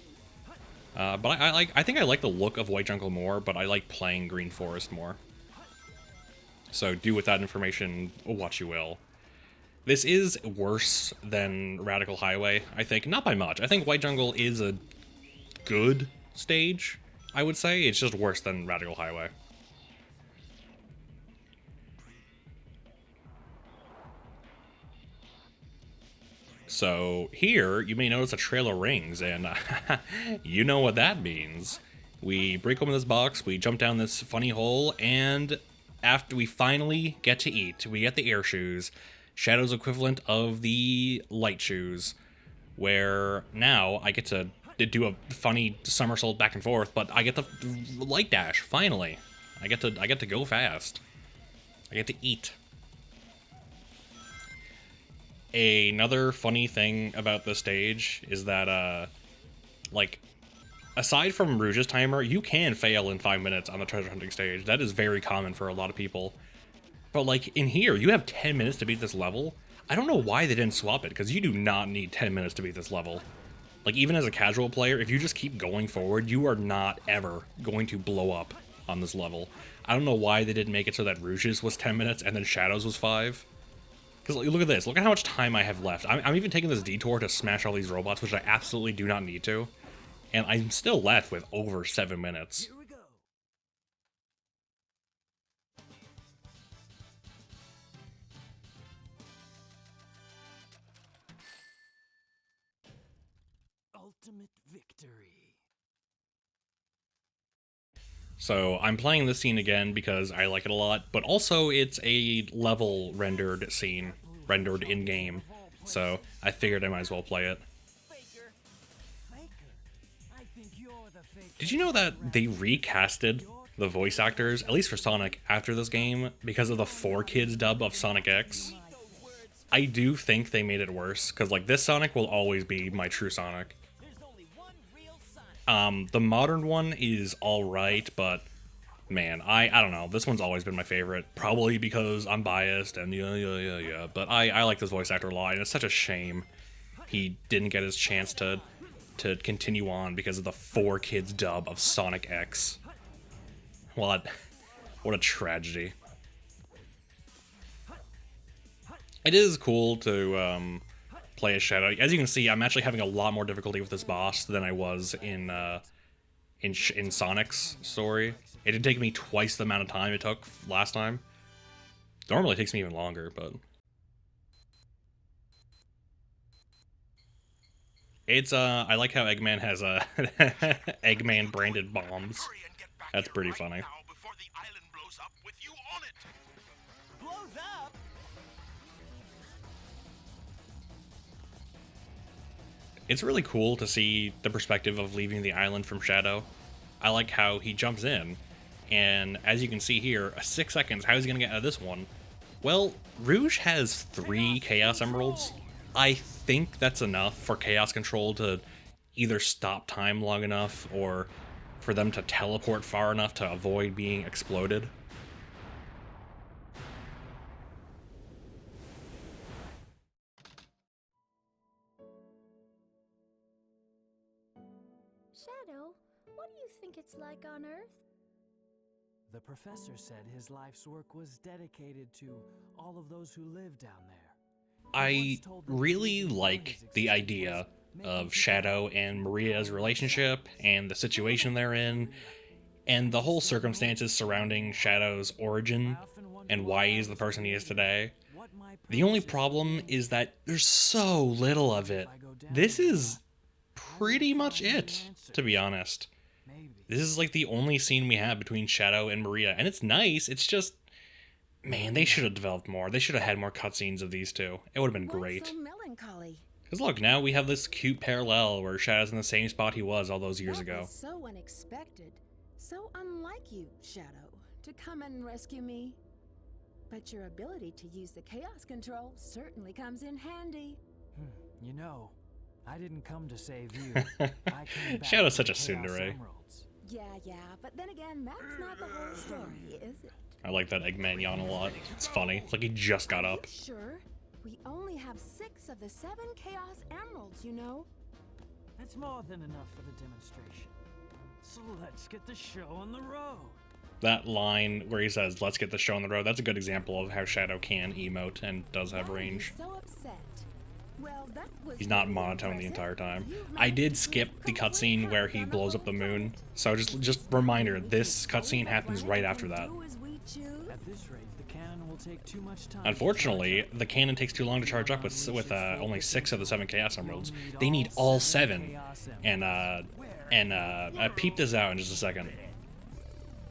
Speaker 1: But I think I like the look of White Jungle more, but I like playing Green Forest more. So do with that information what you will. This is worse than Radical Highway, I think. Not by much. I think White Jungle is a good stage, I would say. It's just worse than Radical Highway. So here, you may notice a trail of rings, and you know what that means. We break open this box, we jump down this funny hole, and after we finally get to eat, we get the air shoes, Shadow's equivalent of the light shoes, where now I get to do a funny somersault back and forth, but I get the light dash, finally. I get to go fast. I get to eat. Another funny thing about this stage is that, like, aside from Rouge's timer, you can fail in 5 minutes on the treasure hunting stage. That is very common for a lot of people. But, like, in here, you have 10 minutes to beat this level. I don't know why they didn't swap it, because you do not need 10 minutes to beat this level. Like, even as a casual player, if you just keep going forward, you are not ever going to blow up on this level. I don't know why they didn't make it so that Rouge's was 10 minutes and then Shadow's was 5. Because look at this. Look at how much time I have left. I'm even taking this detour to smash all these robots, which I absolutely do not need to. And I'm still left with over 7 minutes.
Speaker 3: Here we go. Ultimate victory.
Speaker 1: So I'm playing this scene again because I like it a lot, but also it's a level rendered scene, rendered in-game. So I figured I might as well play it. Did you know that they recasted the voice actors, at least for Sonic, after this game because of the 4Kids dub of Sonic X? I do think they made it worse, because like this Sonic will always be my true Sonic. The modern one is alright, but man, I don't know. This one's always been my favorite, probably because I'm biased and yeah. But I like this voice actor a lot, and it's such a shame he didn't get his chance to continue on because of the 4Kids dub of Sonic X. What a tragedy. It is cool to play as Shadow. As you can see, I'm actually having a lot more difficulty with this boss than I was in Sonic's story. It did take me twice the amount of time it took last time. Normally it takes me even longer, but it's I like how Eggman has Eggman branded bombs. That's pretty funny. It's really cool to see the perspective of leaving the island from Shadow. I like how he jumps in, and as you can see here, 6 seconds, how is he going to get out of this one? Well, Rouge has 3 Chaos Emeralds. I think that's enough for Chaos Control to either stop time long enough or for them to teleport far enough to avoid being exploded.
Speaker 2: Shadow, what do you think it's like on Earth?
Speaker 3: The professor said his life's work was dedicated to all of those who live down there.
Speaker 1: I really like the idea of Shadow and Maria's relationship and the situation they're in, and the whole circumstances surrounding Shadow's origin and why he's the person he is today. The only problem is that there's so little of it. This is pretty much it, to be honest. This is like the only scene we have between Shadow and Maria, and it's nice, it's just, man, they should have developed more. They should have had more cutscenes of these two. It would have been great.
Speaker 11: So melancholy.
Speaker 1: Because look, now we have this cute parallel where Shadow's in the same spot he was all those years ago.
Speaker 11: Was so unexpected. So unlike you, Shadow, to come and rescue me. But your ability to use the chaos control certainly comes in handy.
Speaker 3: You know, I didn't come to save you. I came back
Speaker 1: Shadow's
Speaker 3: for
Speaker 1: such a
Speaker 3: the Chaos
Speaker 1: tsundere.
Speaker 3: Emeralds.
Speaker 11: Yeah, but then again, that's not the whole story, is it?
Speaker 1: I like that Eggman yawn a lot. It's funny. It's like he just got up.
Speaker 11: Sure. We only have 6 of the 7 Chaos Emeralds, you know.
Speaker 3: That's more than enough for the demonstration. So let's get the show on the road.
Speaker 1: That line where he says, "Let's get the show on the road," that's a good example of how Shadow can emote and does have range.
Speaker 11: So upset. Well, that was
Speaker 1: He's not
Speaker 11: really
Speaker 1: monotone the
Speaker 11: impressive.
Speaker 1: entire time.
Speaker 11: You've
Speaker 1: I did
Speaker 11: managed to
Speaker 1: skip the
Speaker 11: complete
Speaker 1: cutscene where he
Speaker 11: countdown
Speaker 1: blows up the moon, so just reminder, this cutscene happens right after that.
Speaker 11: Do as we choose.
Speaker 3: At this rate, the cannon will take too much time.
Speaker 1: Unfortunately, the cannon takes too long to charge up with only 6 of the 7 Chaos Emeralds. They need all 7, and peep this out in just a second.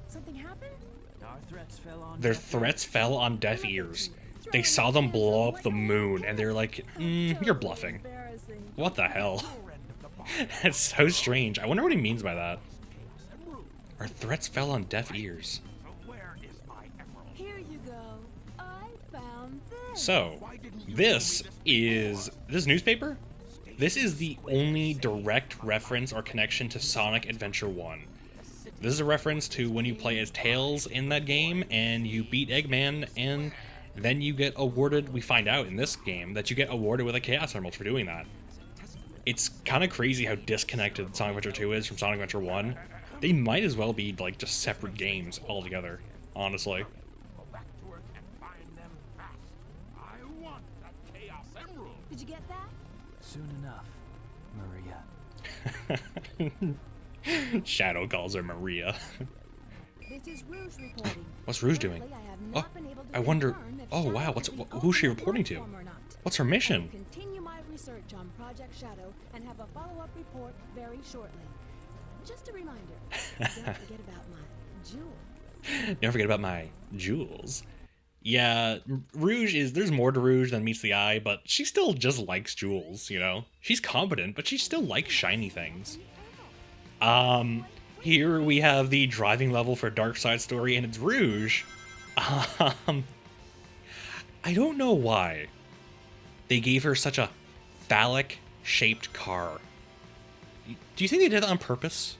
Speaker 11: Something happened?
Speaker 3: Our threats fell on
Speaker 1: Their threats fell on deaf ears. They saw them blow up the moon, and they're like, you're bluffing.
Speaker 11: Embarrassing.
Speaker 1: What the hell? That's so strange. I wonder what he means by that. Our threats fell on deaf ears.
Speaker 11: Here you go. I found this.
Speaker 1: So, this newspaper? This is the only direct reference or connection to Sonic Adventure 1. This is a reference to when you play as Tails in that game, and you beat Eggman, and then you get awarded, we find out in this game, that you get awarded with a Chaos Emerald for doing that. It's kind of crazy how disconnected Sonic Adventure 2 is from Sonic Adventure 1. They might as well be, like, just separate games altogether, honestly.
Speaker 4: Go back to work and find them fast. I want that Chaos Emerald.
Speaker 11: Did you get that?
Speaker 3: Soon enough, Maria.
Speaker 1: Shadow calls her Maria.
Speaker 11: This is Rouge reporting.
Speaker 1: What's Rouge doing?
Speaker 11: Currently, I have
Speaker 1: Oh,
Speaker 11: not been able to
Speaker 1: I wonder.
Speaker 11: confirm if
Speaker 1: Oh
Speaker 11: Shadow
Speaker 1: wow,
Speaker 11: is the
Speaker 1: who's she
Speaker 11: ultimate
Speaker 1: reporting to?
Speaker 11: platform or not.
Speaker 1: What's her
Speaker 11: I will
Speaker 1: mission?
Speaker 11: continue my research on Project Shadow and have a follow-up report very shortly. Just a reminder, don't forget about my jewels.
Speaker 1: Never forget about my jewels. Yeah, Rouge is, there's more to Rouge than meets the eye, but she still just likes jewels, you know? She's competent, but she still likes shiny things. Here we have the driving level for Dark Side Story, and it's Rouge. I don't know why they gave her such a phallic-shaped car. Do you think they did that on purpose?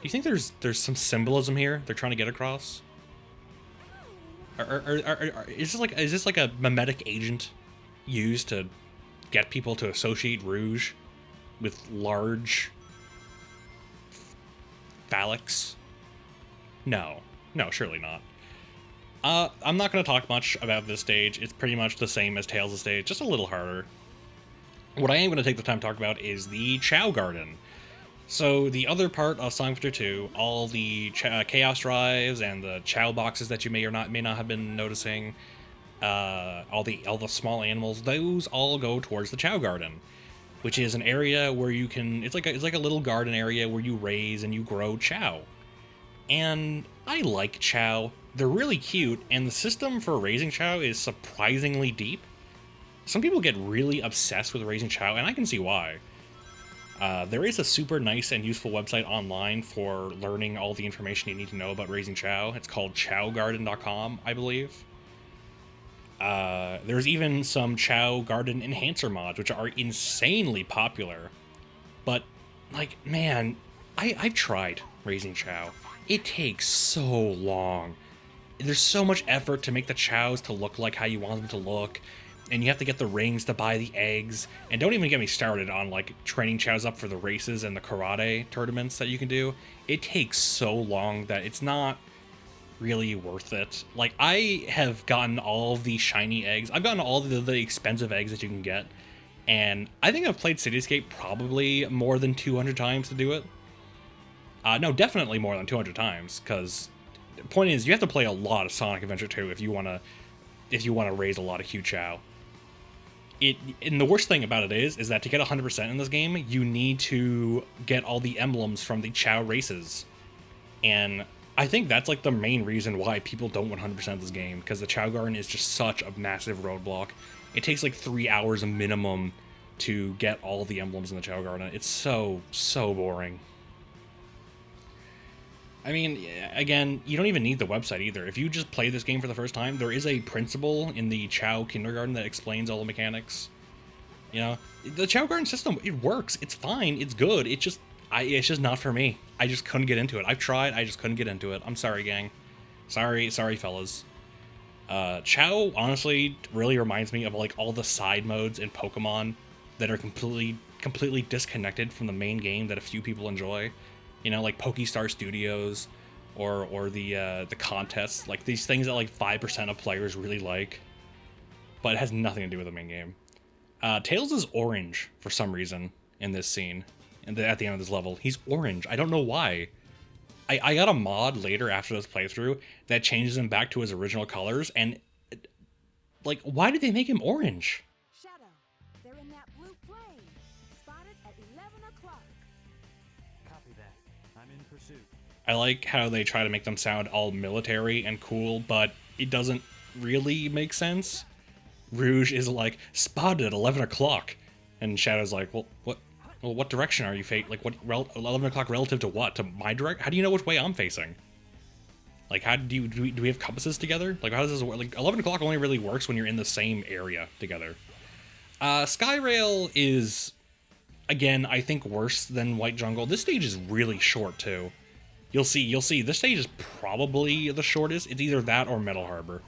Speaker 1: Do you think there's some symbolism here they're trying to get across? Is this like a mimetic agent used to get people to associate Rouge with large phallics? No, surely not. I'm not going to talk much about this stage. It's pretty much the same as Tails' stage, just a little harder. What I am going to take the time to talk about is the Chow Garden. So the other part of Sonic Adventure 2, all the Chaos Drives and the Chow boxes that you may not have been noticing, all the small animals, those all go towards the Chow Garden, which is an area where you can, it's like a little garden area where you raise and you grow Chow. And I like Chow. They're really cute, and the system for raising Chow is surprisingly deep. Some people get really obsessed with raising Chow, and I can see why. There is a super nice and useful website online for learning all the information you need to know about raising Chow. It's called chowgarden.com, I believe. There's even some Chow Garden Enhancer mods, which are insanely popular. But Like, man, I've tried raising Chow. It takes so long. There's so much effort to make the Chows to look like how you want them to look, and you have to get the rings to buy the eggs, and don't even get me started on, like, training Chows up for the races and the karate tournaments that you can do. It takes so long that it's not really worth it. Like, I have gotten all of the shiny eggs. I've gotten all the expensive eggs that you can get, and I think I've played Cityscape probably more than 200 times to do it. No, definitely more than 200 times, because the point is, you have to play a lot of Sonic Adventure 2 if you want to raise a lot of Q Chow. And the worst thing about it is that to get 100% in this game, you need to get all the emblems from the Chow races. And I think that's like the main reason why people don't 100% this game, because the Chow Garden is just such a massive roadblock. It takes like 3 hours minimum to get all the emblems in the Chow Garden. It's so boring. I mean, again, you don't even need the website either. If you just play this game for the first time, there is a principal in the Chow Kindergarten that explains all the mechanics. You know, the Chow Garden system, it works. It's fine. It's good. It's just not for me. I just couldn't get into it. I've tried. I just couldn't get into it. I'm sorry, gang. Sorry, fellas. Chow, honestly, really reminds me of, like, all the side modes in Pokemon that are completely disconnected from the main game that a few people enjoy. You know, like Pokestar Studios, or the contests, like these things that like 5% of players really like, but it has nothing to do with the main game. Tails is orange for some reason in this scene, and at the end of this level, he's orange. I don't know why. I got a mod later after this playthrough that changes him back to his original colors, and like, why did they make him orange?
Speaker 11: Shadow, they're in that blue plane. Spotted at 11 o'clock.
Speaker 3: Copy that. I'm in pursuit.
Speaker 1: I like how they try to make them sound all military and cool, but it doesn't really make sense. Rouge is like, spotted at 11 o'clock. And Shadow's like, well, what direction are you facing? Like, 11 o'clock relative to what? To my direct? How do you know which way I'm facing? Like, how do we have compasses together? Like, how does this work? Like, 11 o'clock only really works when you're in the same area together. Skyrail is, again, I think worse than White Jungle. This stage is really short, too. You'll see, this stage is probably the shortest. It's either that or Metal Harbor.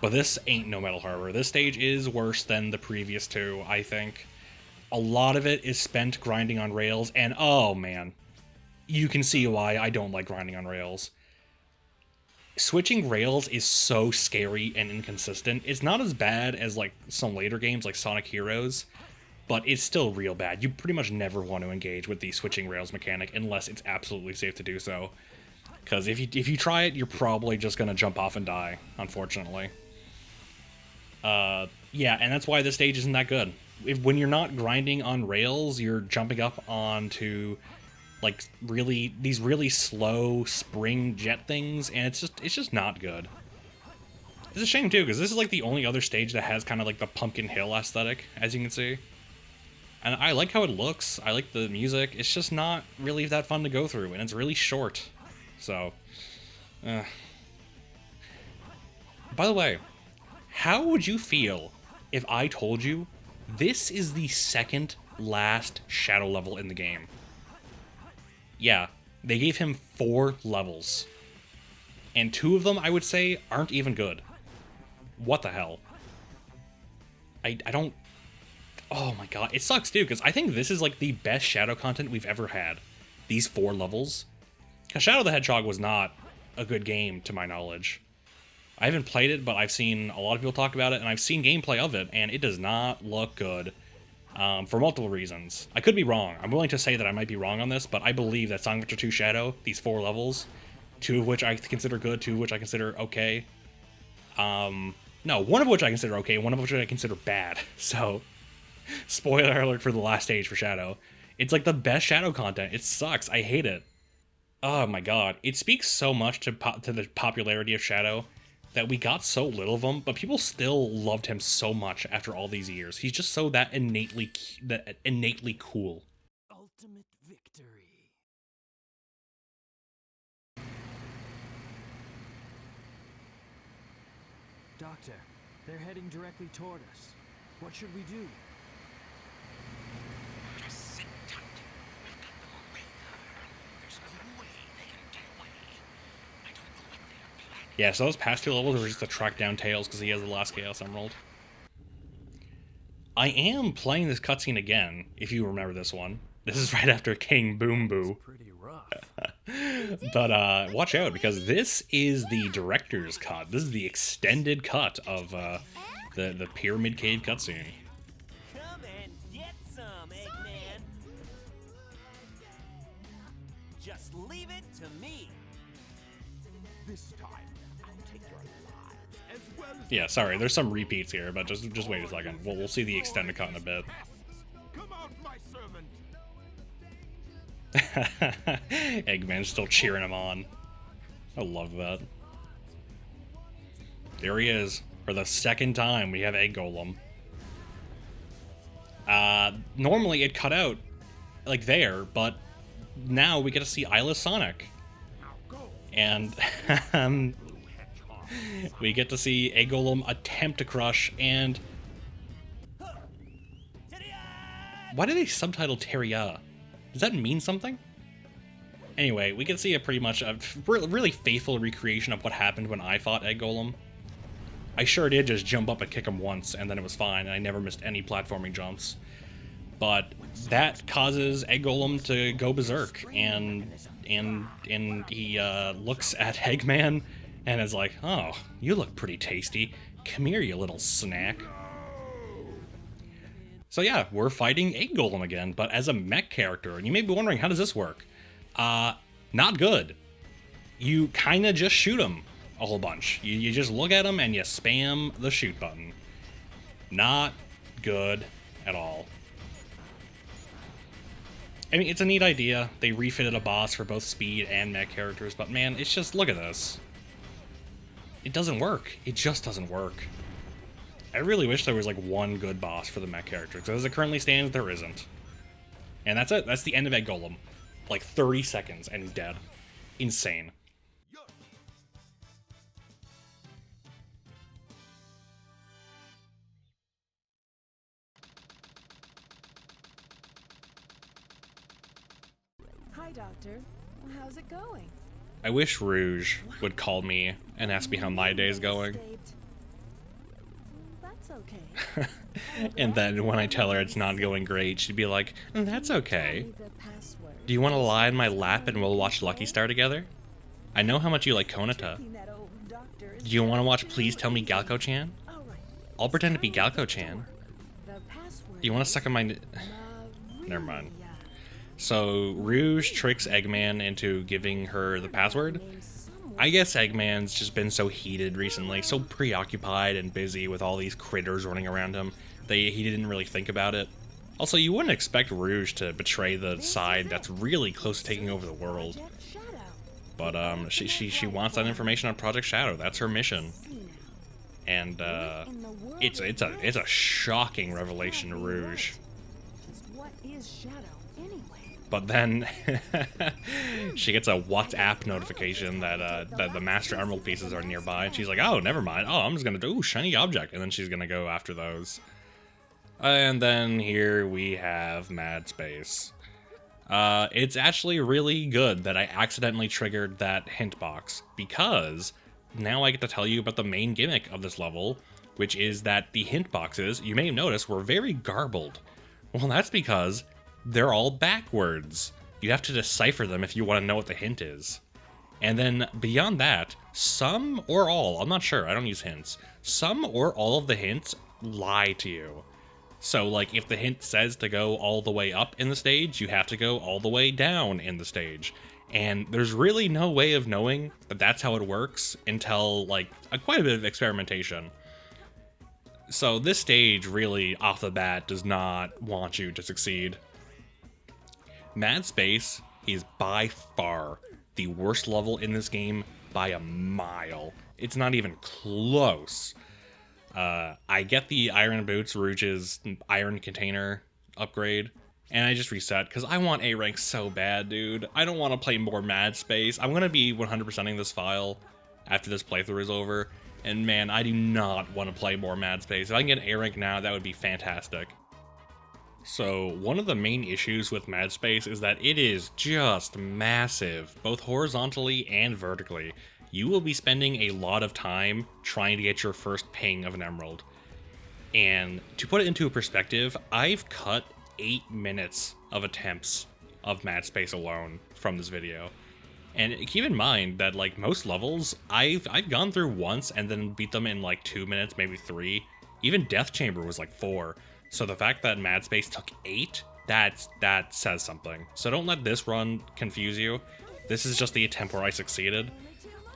Speaker 1: But this ain't no Metal Harbor. This stage is worse than the previous two, I think. A lot of it is spent grinding on rails, and oh man, you can see why I don't like grinding on rails. Switching rails is so scary and inconsistent. It's not as bad as like some later games like Sonic Heroes, but it's still real bad. You pretty much never want to engage with the switching rails mechanic unless it's absolutely safe to do so. Because if you try it, you're probably just going to jump off and die, unfortunately. Yeah, and that's why this stage isn't that good. When you're not grinding on rails, you're jumping up onto like these really slow spring jet things, and it's just not good. It's a shame too, because this is like the only other stage that has kind of like the Pumpkin Hill aesthetic, as you can see. And I like how it looks. I like the music. It's just not really that fun to go through, and it's really short. So, by the way, how would you feel if I told you this is the second last Shadow level in the game? Yeah, they gave him 4 levels. And 2 of them, I would say, aren't even good. What the hell? I don't... Oh my god, it sucks too, because I think this is like the best Shadow content we've ever had. These 4 levels. Because Shadow the Hedgehog was not a good game, to my knowledge. I haven't played it, but I've seen a lot of people talk about it, and I've seen gameplay of it, and it does not look good. For multiple reasons. I could be wrong. I'm willing to say that I might be wrong on this, but I believe that Sonic Adventure 2 Shadow, these 4 levels, 2 of which I consider good, 2 of which I consider okay. No, 1 of which I consider okay, 1 of which I consider bad. So, spoiler alert for the last stage for Shadow. It's like the best Shadow content. It sucks. I hate it. Oh my god. It speaks so much to the popularity of Shadow that we got so little of him, but people still loved him so much after all these years. He's just so innately cool.
Speaker 3: Ultimate victory. Doctor, they're heading directly toward us. What should we do?
Speaker 4: Just sit tight. We've got them on
Speaker 1: Yeah, so those past two levels were just to track down Tails because he has the last Chaos Emerald. I am playing this cutscene again, if you remember this one. This is right after King Boom Boo.
Speaker 8: Pretty rough.
Speaker 1: But watch out, because this is the director's cut. This is the extended cut of the Pyramid Cave cutscene.
Speaker 5: Come and get some, Eggman. Just leave it to me.
Speaker 4: This time, I'll take your lives as well as
Speaker 1: Yeah, sorry, there's some repeats here, but just wait a second. We'll see the extended cut in a bit.
Speaker 4: come out, my servant.
Speaker 1: Eggman's still cheering him on. I love that. There he is. For the second time, we have Egg Golem. Normally it cut out, like there, but now we get to see Eyeless Sonic. And we get to see Egg Golem attempt to crush, and... Why do they subtitle Teria? Does that mean something? Anyway, we can see a pretty much a really faithful recreation of what happened when I fought Egg Golem. I sure did just jump up and kick him once, and then it was fine, and I never missed any platforming jumps. But that causes Egg Golem to go berserk, and he looks at Eggman and is like, "Oh, you look pretty tasty. Come here, you little snack." So yeah, we're fighting Egg Golem again, but as a mech character, and you may be wondering, how does this work? Not good. You kinda just shoot him a whole bunch. You just look at him and you spam the shoot button. Not good at all. I mean, it's a neat idea. They refitted a boss for both speed and mech characters, but man, it's just, look at this. It doesn't work. It just doesn't work. I really wish there was like one good boss for the mech character, because as it currently stands, there isn't. And that's it. That's the end of Egg Golem. Like 30 seconds and he's dead. Insane.
Speaker 11: Hi, Doctor. How's it going?
Speaker 1: I wish Rouge would call me and ask me how my day's going.
Speaker 11: That's okay.
Speaker 1: And then when I tell her it's not going great, she'd be like, "That's okay. Do you want to lie in my lap and we'll watch Lucky Star together? I know how much you like Konata. Do you want to watch Please Tell Me Galco-chan? I'll pretend to be Galco-chan. Do you want to suck on my... Never mind." So Rouge tricks Eggman into giving her the password. I guess Eggman's just been so heated recently, so preoccupied and busy with all these critters running around him, that he didn't really think about it. Also, you wouldn't expect Rouge to betray the side that's really close to taking over the world. But she wants that information on Project Shadow. That's her mission. And it's a shocking revelation to Rouge.
Speaker 11: What is Shadow anyway?
Speaker 1: But then she gets a WhatsApp notification that the Master Emerald pieces are nearby, and she's like, "Oh, never mind. Oh, I'm just gonna do shiny object," and then she's gonna go after those. And then here we have Mad Space. It's actually really good that I accidentally triggered that hint box, because now I get to tell you about the main gimmick of this level, which is that the hint boxes, you may have noticed, were very garbled. Well, that's because they're all backwards. You have to decipher them if you want to know what the hint is. And then beyond that, some or all, I'm not sure, I don't use hints, some or all of the hints lie to you. So, like, if the hint says to go all the way up in the stage, you have to go all the way down in the stage. And there's really no way of knowing that that's how it works until, like, quite a bit of experimentation. So this stage really, off the bat, does not want you to succeed. Mad Space is by far the worst level in this game by a mile. It's not even close. I get the Iron Boots Rouge's Iron Container upgrade, and I just reset, because I want A rank so bad, dude. I don't want to play more Mad Space. I'm going to be 100%ing this file after this playthrough is over, and man, I do not want to play more Mad Space. If I can get an A rank now, that would be fantastic. So, one of the main issues with Mad Space is that it is just massive, both horizontally and vertically. you will be spending a lot of time trying to get your first ping of an emerald. And to put it into perspective, I've cut 8 minutes of attempts of mad space alone from this video. And keep in mind that like most levels, I've gone through once and then beat them in like 2 minutes, maybe 3. Even Death Chamber was like 4. So the fact that mad space took 8, that says something. So don't let this run confuse you. This is just the attempt where I succeeded.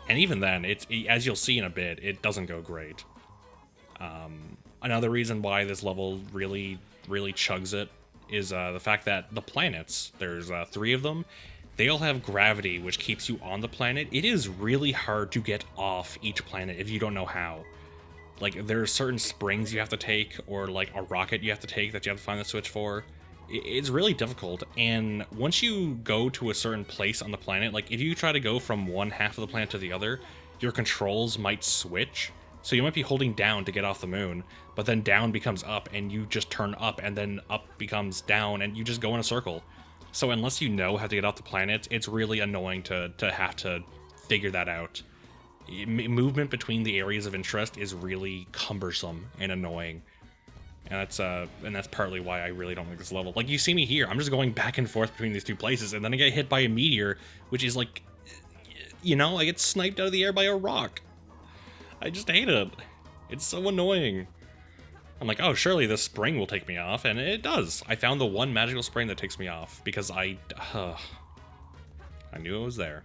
Speaker 1: And even then, as you'll see in a bit, it doesn't go great. Another reason why this level really chugs it is the fact that the planets, there's 3 of them, they all have gravity, which keeps you on the planet. It is really hard to get off each planet if you don't know how. Like, there are certain springs you have to take, or like a rocket you have to take that you have to find the switch for. It's really difficult, and once you go to a certain place on the planet, like if you try to go from one half of the planet to the other, your controls might switch. So you might be holding down to get off the moon, but then down becomes up, and you just turn up, and then up becomes down, and you just go in a circle. So unless you know how to get off the planet, it's really annoying to have to figure that out. Movement between the areas of interest is really cumbersome and annoying. And that's partly why I really don't like this level. Like, you see me here, I'm just going back and forth between these 2 places, and then I get hit by a meteor, which is like, you know, I get sniped out of the air by a rock. I just hate it. It's so annoying. I'm like, oh, surely this spring will take me off, and it does. I found the one magical spring that takes me off, because I knew it was there.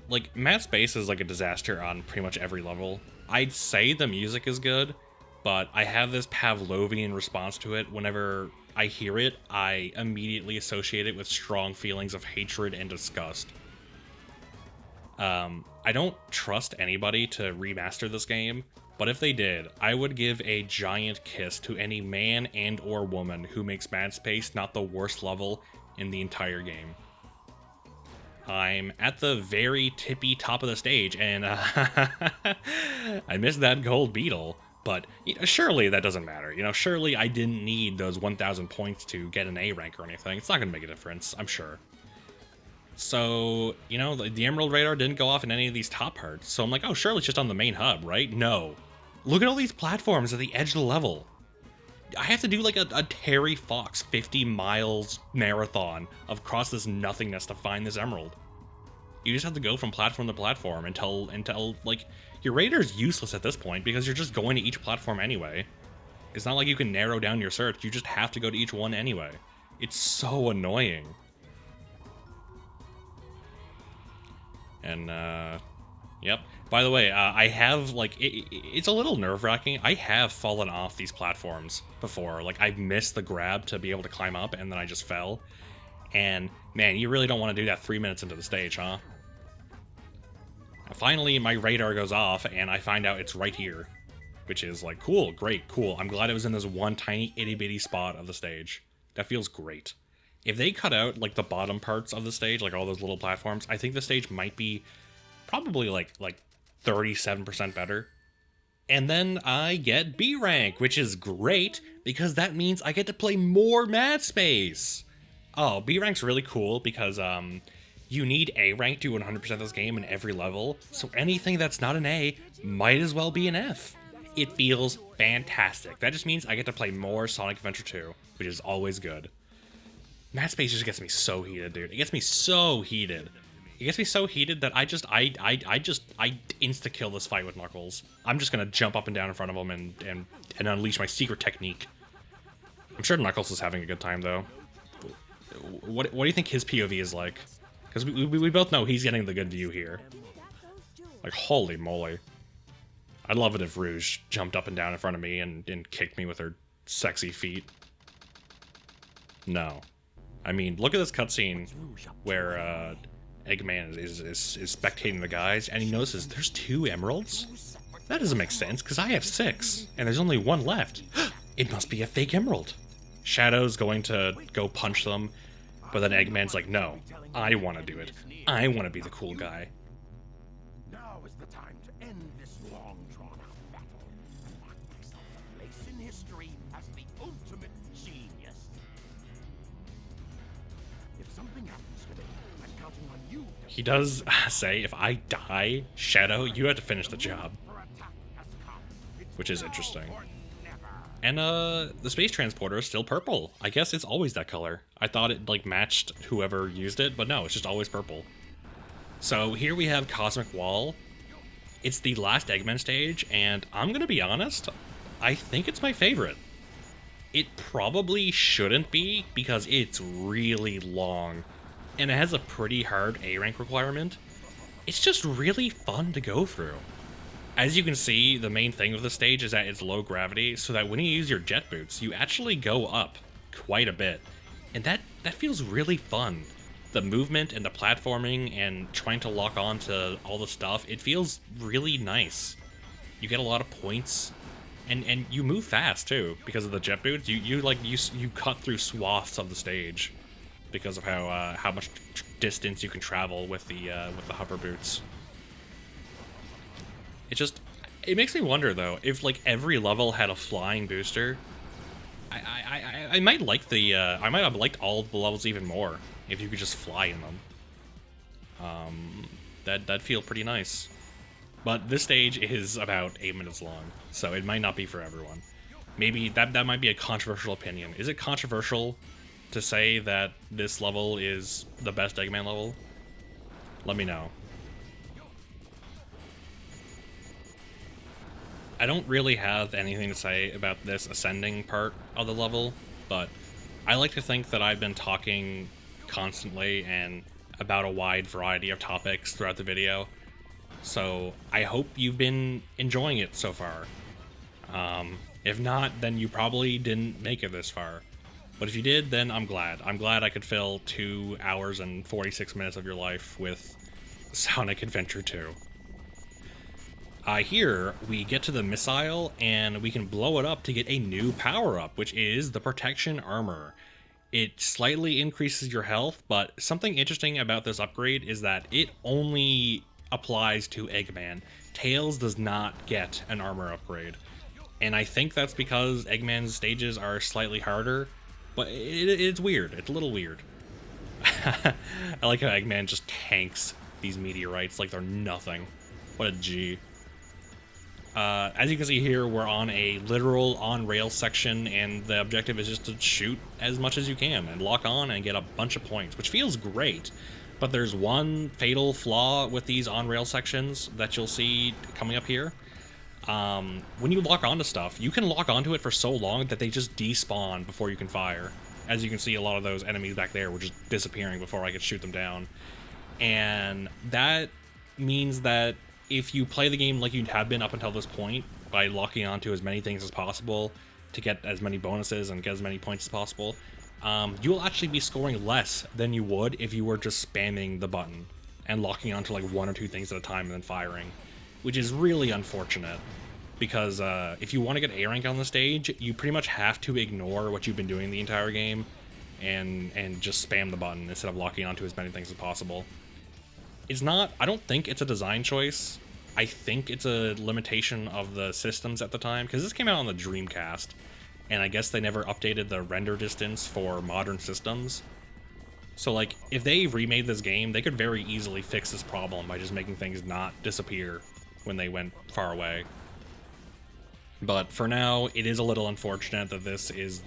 Speaker 1: Like, mad space is like a disaster on pretty much every level. I'd say the music is good, but I have this Pavlovian response to it. Whenever I hear it, I immediately associate it with strong feelings of hatred and disgust. I don't trust anybody to remaster this game, but if they did, I would give a giant kiss to any man and or woman who makes Mad Space not the worst level in the entire game. I'm at the very tippy top of the stage, and I missed that gold beetle. But you know, surely that doesn't matter. You know, surely I didn't need those 1,000 points to get an A rank or anything. It's not going to make a difference, I'm sure. So, you know, the Emerald Radar didn't go off in any of these top parts. So I'm like, oh, surely it's just on the main hub, right? No. Look at all these platforms at the edge of the level. I have to do like a Terry Fox 50 miles marathon across this nothingness to find this emerald. You just have to go from platform to platform until like, your radar's useless at this point because you're just going to each platform anyway. It's not like you can narrow down your search, you just have to go to each one anyway. It's so annoying. And, yep. By the way, I have, like, it's a little nerve-wracking. I have fallen off these platforms before. Like, I've missed the grab to be able to climb up, and then I just fell. And, man, you really don't want to do that 3 minutes into the stage, huh? Finally, my radar goes off, and I find out it's right here. Which is, like, cool, great, cool. I'm glad it was in this one tiny itty-bitty spot of the stage. That feels great. If they cut out, like, the bottom parts of the stage, like all those little platforms, I think the stage might be probably, like 37% better. And then I get B rank, which is great, because that means I get to play more Mad Space. Oh, B rank's really cool, because, you need A rank to 100% of this game in every level, so anything that's not an A might as well be an F. It feels fantastic. That just means I get to play more Sonic Adventure 2, which is always good. Mad Space just gets me so heated, dude. It gets me so heated. It gets me so heated that I insta-kill this fight with Knuckles. I'm just gonna jump up and down in front of him and unleash my secret technique. I'm sure Knuckles is having a good time, though. What do you think his POV is like? Because we both know he's getting the good view here. Like, holy moly. I'd love it if Rouge jumped up and down in front of me and kicked me with her sexy feet. No. I mean, look at this cutscene where Eggman is spectating the guys, and he notices there's 2 emeralds? That doesn't make sense, because I have 6, and there's only 1 left. It must be a fake emerald. Shadow's going to go punch them, but then Eggman's like, no, I want to do it. I want to be the cool guy.
Speaker 4: Now is the time to end this long drawn-out battle. Mark myself a place in history as the ultimate genius. If something happens to me, I'm counting on you to
Speaker 1: He does say, if I die, Shadow, you have to finish the job,
Speaker 4: for attack has come. It's
Speaker 1: which is
Speaker 4: now
Speaker 1: interesting.
Speaker 4: or never.
Speaker 1: And the space transporter is still purple. I guess it's always that color. I thought it like matched whoever used it, but no, it's just always purple. So here we have Cosmic Wall. It's the last Eggman stage, and I'm gonna be honest, I think it's my favorite. It probably shouldn't be because it's really long, and it has a pretty hard A rank requirement. It's just really fun to go through. As you can see, the main thing of the stage is that it's low gravity, so that when you use your jet boots, you actually go up quite a bit. And that feels really fun. The movement and the platforming and trying to lock on to all the stuff, it feels really nice. You get a lot of points, and you move fast too because of the jet boots. You cut through swaths of the stage because of how much distance you can travel with the hover boots. It makes me wonder though if like every level had a flying booster. I might like I might have liked all of the levels even more if you could just fly in them. That'd feel pretty nice. But this stage is about 8 minutes long, so it might not be for everyone. Maybe that might be a controversial opinion. Is it controversial to say that this level is the best Eggman level? Let me know. I don't really have anything to say about this ascending part of the level, but I like to think that I've been talking constantly and about a wide variety of topics throughout the video, so I hope you've been enjoying it so far. If not, then you probably didn't make it this far. But if you did, then I'm glad. I'm glad I could fill 2 hours and 46 minutes of your life with Sonic Adventure 2. Here, we get to the missile, and we can blow it up to get a new power-up, which is the Protection Armor. It slightly increases your health, but something interesting about this upgrade is that it only applies to Eggman. Tails does not get an armor upgrade. And I think that's because Eggman's stages are slightly harder, but it's weird. It's a little weird. I like how Eggman just tanks these meteorites like they're nothing. What a G. As you can see here, we're on a literal on-rail section, and the objective is just to shoot as much as you can and lock on and get a bunch of points, which feels great. But there's one fatal flaw with these on-rail sections that you'll see coming up here. When you lock onto stuff, you can lock onto it for so long that they just despawn before you can fire. As you can see, a lot of those enemies back there were just disappearing before I could shoot them down. And that means that if you play the game like you have been up until this point, by locking onto as many things as possible to get as many bonuses and get as many points as possible, you'll actually be scoring less than you would if you were just spamming the button and locking onto like 1 or 2 things at a time and then firing, which is really unfortunate. Because if you want to get A rank on the stage, you pretty much have to ignore what you've been doing the entire game and just spam the button instead of locking onto as many things as possible. It's not, I don't think it's a design choice. I think it's a limitation of the systems at the time, because this came out on the Dreamcast, and I guess they never updated the render distance for modern systems. So like, if they remade this game, they could very easily fix this problem by just making things not disappear when they went far away. But for now, it is a little unfortunate that this is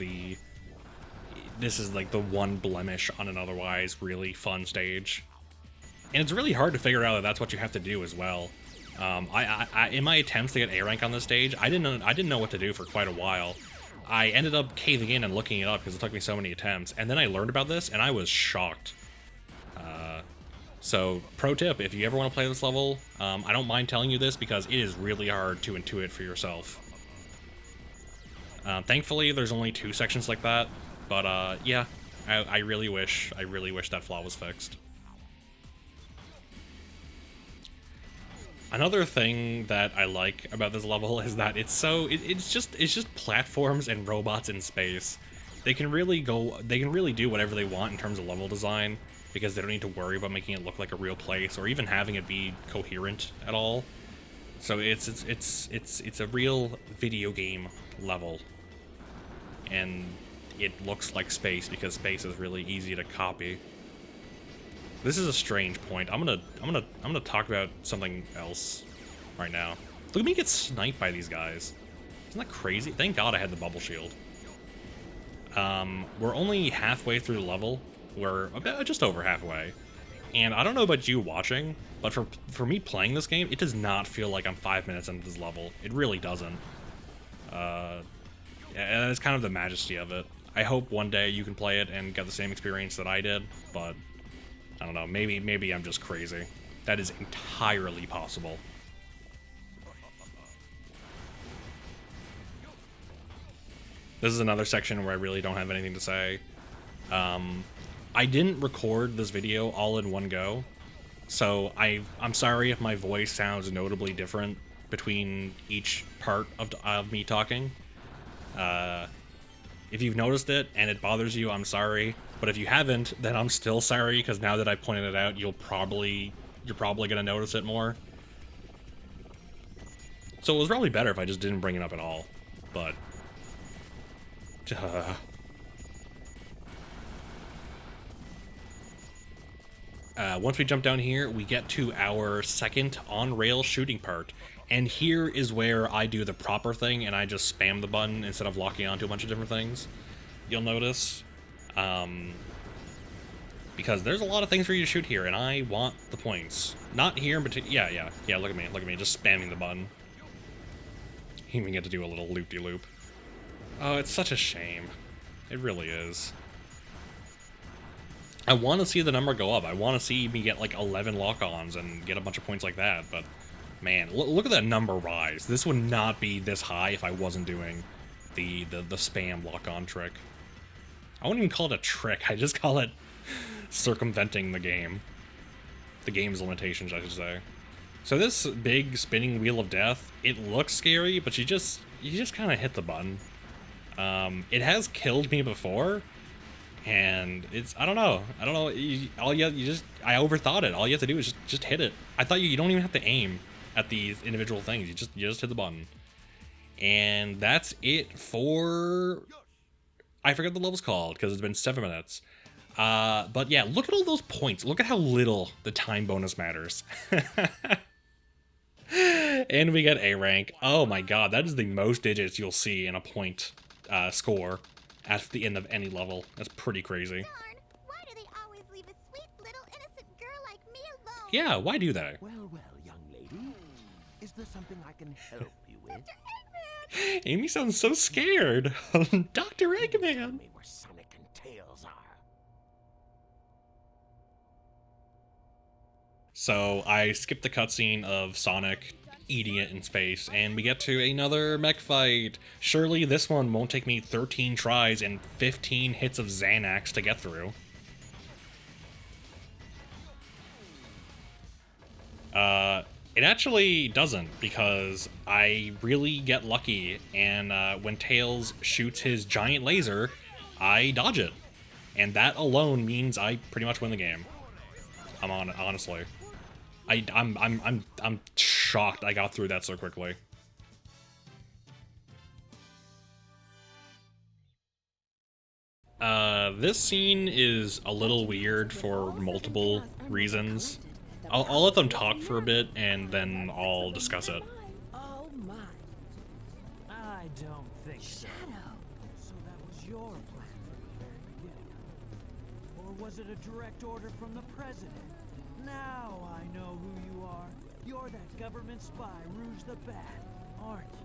Speaker 1: like the one blemish on an otherwise really fun stage. And it's really hard to figure out that that's what you have to do as well. I in my attempts to get A rank on this stage, I didn't know what to do for quite a while. I ended up caving in and looking it up because it took me so many attempts, and then I learned about this and I was shocked. So pro tip, if you ever want to play this level, I don't mind telling you this because it is really hard to intuit for yourself. Thankfully, there's only 2 sections like that, but yeah, I really wish that flaw was fixed. Another thing that I like about this level is that it's just platforms and robots in space. They can really do whatever they want in terms of level design because they don't need to worry about making it look like a real place or even having it be coherent at all. So it's a real video game level. And it looks like space because space is really easy to copy. This is a strange point. I'm gonna talk about something else right now. Look at me get sniped by these guys. Isn't that crazy? Thank God I had the bubble shield. We're only halfway through the level. We're about just over halfway. And I don't know about you watching, but for me playing this game, it does not feel like I'm 5 minutes into this level. It really doesn't. And it's kind of the majesty of it. I hope one day you can play it and get the same experience that I did, but I don't know, maybe I'm just crazy. That is entirely possible. This is another section where I really don't have anything to say. I didn't record this video all in one go, so I'm sorry if my voice sounds notably different between each part of me talking. If you've noticed it and it bothers you, I'm sorry. But if you haven't, then I'm still sorry, because now that I pointed it out, you're probably gonna notice it more. So it was probably better if I just didn't bring it up at all. But once we jump down here, we get to our second on-rail shooting part. And here is where I do the proper thing, and I just spam the button instead of locking onto a bunch of different things. You'll notice. Because there's a lot of things for you to shoot here, and I want the points. Not here in particular. Yeah, look at me, just spamming the button. You even get to do a little loop-de-loop. Oh, it's such a shame. It really is. I want to see the number go up. I want to see me get like 11 lock-ons and get a bunch of points like that, but man, look at that number rise. This would not be this high if I wasn't doing the spam lock-on trick. I wouldn't even call it a trick. I just call it circumventing the game. The game's limitations, I should say. So this big spinning wheel of death, it looks scary, but you just kind of hit the button. It has killed me before, and it's I don't know. I overthought it. All you have to do is just hit it. I thought you don't even have to aim at these individual things. You just hit the button. And that's it for, I forget the level's called because it's been 7 minutes. But yeah, look at all those points. Look at how little the time bonus matters. And we get A rank. Oh my god, that is the most digits you'll see in a point score at the end of any level. That's pretty crazy.
Speaker 7: Darn, why do they always leave a sweet little innocent girl like me alone?
Speaker 1: Yeah, why do they?
Speaker 4: Well, young lady. Is there something I can help you with?
Speaker 7: Dr. Eggman!
Speaker 1: Amy sounds so scared. Dr. Eggman!
Speaker 4: Tell me where Sonic and Tails are.
Speaker 1: So I skipped the cutscene of Sonic eating it in space, and we get to another mech fight. Surely this one won't take me 13 tries and 15 hits of Xanax to get through. It actually doesn't, because I really get lucky, and when Tails shoots his giant laser, I dodge it. And that alone means I pretty much win the game. Honestly. I'm shocked I got through that so quickly. This scene is a little weird for multiple reasons. I'll let them talk for a bit, and then I'll discuss it.
Speaker 11: Oh my.
Speaker 3: I don't think so.
Speaker 11: Shadow.
Speaker 3: So that was your plan from the very beginning. Or was it a direct order from the president? Now I know who you are. You're that government spy, Rouge the Bat, aren't you?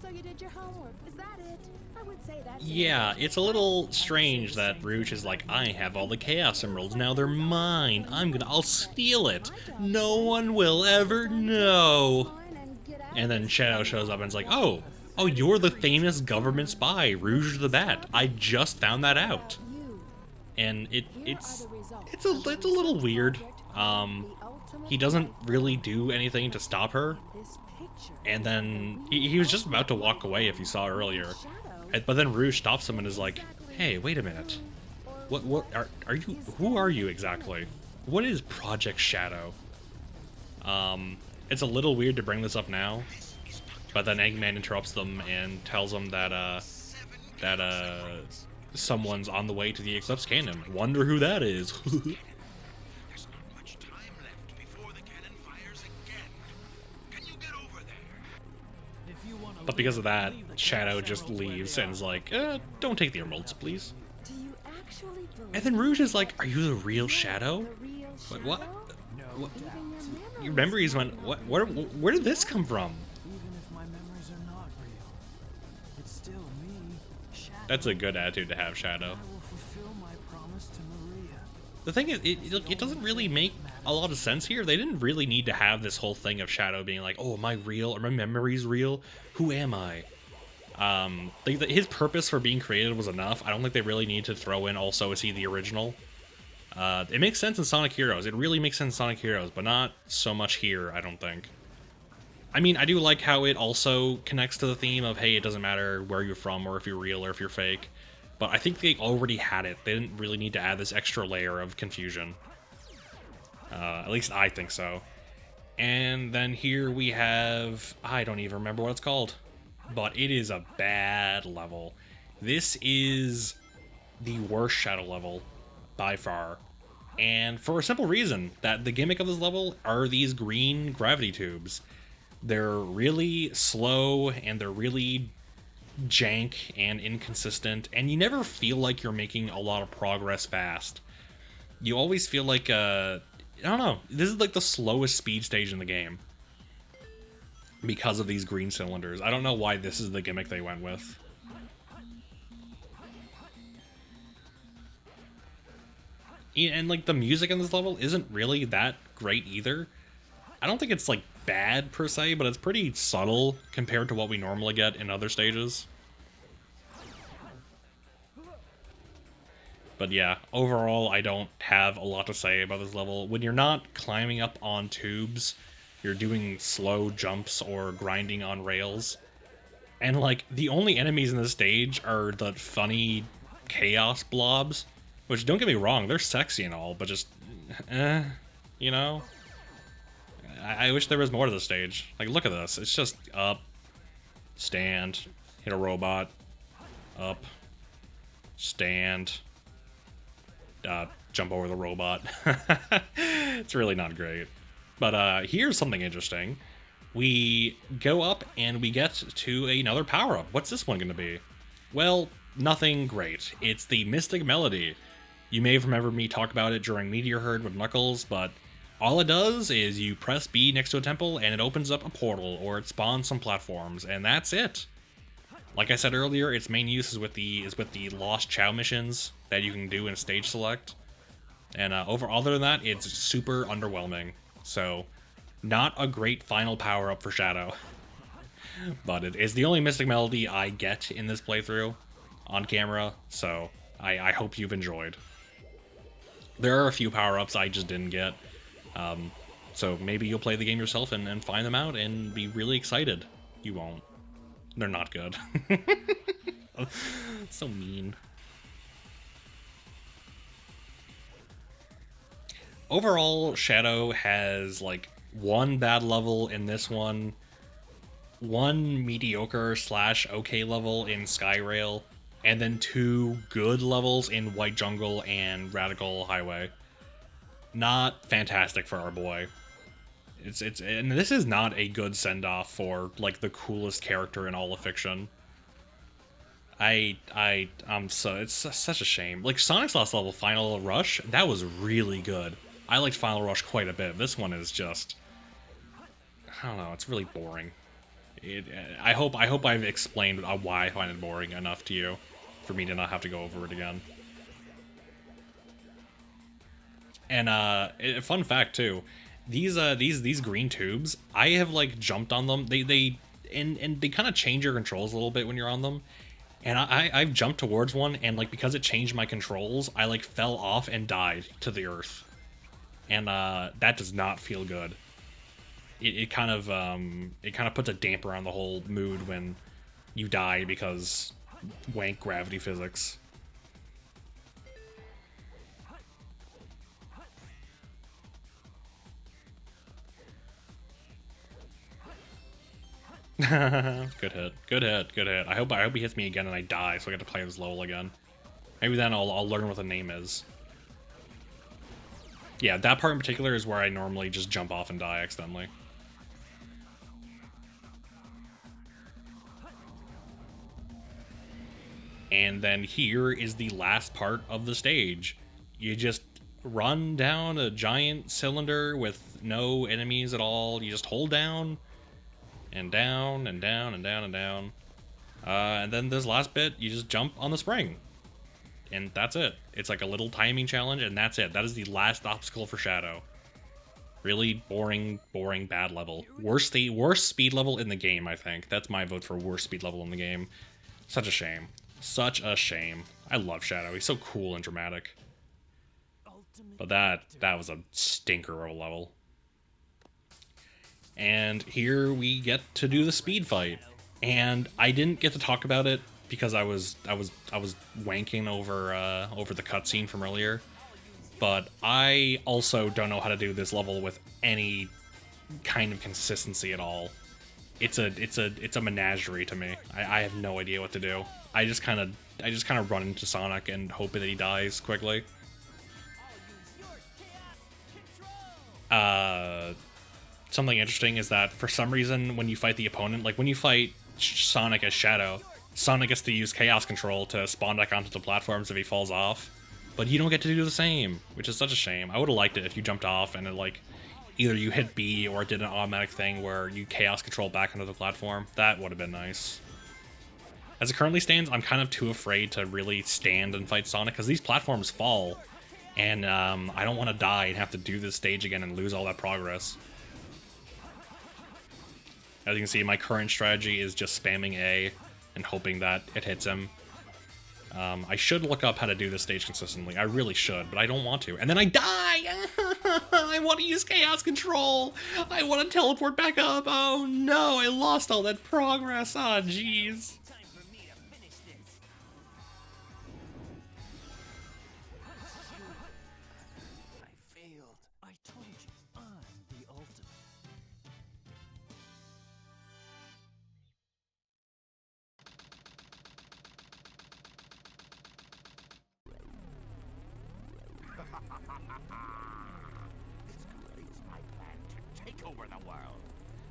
Speaker 11: So you did your homework, is that it? I would say that's
Speaker 1: Yeah, it's a little strange that Rouge is like, I have all the Chaos Emeralds, now they're mine. I'll steal it. No one will ever know. And then Shadow shows up and is like, oh, you're the famous government spy, Rouge the Bat. I just found that out. And it's a little weird. He doesn't really do anything to stop her. And then he was just about to walk away if you saw earlier. But then Rouge stops him and is like, hey, wait a minute. What are you, who are you exactly? What is Project Shadow? It's a little weird to bring this up now, but then Eggman interrupts them and tells them that someone's on the way to the Eclipse Cannon. Wonder who that is.
Speaker 4: There's not much time left before the cannon fires again. Can you get over there?
Speaker 1: But because of that, Shadow just leaves and is like, don't take the emeralds, please.
Speaker 11: Do you actually believe
Speaker 1: And then Rouge is like, are you the real Shadow?
Speaker 11: the real
Speaker 1: Wait, what?
Speaker 11: Shadow?
Speaker 1: What?
Speaker 11: Even your
Speaker 1: Your
Speaker 11: memories
Speaker 1: memories went, what? Where did this come from?
Speaker 3: Even if my memories are not real, it's still me, Shadow.
Speaker 1: That's a good attitude to have, Shadow.
Speaker 3: I will fulfill my promise to Maria.
Speaker 1: The thing is, it doesn't really make a lot of sense here. They didn't really need to have this whole thing of Shadow being like, oh, am I real? Are my memories real? Who am I? His purpose for being created was enough. I don't think they really need to throw in also, is he the original? It makes sense in Sonic Heroes. It really makes sense in Sonic Heroes, but not so much here, I don't think. I mean, I do like how it also connects to the theme of, hey, it doesn't matter where you're from or if you're real or if you're fake. But I think they already had it. They didn't really need to add this extra layer of confusion. At least I think so. And then here we have... I don't even remember what it's called. But it is a bad level. This is the worst Shadow level by far. And for a simple reason, that the gimmick of this level are these green gravity tubes. They're really slow and they're really jank and inconsistent, and you never feel like you're making a lot of progress fast. You always feel like, I don't know, this is like the slowest speed stage in the game because of these green cylinders. I don't know why this is the gimmick they went with. And like the music in this level isn't really that great either. I don't think it's like bad per se, but it's pretty subtle compared to what we normally get in other stages. But yeah, overall I don't have a lot to say about this level. When you're not climbing up on tubes, you're doing slow jumps or grinding on rails. And like the only enemies in this stage are the funny chaos blobs, which don't get me wrong, they're sexy and all, but just you know? I wish there was more to the stage. Like, look at this. It's just up, stand, hit a robot, up, stand, jump over the robot. It's really not great. But here's something interesting. We go up and we get to another power-up. What's this one going to be? Well, nothing great. It's the Mystic Melody. You may have remembered me talk about it during Meteor Herd with Knuckles, but all it does is you press B next to a temple and it opens up a portal, or it spawns some platforms, and that's it. Like I said earlier, its main use is with the Lost Chow missions that you can do in Stage Select. And other than that, it's super underwhelming. So, not a great final power-up for Shadow. But it is the only Mystic Melody I get in this playthrough on camera, so I hope you've enjoyed. There are a few power-ups I just didn't get. So maybe you'll play the game yourself and find them out and be really excited. You won't. They're not good. So mean. Overall, Shadow has like one bad level in this one mediocre / okay level in Skyrail, and then 2 good levels in White Jungle and Radical Highway. Not fantastic for our boy. And this is not a good send-off for like the coolest character in all of fiction. It's such a shame. Like Sonic's last level, Final Rush, that was really good. I liked Final Rush quite a bit. This one is just, I don't know, it's really boring. I hope I've explained why I find it boring enough to you for me to not have to go over it again. And fun fact too, these green tubes, I have like jumped on them. They kind of change your controls a little bit when you're on them. And I've jumped towards one, and like because it changed my controls, I like fell off and died to the earth. And that does not feel good. It kind of puts a damper on the whole mood when you die because wank gravity physics. Good hit. Good hit. Good hit. I hope he hits me again and I die, so I get to play this level again. Maybe then I'll learn what the name is. Yeah, that part in particular is where I normally just jump off and die accidentally. And then here is the last part of the stage. You just run down a giant cylinder with no enemies at all. You just hold down and down and down and down and down. And then this last bit, you just jump on the spring. And that's it. It's like a little timing challenge, and that's it. That is the last obstacle for Shadow. Really boring, bad level. Worst speed level in the game, I think. That's my vote for worst speed level in the game. Such a shame. Such a shame. I love Shadow. He's so cool and dramatic. But that was a stinker of a level. And here we get to do the speed fight. And I didn't get to talk about it because I was wanking over the cutscene from earlier. But I also don't know how to do this level with any kind of consistency at all. It's a menagerie to me. I have no idea what to do. I just kind of run into Sonic and hope that he dies quickly. Something interesting is that for some reason when you fight the opponent, like when you fight Sonic as Shadow, Sonic gets to use Chaos Control to spawn back onto the platforms if he falls off, but you don't get to do the same, which is such a shame. I would have liked it if you jumped off and it, like, either you hit B or it did an automatic thing where you Chaos Control back onto the platform. That would have been nice. As it currently stands, I'm kind of too afraid to really stand and fight Sonic because these platforms fall, and I don't want to die and have to do this stage again and lose all that progress. As you can see, my current strategy is just spamming A and hoping that it hits him. I should look up how to do this stage consistently. I really should, but I don't want to. And then I die! I want to use Chaos Control! I want to teleport back up! Oh no, I lost all that progress! Ah, oh, jeez.
Speaker 4: This completes my plan to take over the world.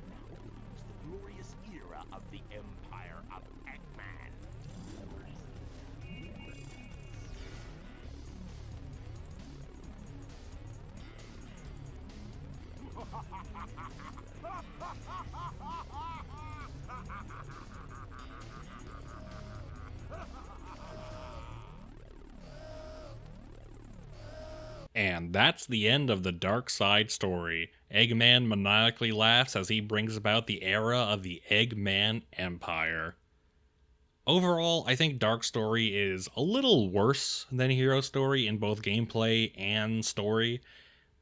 Speaker 4: Now begins the glorious era of the Empire of Eggman.
Speaker 1: And that's the end of the Dark Side story. Eggman maniacally laughs as he brings about the era of the Eggman Empire. Overall, I think Dark Story is a little worse than Hero Story in both gameplay and story,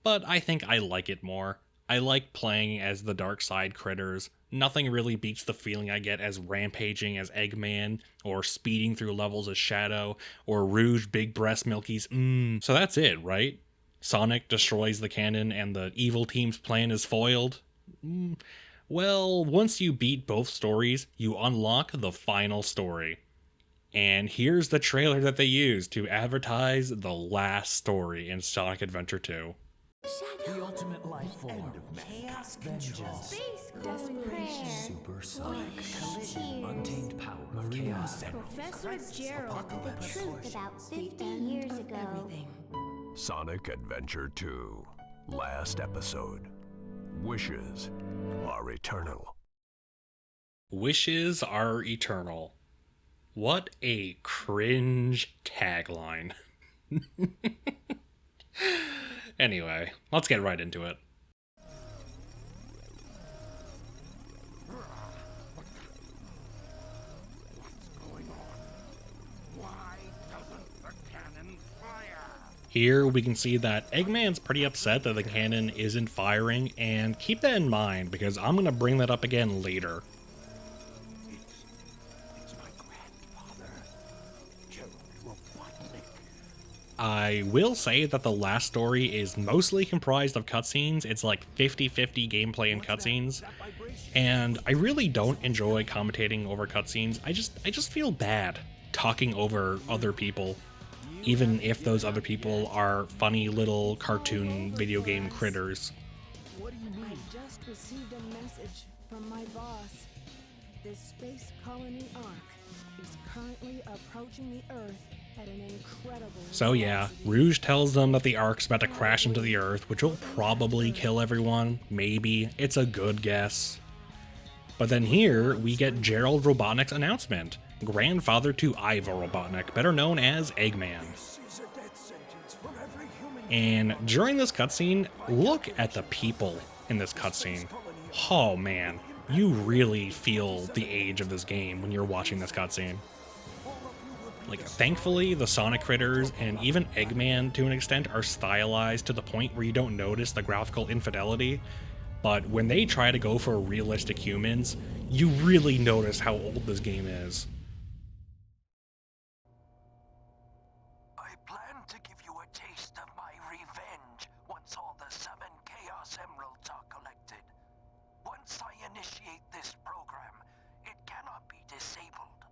Speaker 1: but I think I like it more. I like playing as the Dark Side critters. Nothing really beats the feeling I get as rampaging as Eggman, or speeding through levels as Shadow, or Rouge Big Breast Milkies. So that's it, right? Sonic destroys the cannon and the evil team's plan is foiled? Well, once you beat both stories, you unlock the final story. And here's the trailer that they used to advertise the last story in Sonic Adventure 2.
Speaker 3: The ultimate life form.
Speaker 5: Chaos
Speaker 3: Vengeance.
Speaker 2: Space
Speaker 3: Desperation.
Speaker 2: prayer.
Speaker 3: Supersonic.
Speaker 2: Collision.
Speaker 3: Untamed power of Chaos Emerald.
Speaker 2: Professor Gerald, the
Speaker 3: Apocalypse.
Speaker 2: truth about 50 years ago.
Speaker 9: Sonic Adventure 2. Last episode. Wishes are eternal.
Speaker 1: Wishes are eternal. What a cringe tagline. Anyway, let's get right into it.
Speaker 4: What's going on? Why doesn't the cannon fire?
Speaker 1: Here we can see that Eggman's pretty upset that the cannon isn't firing, and keep that in mind because I'm going to bring that up again later.
Speaker 4: It's my grandfather, Gerald Robotnik.
Speaker 1: I will say that the last story is mostly comprised of cutscenes. It's like 50-50 gameplay and cutscenes, and I really don't enjoy commentating over cutscenes. I just feel bad talking over other people. even if those other people are funny little cartoon video game critters.
Speaker 4: What do you mean?
Speaker 11: I just received a message from my boss. This space colony Ark is currently approaching the Earth at an incredible
Speaker 1: So yeah,
Speaker 11: velocity.
Speaker 1: Rouge tells them that the Ark's about to crash into the Earth, which will probably kill everyone. Maybe. It's a good guess. But then here, we get Gerald Robotnik's announcement. Grandfather to Ivo Robotnik, better known as Eggman. And during this cutscene, look at the people in this cutscene. Oh man, you really feel the age of this game when you're watching this cutscene. Like, thankfully, the Sonic critters and even Eggman, to an extent, are stylized to the point where you don't notice the graphical infidelity. But when they try to go for realistic humans, you really notice how old this game is.
Speaker 3: I plan to give you a taste of my revenge once all the 7 Chaos Emeralds are collected. Once I initiate this program, it cannot be disabled.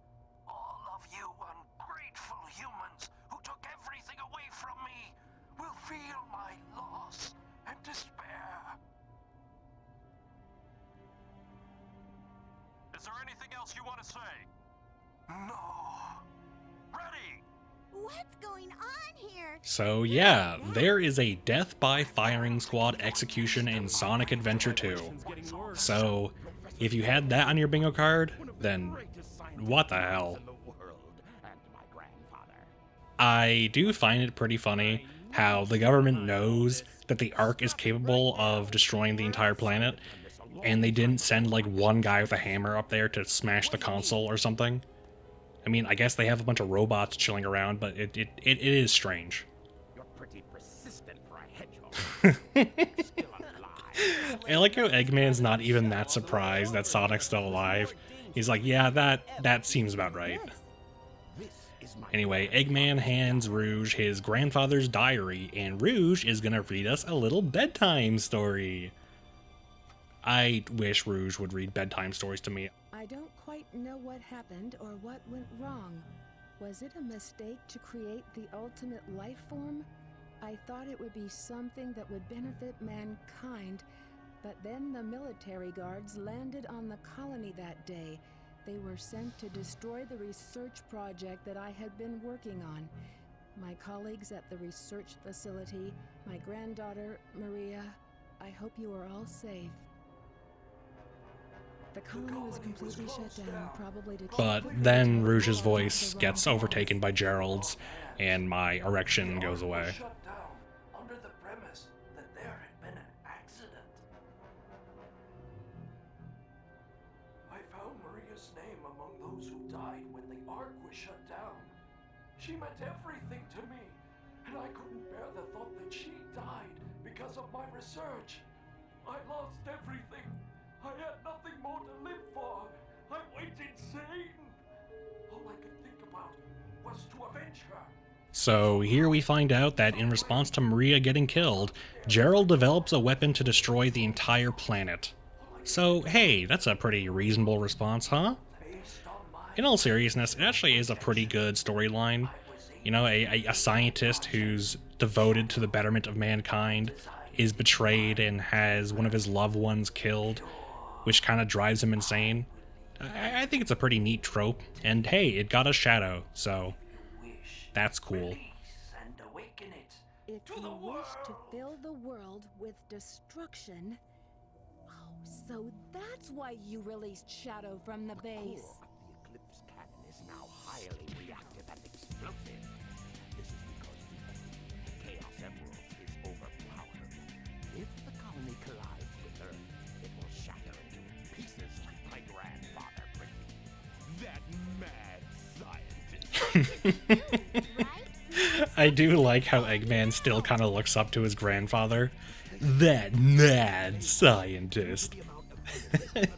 Speaker 3: All of you ungrateful humans who took everything away from me will feel my loss and despair. Is there anything else you want to say? No. Ready!
Speaker 7: What's going on here?
Speaker 1: So yeah, there is a Death by Firing Squad execution in Sonic Adventure 2. So, if you had that on your bingo card, then what the hell? I do find it pretty funny how the government knows that the Ark is capable of destroying the entire planet, and they didn't send like one guy with a hammer up there to smash the console or something. I mean, I guess they have a bunch of robots chilling around, but it is strange.
Speaker 4: You're pretty persistent for a hedgehog. Still alive.
Speaker 1: I like how Eggman's not even that surprised that Sonic's still alive. He's like, yeah, that seems about right. Anyway, Eggman hands Rouge his grandfather's diary, and Rouge is gonna read us a little bedtime story. I wish Rouge would read bedtime stories to me.
Speaker 11: I don't quite know what happened or what went wrong. Was it a mistake to create the ultimate life form? I thought it would be something that would benefit mankind, but then the military guards landed on the colony that day. They were sent to destroy the research project that I had been working on. My colleagues at the research facility, my granddaughter, Maria, I hope you are all safe. The colony was completely shut down, probably to keep...
Speaker 1: But then Rouge's voice gets overtaken by Gerald's, and my erection goes away.
Speaker 3: Shut down under the premise that there had been an accident. I found Maria's name among those who died when the Ark was shut down. She meant everything to me, and I couldn't bear the thought that she died because of my research. I lost everything. I had nothing more to live for. I went insane. All I could think about was to avenge her.
Speaker 1: So here we find out that in response to Maria getting killed, Gerald develops a weapon to destroy the entire planet. So hey, that's a pretty reasonable response, huh? In all seriousness, it actually is a pretty good storyline. You know, a scientist who's devoted to the betterment of mankind is betrayed and has one of his loved ones killed, which kind of drives him insane. I think it's a pretty neat trope, and hey, it got a Shadow, so that's cool.
Speaker 11: If you wish to fill the world with destruction... Oh, so that's why you released Shadow from the base.
Speaker 4: The Eclipse cannon is now highly reactive and explosive. This is because the Chaos Emerald is overpowered. If the colony collides with Earth, it will shatter into pieces like my grandfather predicted. That mad scientist.
Speaker 1: I do like how Eggman still kind of looks up to his grandfather. That mad scientist.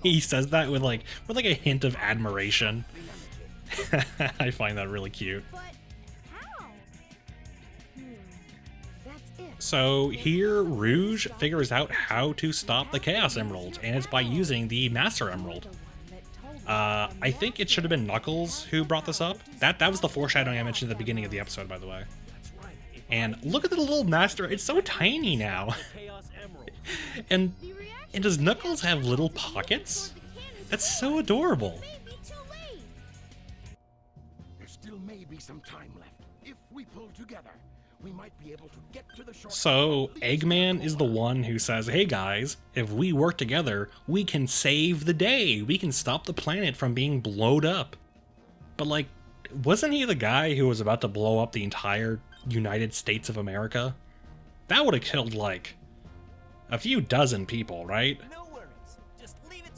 Speaker 1: He says that with like a hint of admiration. I find that really cute.
Speaker 2: But how?
Speaker 11: That's it.
Speaker 1: So here, Rouge figures out how to stop the Chaos Emerald, and it's by using the Master Emerald. I think it should have been Knuckles who brought this up. That was the foreshadowing I mentioned at the beginning of the episode, by the way. And look at the little master, it's so tiny now. and does Knuckles have little pockets? That's so adorable.
Speaker 4: There still may be some time left. If we pull together, we might be able to get to the shore.
Speaker 1: So, Eggman is the one who says, hey guys, if we work together, we can save the day. We can stop the planet from being blowed up. But like, wasn't he the guy who was about to blow up the entire United States of America? That would have killed like a few dozen people, right?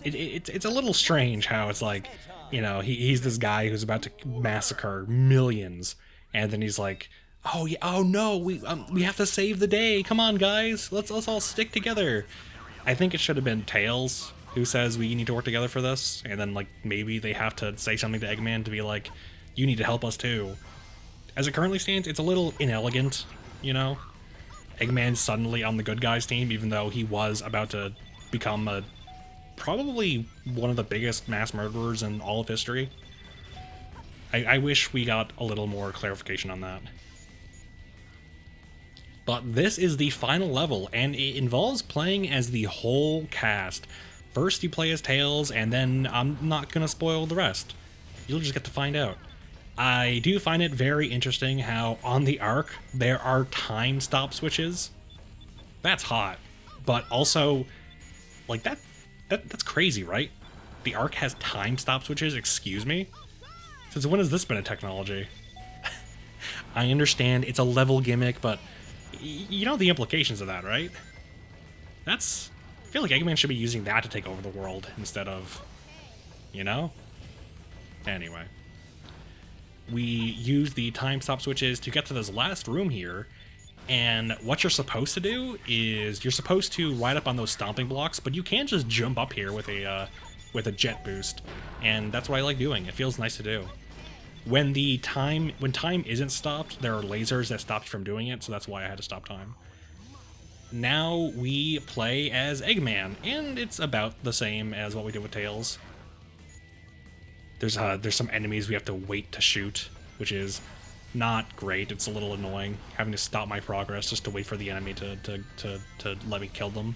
Speaker 1: It's a little strange how it's like, you know, he's this guy who's about to massacre millions, and then he's like, oh yeah, oh no, we have to save the day. Come on, guys, let's all stick together. I think it should have been Tails who says we need to work together for this, and then like maybe they have to say something to Eggman to be like, you need to help us too. As it currently stands, it's a little inelegant, you know? Eggman's suddenly on the good guys team, even though he was about to become probably one of the biggest mass murderers in all of history. I wish we got a little more clarification on that. But this is the final level, and it involves playing as the whole cast. First you play as Tails, and then I'm not gonna spoil the rest. You'll just get to find out. I do find it very interesting how on the Ark there are time stop switches. That's hot. But also, like that's crazy, right? The Ark has time stop switches, excuse me? Since when has this been a technology? I understand it's a level gimmick, but you know the implications of that, right? I feel like Eggman should be using that to take over the world instead of, you know? Anyway. We use the time stop switches to get to this last room here, and what you're supposed to do is you're supposed to ride up on those stomping blocks, but you can't just jump up here with a jet boost, and that's what I like doing. It feels nice to do. When time isn't stopped, there are lasers that stop you from doing it, so that's why I had to stop time. Now we play as Eggman, and it's about the same as what we did with Tails. There's some enemies we have to wait to shoot, which is not great. It's a little annoying, having to stop my progress just to wait for the enemy to let me kill them.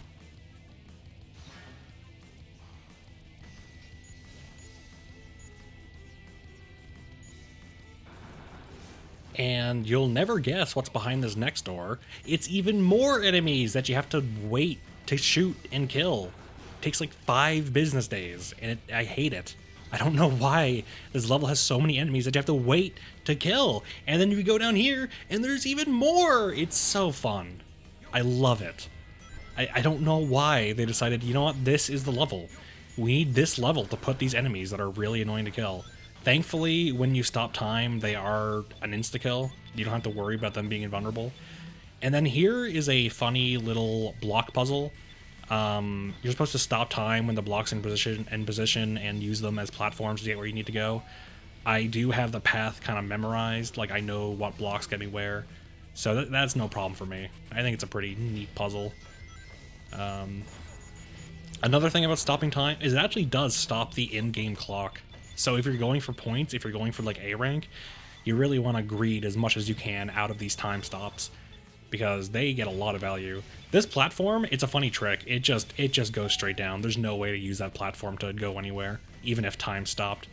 Speaker 1: And you'll never guess what's behind this next door. It's even more enemies that you have to wait to shoot and kill. It takes like 5 business days, and I hate it. I don't know why this level has so many enemies that you have to wait to kill. And then you go down here, and there's even more! It's so fun. I love it. I don't know why they decided, you know what, this is the level. We need this level to put these enemies that are really annoying to kill. Thankfully, when you stop time, they are an insta-kill. You don't have to worry about them being invulnerable. And then here is a funny little block puzzle. You're supposed to stop time when the block's in position and use them as platforms to get where you need to go. I do have the path kind of memorized, like I know what blocks get me where. So that's no problem for me. I think it's a pretty neat puzzle. Another thing about stopping time is it actually does stop the in-game clock. So if you're going for points, if you're going for like A rank, you really want to greed as much as you can out of these time stops, because they get a lot of value. This platform, it's a funny trick. It just goes straight down. There's no way to use that platform to go anywhere, even if time stopped.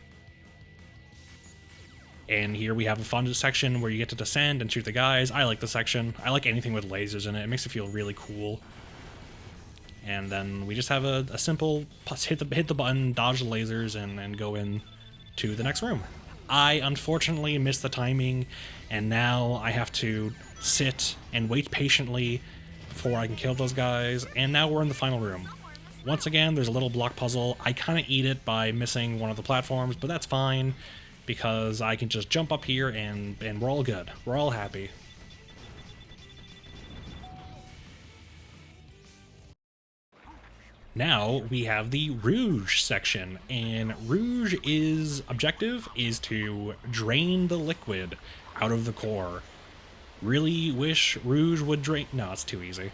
Speaker 1: And here we have a fun section where you get to descend and shoot the guys. I like the section. I like anything with lasers in it. It makes it feel really cool. And then we just have a simple hit the button, dodge the lasers, and go in to the next room. I unfortunately missed the timing, and now I have to sit and wait patiently before I can kill those guys, and now we're in the final room. Once again, there's a little block puzzle. I kind of eat it by missing one of the platforms, but that's fine, because I can just jump up here and we're all good. We're all happy. Now we have the Rouge section, and Rouge's objective is to drain the liquid out of the core. Really wish Rouge would drain... No, it's too easy.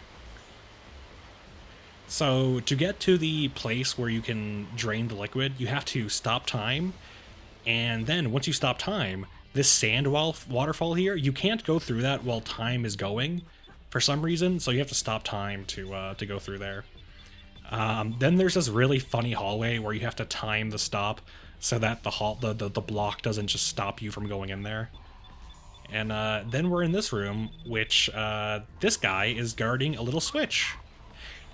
Speaker 1: So to get to the place where you can drain the liquid, you have to stop time, and then once you stop time, this sand waterfall here, you can't go through that while time is going for some reason, so you have to stop time to go through there. Then there's this really funny hallway where you have to time the stop so that the block doesn't just stop you from going in there. And then we're in this room, which this guy is guarding a little switch.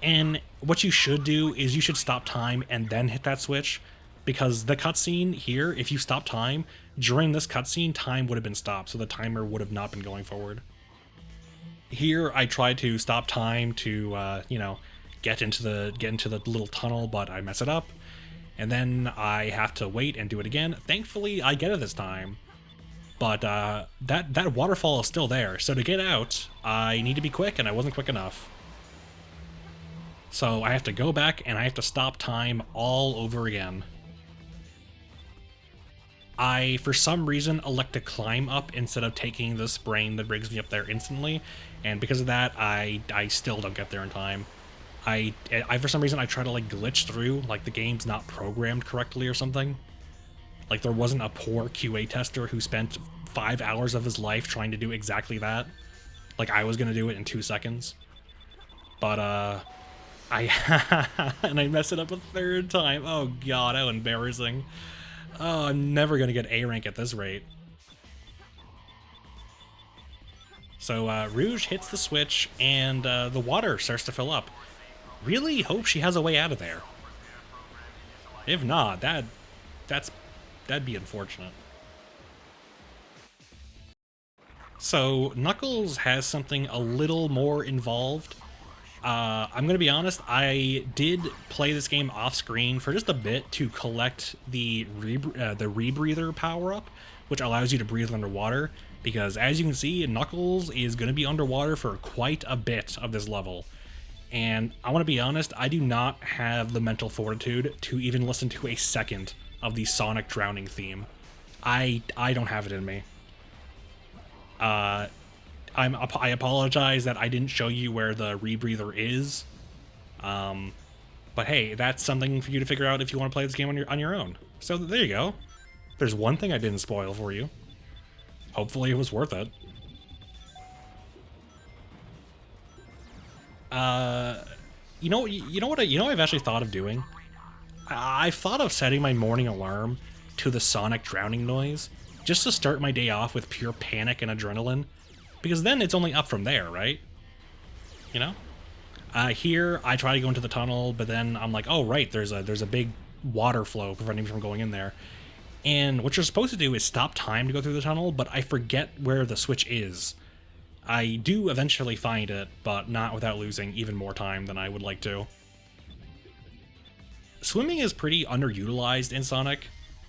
Speaker 1: And what you should do is you should stop time and then hit that switch, because the cutscene here, if you stop time, during this cutscene, time would have been stopped, so the timer would have not been going forward. Here, I tried to stop time to, you know, get into the little tunnel, but I mess it up, and then I have to wait and do it again. Thankfully, I get it this time, but that waterfall is still there, so to get out, I need to be quick, and I wasn't quick enough. So I have to go back, and I have to stop time all over again. I, for some reason, elect to climb up instead of taking the spring that brings me up there instantly, and because of that, I still don't get there in time. I for some reason, I try to, like, glitch through, like the game's not programmed correctly or something. Like, there wasn't a poor QA tester who spent 5 hours of his life trying to do exactly that. Like, I was gonna do it in 2 seconds. But, and I messed it up a third time. Oh god, how embarrassing. Oh, I'm never gonna get A rank at this rate. So, Rouge hits the switch, and the water starts to fill up. Really hope she has a way out of there. If not, that'd be unfortunate. So, Knuckles has something a little more involved. I'm gonna be honest, I did play this game off-screen for just a bit to collect the rebreather power-up, which allows you to breathe underwater, because as you can see, Knuckles is gonna be underwater for quite a bit of this level. And I want to be honest, I do not have the mental fortitude to even listen to a second of the Sonic drowning theme. I don't have it in me. I apologize that I didn't show you where the rebreather is. But hey, that's something for you to figure out if you want to play this game on your own. So there you go. There's one thing I didn't spoil for you. Hopefully it was worth it. You know what I've actually thought of doing? I've thought of setting my morning alarm to the Sonic drowning noise, just to start my day off with pure panic and adrenaline, because then it's only up from there, right? You know? Here, I try to go into the tunnel, but then I'm like, oh right, there's a big water flow preventing me from going in there. And what you're supposed to do is stop time to go through the tunnel, but I forget where the switch is. I do eventually find it, but not without losing even more time than I would like to. Swimming is pretty underutilized in Sonic.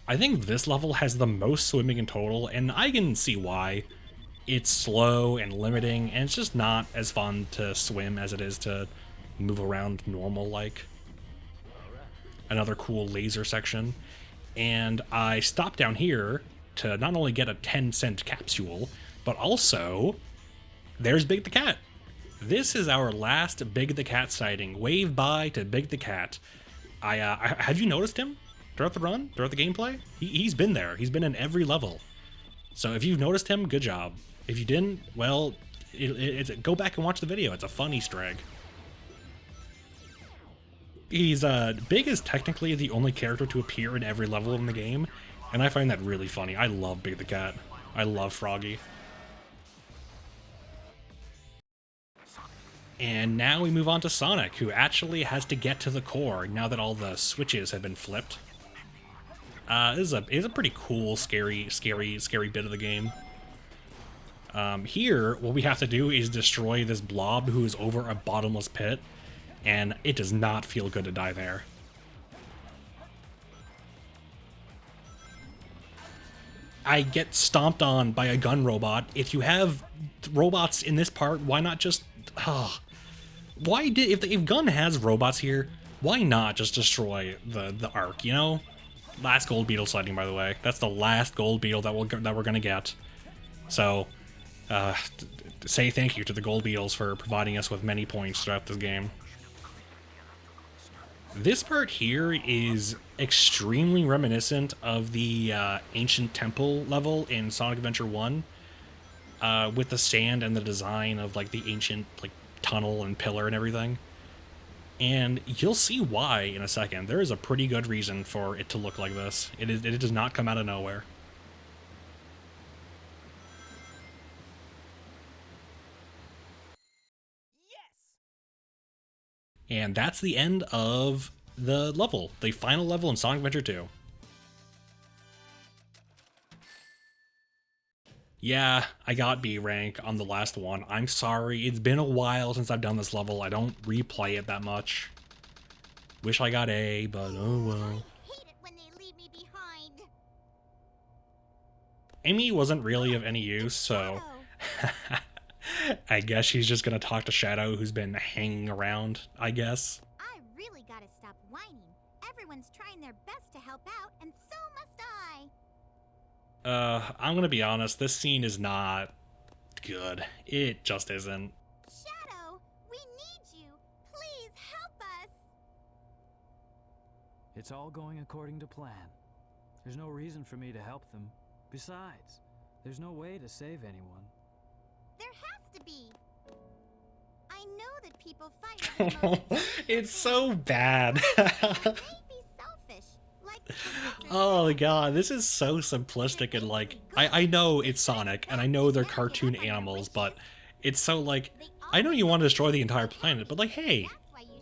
Speaker 1: I think this level has the most swimming in total, and I can see why. It's slow and limiting, and it's just not as fun to swim as it is to move around normal-like. Another cool laser section. And I stopped down here to not only get a 10-cent capsule, but also, there's Big the Cat. This is our last Big the Cat sighting. Wave bye to Big the Cat. Have you noticed him throughout the run, throughout the gameplay? He's been there. He's been in every level. So if you've noticed him, good job. If you didn't, well, go back and watch the video. It's a fun Easter egg. Big is technically the only character to appear in every level in the game, and I find that really funny. I love Big the Cat. I love Froggy. And now we move on to Sonic, who actually has to get to the core now that all the switches have been flipped. This is a pretty cool, scary bit of the game. Here, what we have to do is destroy this blob who is over a bottomless pit, and it does not feel good to die there. I get stomped on by a gun robot. If you have robots in this part, why not just... if Gun has robots here, why not just destroy the Ark, you know? Last gold beetle sighting, by the way. That's the last gold beetle that we're gonna get. So, say thank you to the gold beetles for providing us with many points throughout this game. This part here is extremely reminiscent of the ancient temple level in Sonic Adventure 1, with the sand and the design of like the ancient like tunnel and pillar and everything. And you'll see why in a second. There is a pretty good reason for it to look like this. It does not come out of nowhere. And that's the end of the level, the final level in Sonic Adventure 2. Yeah, I got B rank on the last one. I'm sorry, it's been a while since I've done this level. I don't replay it that much. Wish I got A, but oh well.
Speaker 7: I hate it when they leave me behind.
Speaker 1: Amy wasn't really of any use, so I guess she's just gonna talk to Shadow, who's been hanging around, I guess.
Speaker 7: I really gotta stop whining. Everyone's trying their best to help out, and so must I.
Speaker 1: I'm gonna be honest, this scene is not good. It just isn't.
Speaker 7: Shadow, we need you. Please help us.
Speaker 3: It's all going according to plan. There's no reason for me to help them. Besides, there's no way to save anyone.
Speaker 7: There has to be. I know that people fight over the most
Speaker 1: It's so bad.
Speaker 7: They may be selfish, like
Speaker 1: Oh my god, this is so simplistic and like, I know it's Sonic and I know they're cartoon animals, but it's so like, I know you want to destroy the entire planet, but like, hey,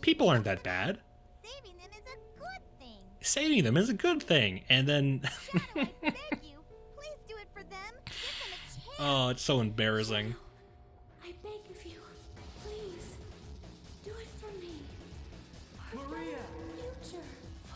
Speaker 1: people aren't that bad.
Speaker 7: saving them is a good thing.
Speaker 1: Saving them is a good thing. And then,
Speaker 7: Shadow, I beg you, please do it for them. Give them a chance.
Speaker 1: oh, it's so embarrassing.
Speaker 12: I beg of you, please, do it for me. For
Speaker 3: Maria!
Speaker 12: the future.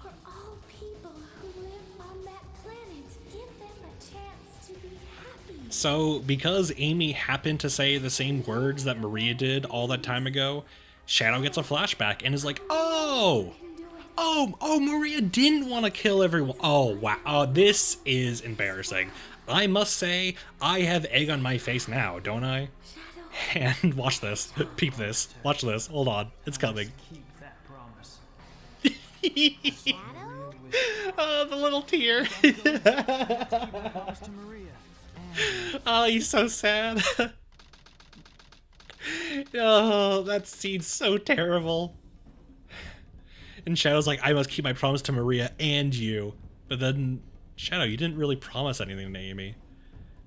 Speaker 12: For all people who live on that planet. Give them a chance to be happy.
Speaker 1: So, because Amy happened to say the same words that Maria did all that time ago, Shadow gets a flashback and is like, oh, Maria didn't want to kill everyone. Oh, wow. This is embarrassing. I must say, I have egg on my face now, don't I? And watch this. Peep this. Watch this. Hold on. It's coming.
Speaker 3: Keep that promise.
Speaker 7: Shadow?
Speaker 1: Oh, the little tear.
Speaker 3: Keep my promise to Maria. And
Speaker 1: Oh, he's so sad. Oh, that scene's so terrible. And Shadow's like, I must keep my promise to Maria and you. But then, Shadow, you didn't really promise anything to Amy.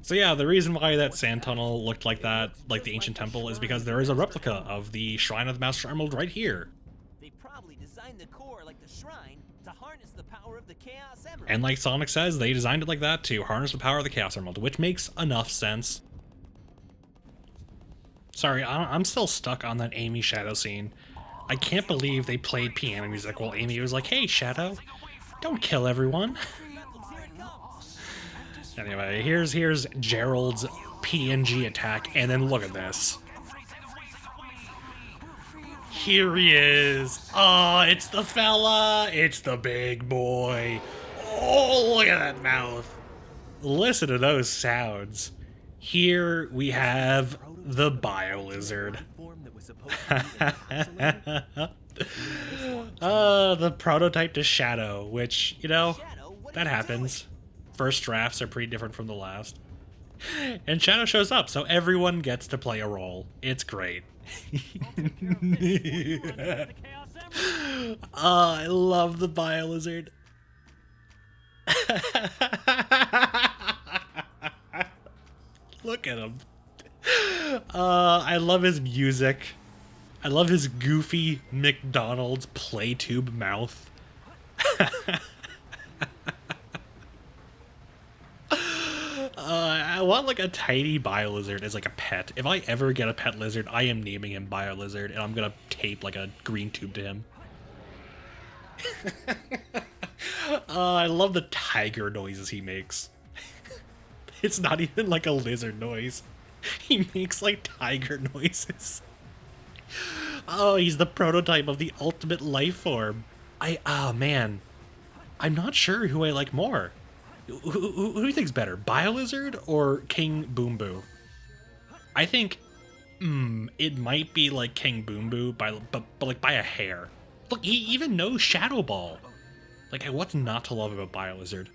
Speaker 1: So yeah, the reason why that sand tunnel looked like that, like the ancient temple, is because there is a replica of the Shrine of the Master Emerald right here.
Speaker 5: They probably designed the core like the shrine to harness the power of the Chaos Emerald.
Speaker 1: And like Sonic says, they designed it like that to harness the power of the Chaos Emerald, which makes enough sense. Sorry, I'm still stuck on that Amy Shadow scene. I can't believe they played piano music while Amy was like, hey, Shadow, don't kill everyone. Anyway, here's Gerald's PNG attack, and then look at this. Here he is. Oh, it's the fella. It's the big boy. Oh, look at that mouth. Listen to those sounds. Here we have the Bio-Lizard. The prototype to Shadow, which, you know, that happens. First drafts are pretty different from the last. And Shadow shows up, so everyone gets to play a role. It's great. Oh, I love the Bio-Lizard. Look at him. I love his music. I love his goofy McDonald's play tube mouth. I want like a tiny Bio-Lizard as like a pet. If I ever get a pet lizard, I am naming him Bio-Lizard, and I'm gonna tape like a green tube to him. I love the tiger noises he makes. It's not even like a lizard noise. He makes like tiger noises. Oh, he's the prototype of the ultimate life form. Man. I'm not sure who I like more. Who do you think's better, Bio-Lizard or King Boom Boo? I think, it might be like King Boom Boo, but like by a hair. Look, he even knows Shadow Ball. Like, what's not to love about Biolizard?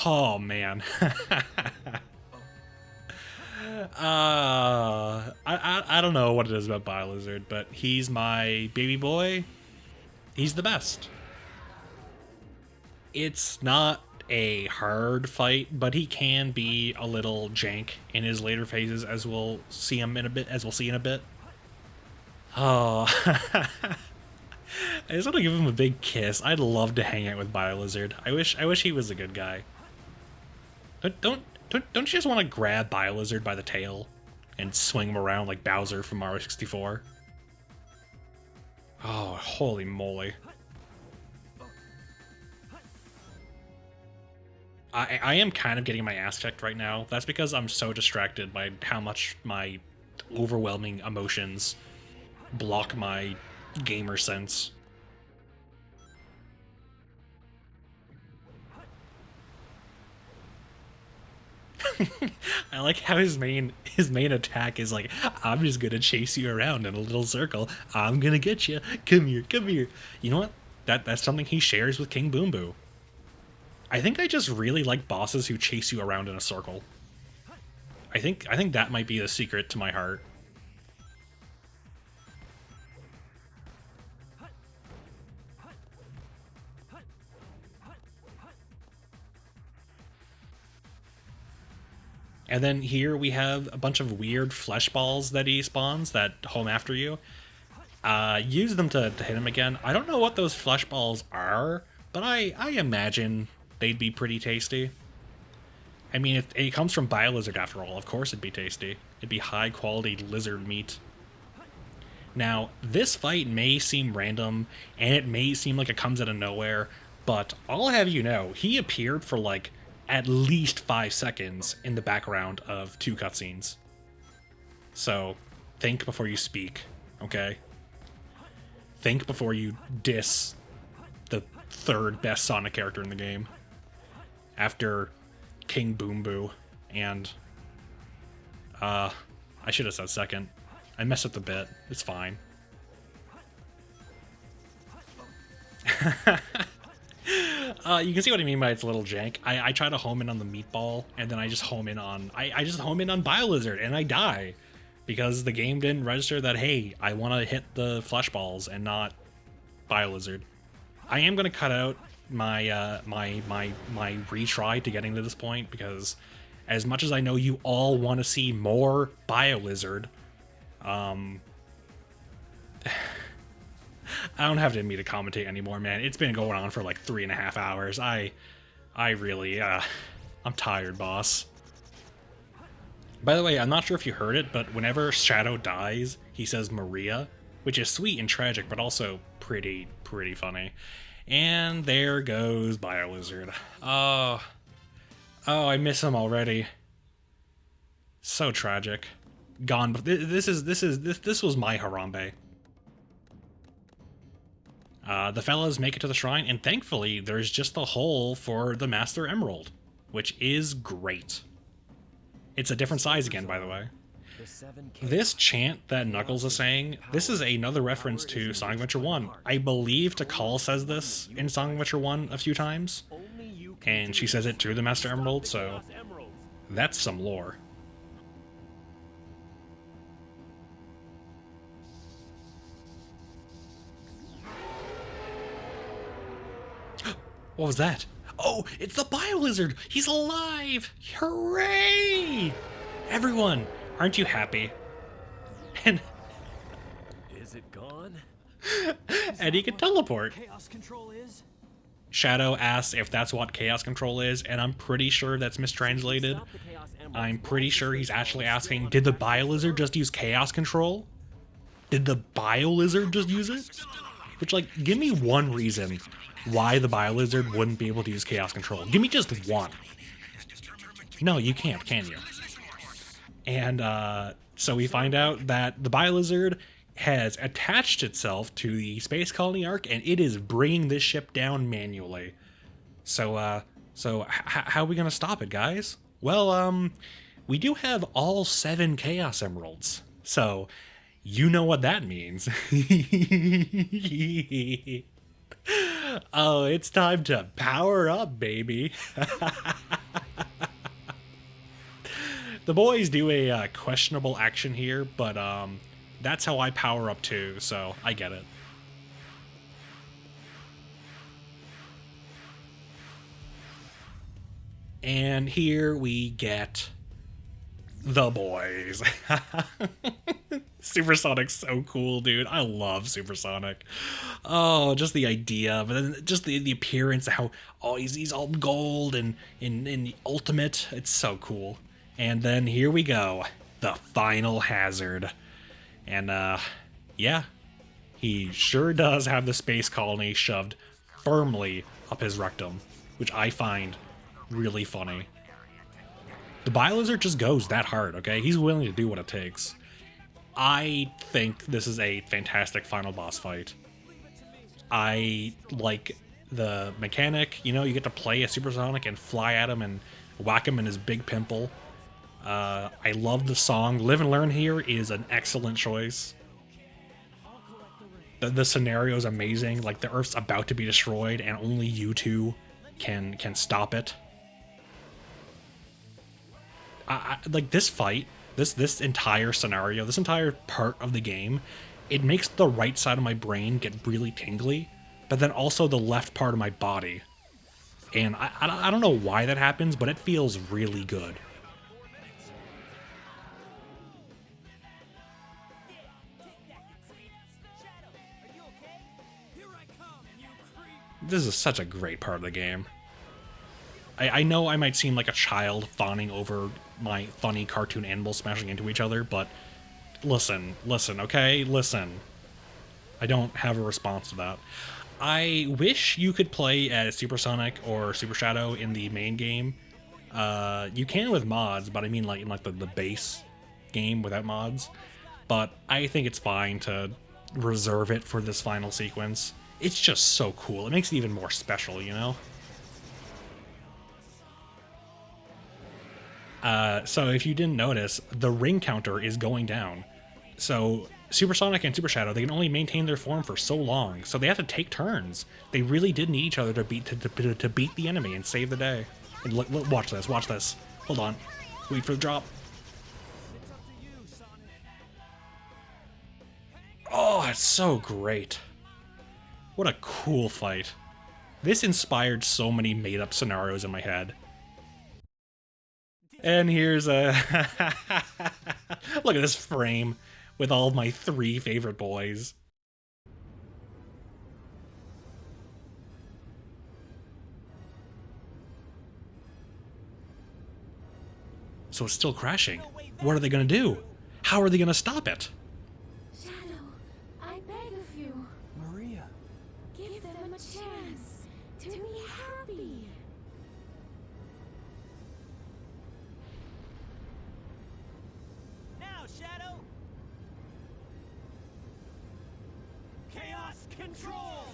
Speaker 1: Oh, man. I don't know what it is about Biolizard, but he's my baby boy. He's the best. It's not a hard fight, but he can be a little jank in his later phases, as we'll see in a bit. Oh, I just want to give him a big kiss. I'd love to hang out with Biolizard. I wish he was a good guy. Don't you just want to grab Biolizard by the tail and swing him around like Bowser from Mario 64? Oh, holy moly. I am kind of getting my ass kicked right now. That's because I'm so distracted by how much my overwhelming emotions block my gamer sense. I like how his main attack is like, I'm just gonna chase you around in a little circle. I'm gonna get you. Come here, come here. You know what? That's something he shares with King Boom Boo. I think I just really like bosses who chase you around in a circle. I think that might be the secret to my heart. And then here we have a bunch of weird flesh balls that he spawns that home after you. Use them to hit him again. I don't know what those flesh balls are, but I imagine they'd be pretty tasty. I mean, it comes from Biolizard after all. Of course it'd be tasty. It'd be high-quality lizard meat. Now, this fight may seem random, and it may seem like it comes out of nowhere, but I'll have you know, he appeared for, like, at least 5 seconds in the background of 2 cutscenes. So, think before you speak, okay? Think before you diss the 3rd best Sonic character in the game. After King Boom Boo and I should have said 2nd. I messed up the bit. It's fine. You can see what I mean by it's a little jank. I try to home in on the meatball, and then I just home in on I just home in on Biolizard, and I die because the game didn't register that, hey, I want to hit the flesh balls and not Biolizard. I am gonna cut out my my retry to getting to this point, because as much as I know you all want to see more Biolizard, I don't have it in me to commentate anymore, man. It's been going on for like 3.5 hours. I really, I'm tired, boss. By the way, I'm not sure if you heard it, but whenever Shadow dies, he says Maria, which is sweet and tragic, but also pretty funny. And there goes Biolizard. Oh, I miss him already. So tragic. Gone. This was my Harambe. The fellas make it to the shrine, and thankfully there's just a hole for the Master Emerald, which is great. It's a different size again, by the way. This chant that Knuckles is saying, this is another reference to Sonic Adventure 1. I believe Tikal says this in Sonic Adventure 1 a few times, and she says it to the Master Emerald, so that's some lore. What was that? Oh, it's the Biolizard! He's alive! Hooray! Everyone, aren't you happy? And
Speaker 9: Is it gone?
Speaker 1: And he can teleport.
Speaker 3: Chaos control is?
Speaker 1: Shadow asks if that's what chaos control is, and I'm pretty sure that's mistranslated. I'm pretty sure he's actually asking, did the Biolizard just use chaos control? Did the Biolizard just use it? Which, like, give me one reason why the Biolizard wouldn't be able to use chaos control. Give me just one. No, you can't, can you? And so we find out that the Biolizard has attached itself to the Space Colony Ark, and it is bringing this ship down manually. So how are we gonna stop it, guys? Well, we do have all 7 Chaos Emeralds. So you know what that means. Oh, it's time to power up, baby. The boys do a questionable action here, but that's how I power up too, so I get it. And here we get the boys. Supersonic's so cool, dude. I love Supersonic. Oh, just the idea, but then just the appearance, how he's all gold and in the ultimate. It's so cool. And then here we go, the final hazard. And yeah, he sure does have the space colony shoved firmly up his rectum, which I find really funny. The Bilizard just goes that hard, okay? He's willing to do what it takes. I think this is a fantastic final boss fight. I like the mechanic, you know, you get to play a Supersonic and fly at him and whack him in his big pimple. I love the song. Live and Learn here is an excellent choice. The scenario is amazing. Like, the Earth's about to be destroyed and only you two can stop it. Like, this fight, this entire scenario, this entire part of the game, it makes the right side of my brain get really tingly, but then also the left part of my body. And I don't know why that happens, but it feels really good. This is such a great part of the game. I know I might seem like a child fawning over my funny cartoon animals smashing into each other, but listen, okay? Listen. I don't have a response to that. I wish you could play as Supersonic or Super Shadow in the main game. You can with mods, but I mean like in like the base game without mods. But I think it's fine to reserve it for this final sequence. It's just so cool. It makes it even more special, you know? So if you didn't notice, the ring counter is going down. So Supersonic and Super Shadow, they can only maintain their form for so long, so they have to take turns. They really did need each other to beat the enemy and save the day. And look, watch this. Hold on. Wait for the drop. Oh, it's so great. What a cool fight. This inspired so many made-up scenarios in my head. And here's a... Look at this frame with all of my 3 favorite boys. So it's still crashing. What are they gonna do? How are they gonna stop it?
Speaker 12: Shadow, I beg of you.
Speaker 3: Maria.
Speaker 12: Give them a chance to be happy.
Speaker 5: Now, Shadow! Chaos control!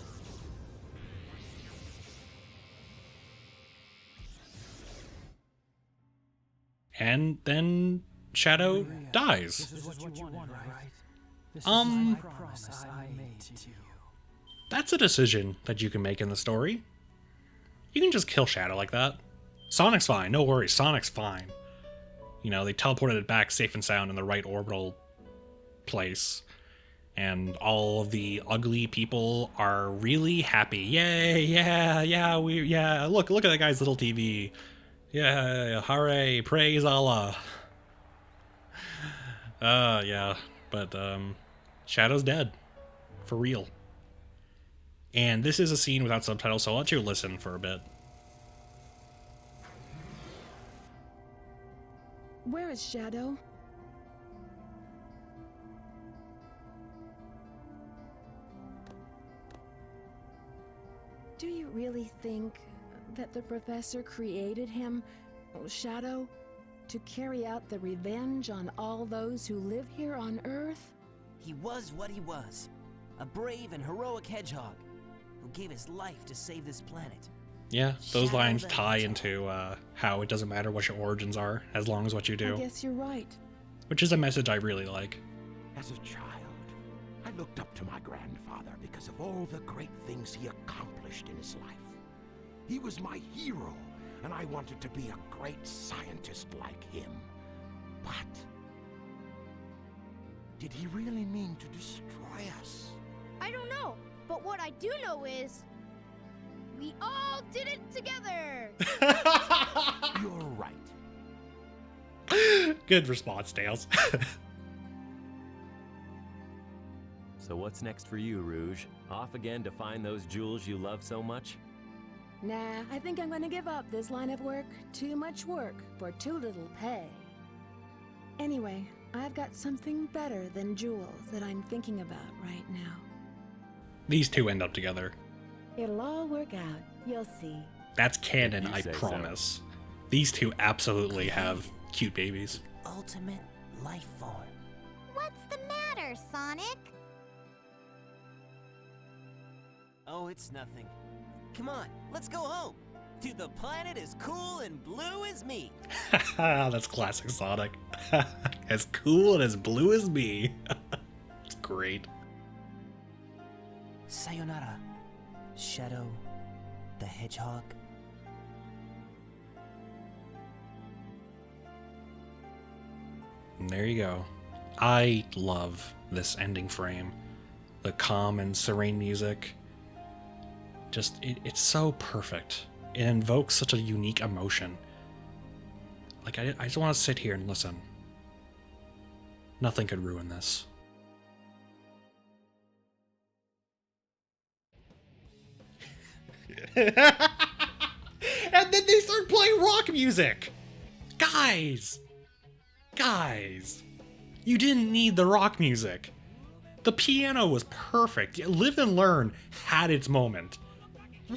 Speaker 1: And then Shadow dies.
Speaker 3: This is what you wanted, right? This is my promise I made to you.
Speaker 1: That's a decision that you can make in the story. You can just kill Shadow like that. Sonic's fine, no worries, Sonic's fine. You know, they teleported it back safe and sound in the right orbital place. And all of the ugly people are really happy. Yay, yeah, look at that guy's little TV. Yeah, hooray, praise Allah. Yeah, but, Shadow's dead. For real. And this is a scene without subtitles, so I'll let you listen for a bit.
Speaker 11: Where is Shadow? Do you really think that the professor created him, Shadow, to carry out the revenge on all those who live here on Earth?
Speaker 5: He was what he was. A brave and heroic hedgehog who gave his life to save this planet.
Speaker 1: Yeah, those
Speaker 5: Shadow
Speaker 1: lines
Speaker 5: the
Speaker 1: tie
Speaker 5: Hedgehog.
Speaker 1: into how it doesn't matter what your origins are, as long as what you
Speaker 11: I
Speaker 1: do.
Speaker 11: guess you're right.
Speaker 1: Which is a message I really like.
Speaker 4: As a child, looked up to my grandfather because of all the great things he accomplished in his life. He was my hero, and I wanted to be a great scientist like him. But did he really mean to destroy us?
Speaker 2: I don't know, but what I do know is we all did it together.
Speaker 4: You're right.
Speaker 1: Good response, Tails.
Speaker 8: So what's next for you, Rouge? Off again to find those jewels you love so much?
Speaker 11: Nah, I think I'm gonna give up this line of work. Too much work for too little pay. Anyway, I've got something better than jewels that I'm thinking about right now.
Speaker 1: These two end up together.
Speaker 11: It'll all work out. You'll see.
Speaker 1: That's canon,
Speaker 8: You
Speaker 1: I
Speaker 8: say so.
Speaker 1: promise. These two absolutely have cute babies.
Speaker 5: Ultimate life form.
Speaker 7: What's the matter, Sonic?
Speaker 5: Oh, it's nothing. Come on, let's go home. To the planet as cool and blue as me.
Speaker 1: That's classic Sonic. As cool and as blue as me. It's great.
Speaker 5: Sayonara, Shadow the Hedgehog.
Speaker 1: And there you go. I love this ending frame. The calm and serene music. Just, it's so perfect. It invokes such a unique emotion. Like, I just want to sit here and listen. Nothing could ruin this. And then they start playing rock music! Guys! Guys! You didn't need the rock music. The piano was perfect. Live and Learn had its moment.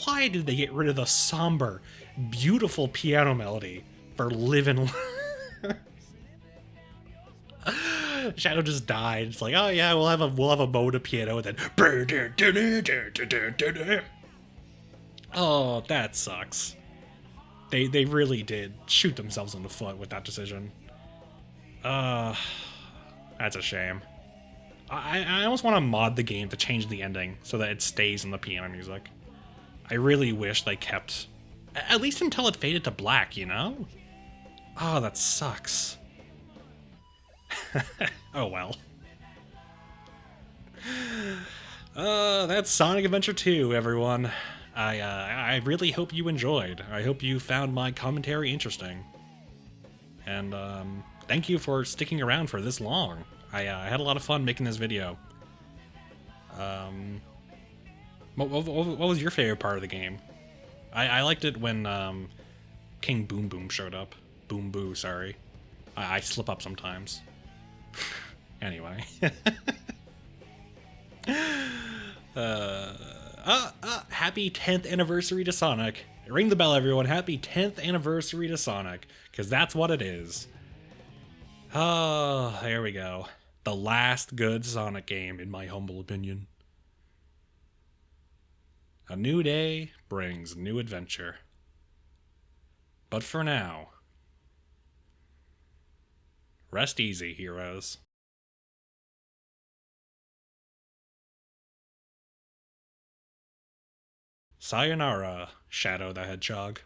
Speaker 1: Why did they get rid of the somber, beautiful piano melody for Live and Learn? Shadow just died. It's like, oh yeah, we'll have a mode of piano and then. Oh, that sucks. They really did shoot themselves in the foot with that decision. That's a shame. I almost want to mod the game to change the ending so that it stays in the piano music. I really wish they kept, at least until it faded to black, you know? Oh, that sucks. Oh well. That's Sonic Adventure 2, everyone. I really hope you enjoyed. I hope you found my commentary interesting. And thank you for sticking around for this long. I had a lot of fun making this video. What was your favorite part of the game? I liked it when King Boom Boom showed up. Boom Boo, sorry. I slip up sometimes. Anyway. Happy 10th anniversary to Sonic. Ring the bell, everyone. Happy 10th anniversary to Sonic, because that's what it is. Oh, there we go. The last good Sonic game, in my humble opinion. A new day brings new adventure. But for now, rest easy, heroes. Sayonara, Shadow the Hedgehog.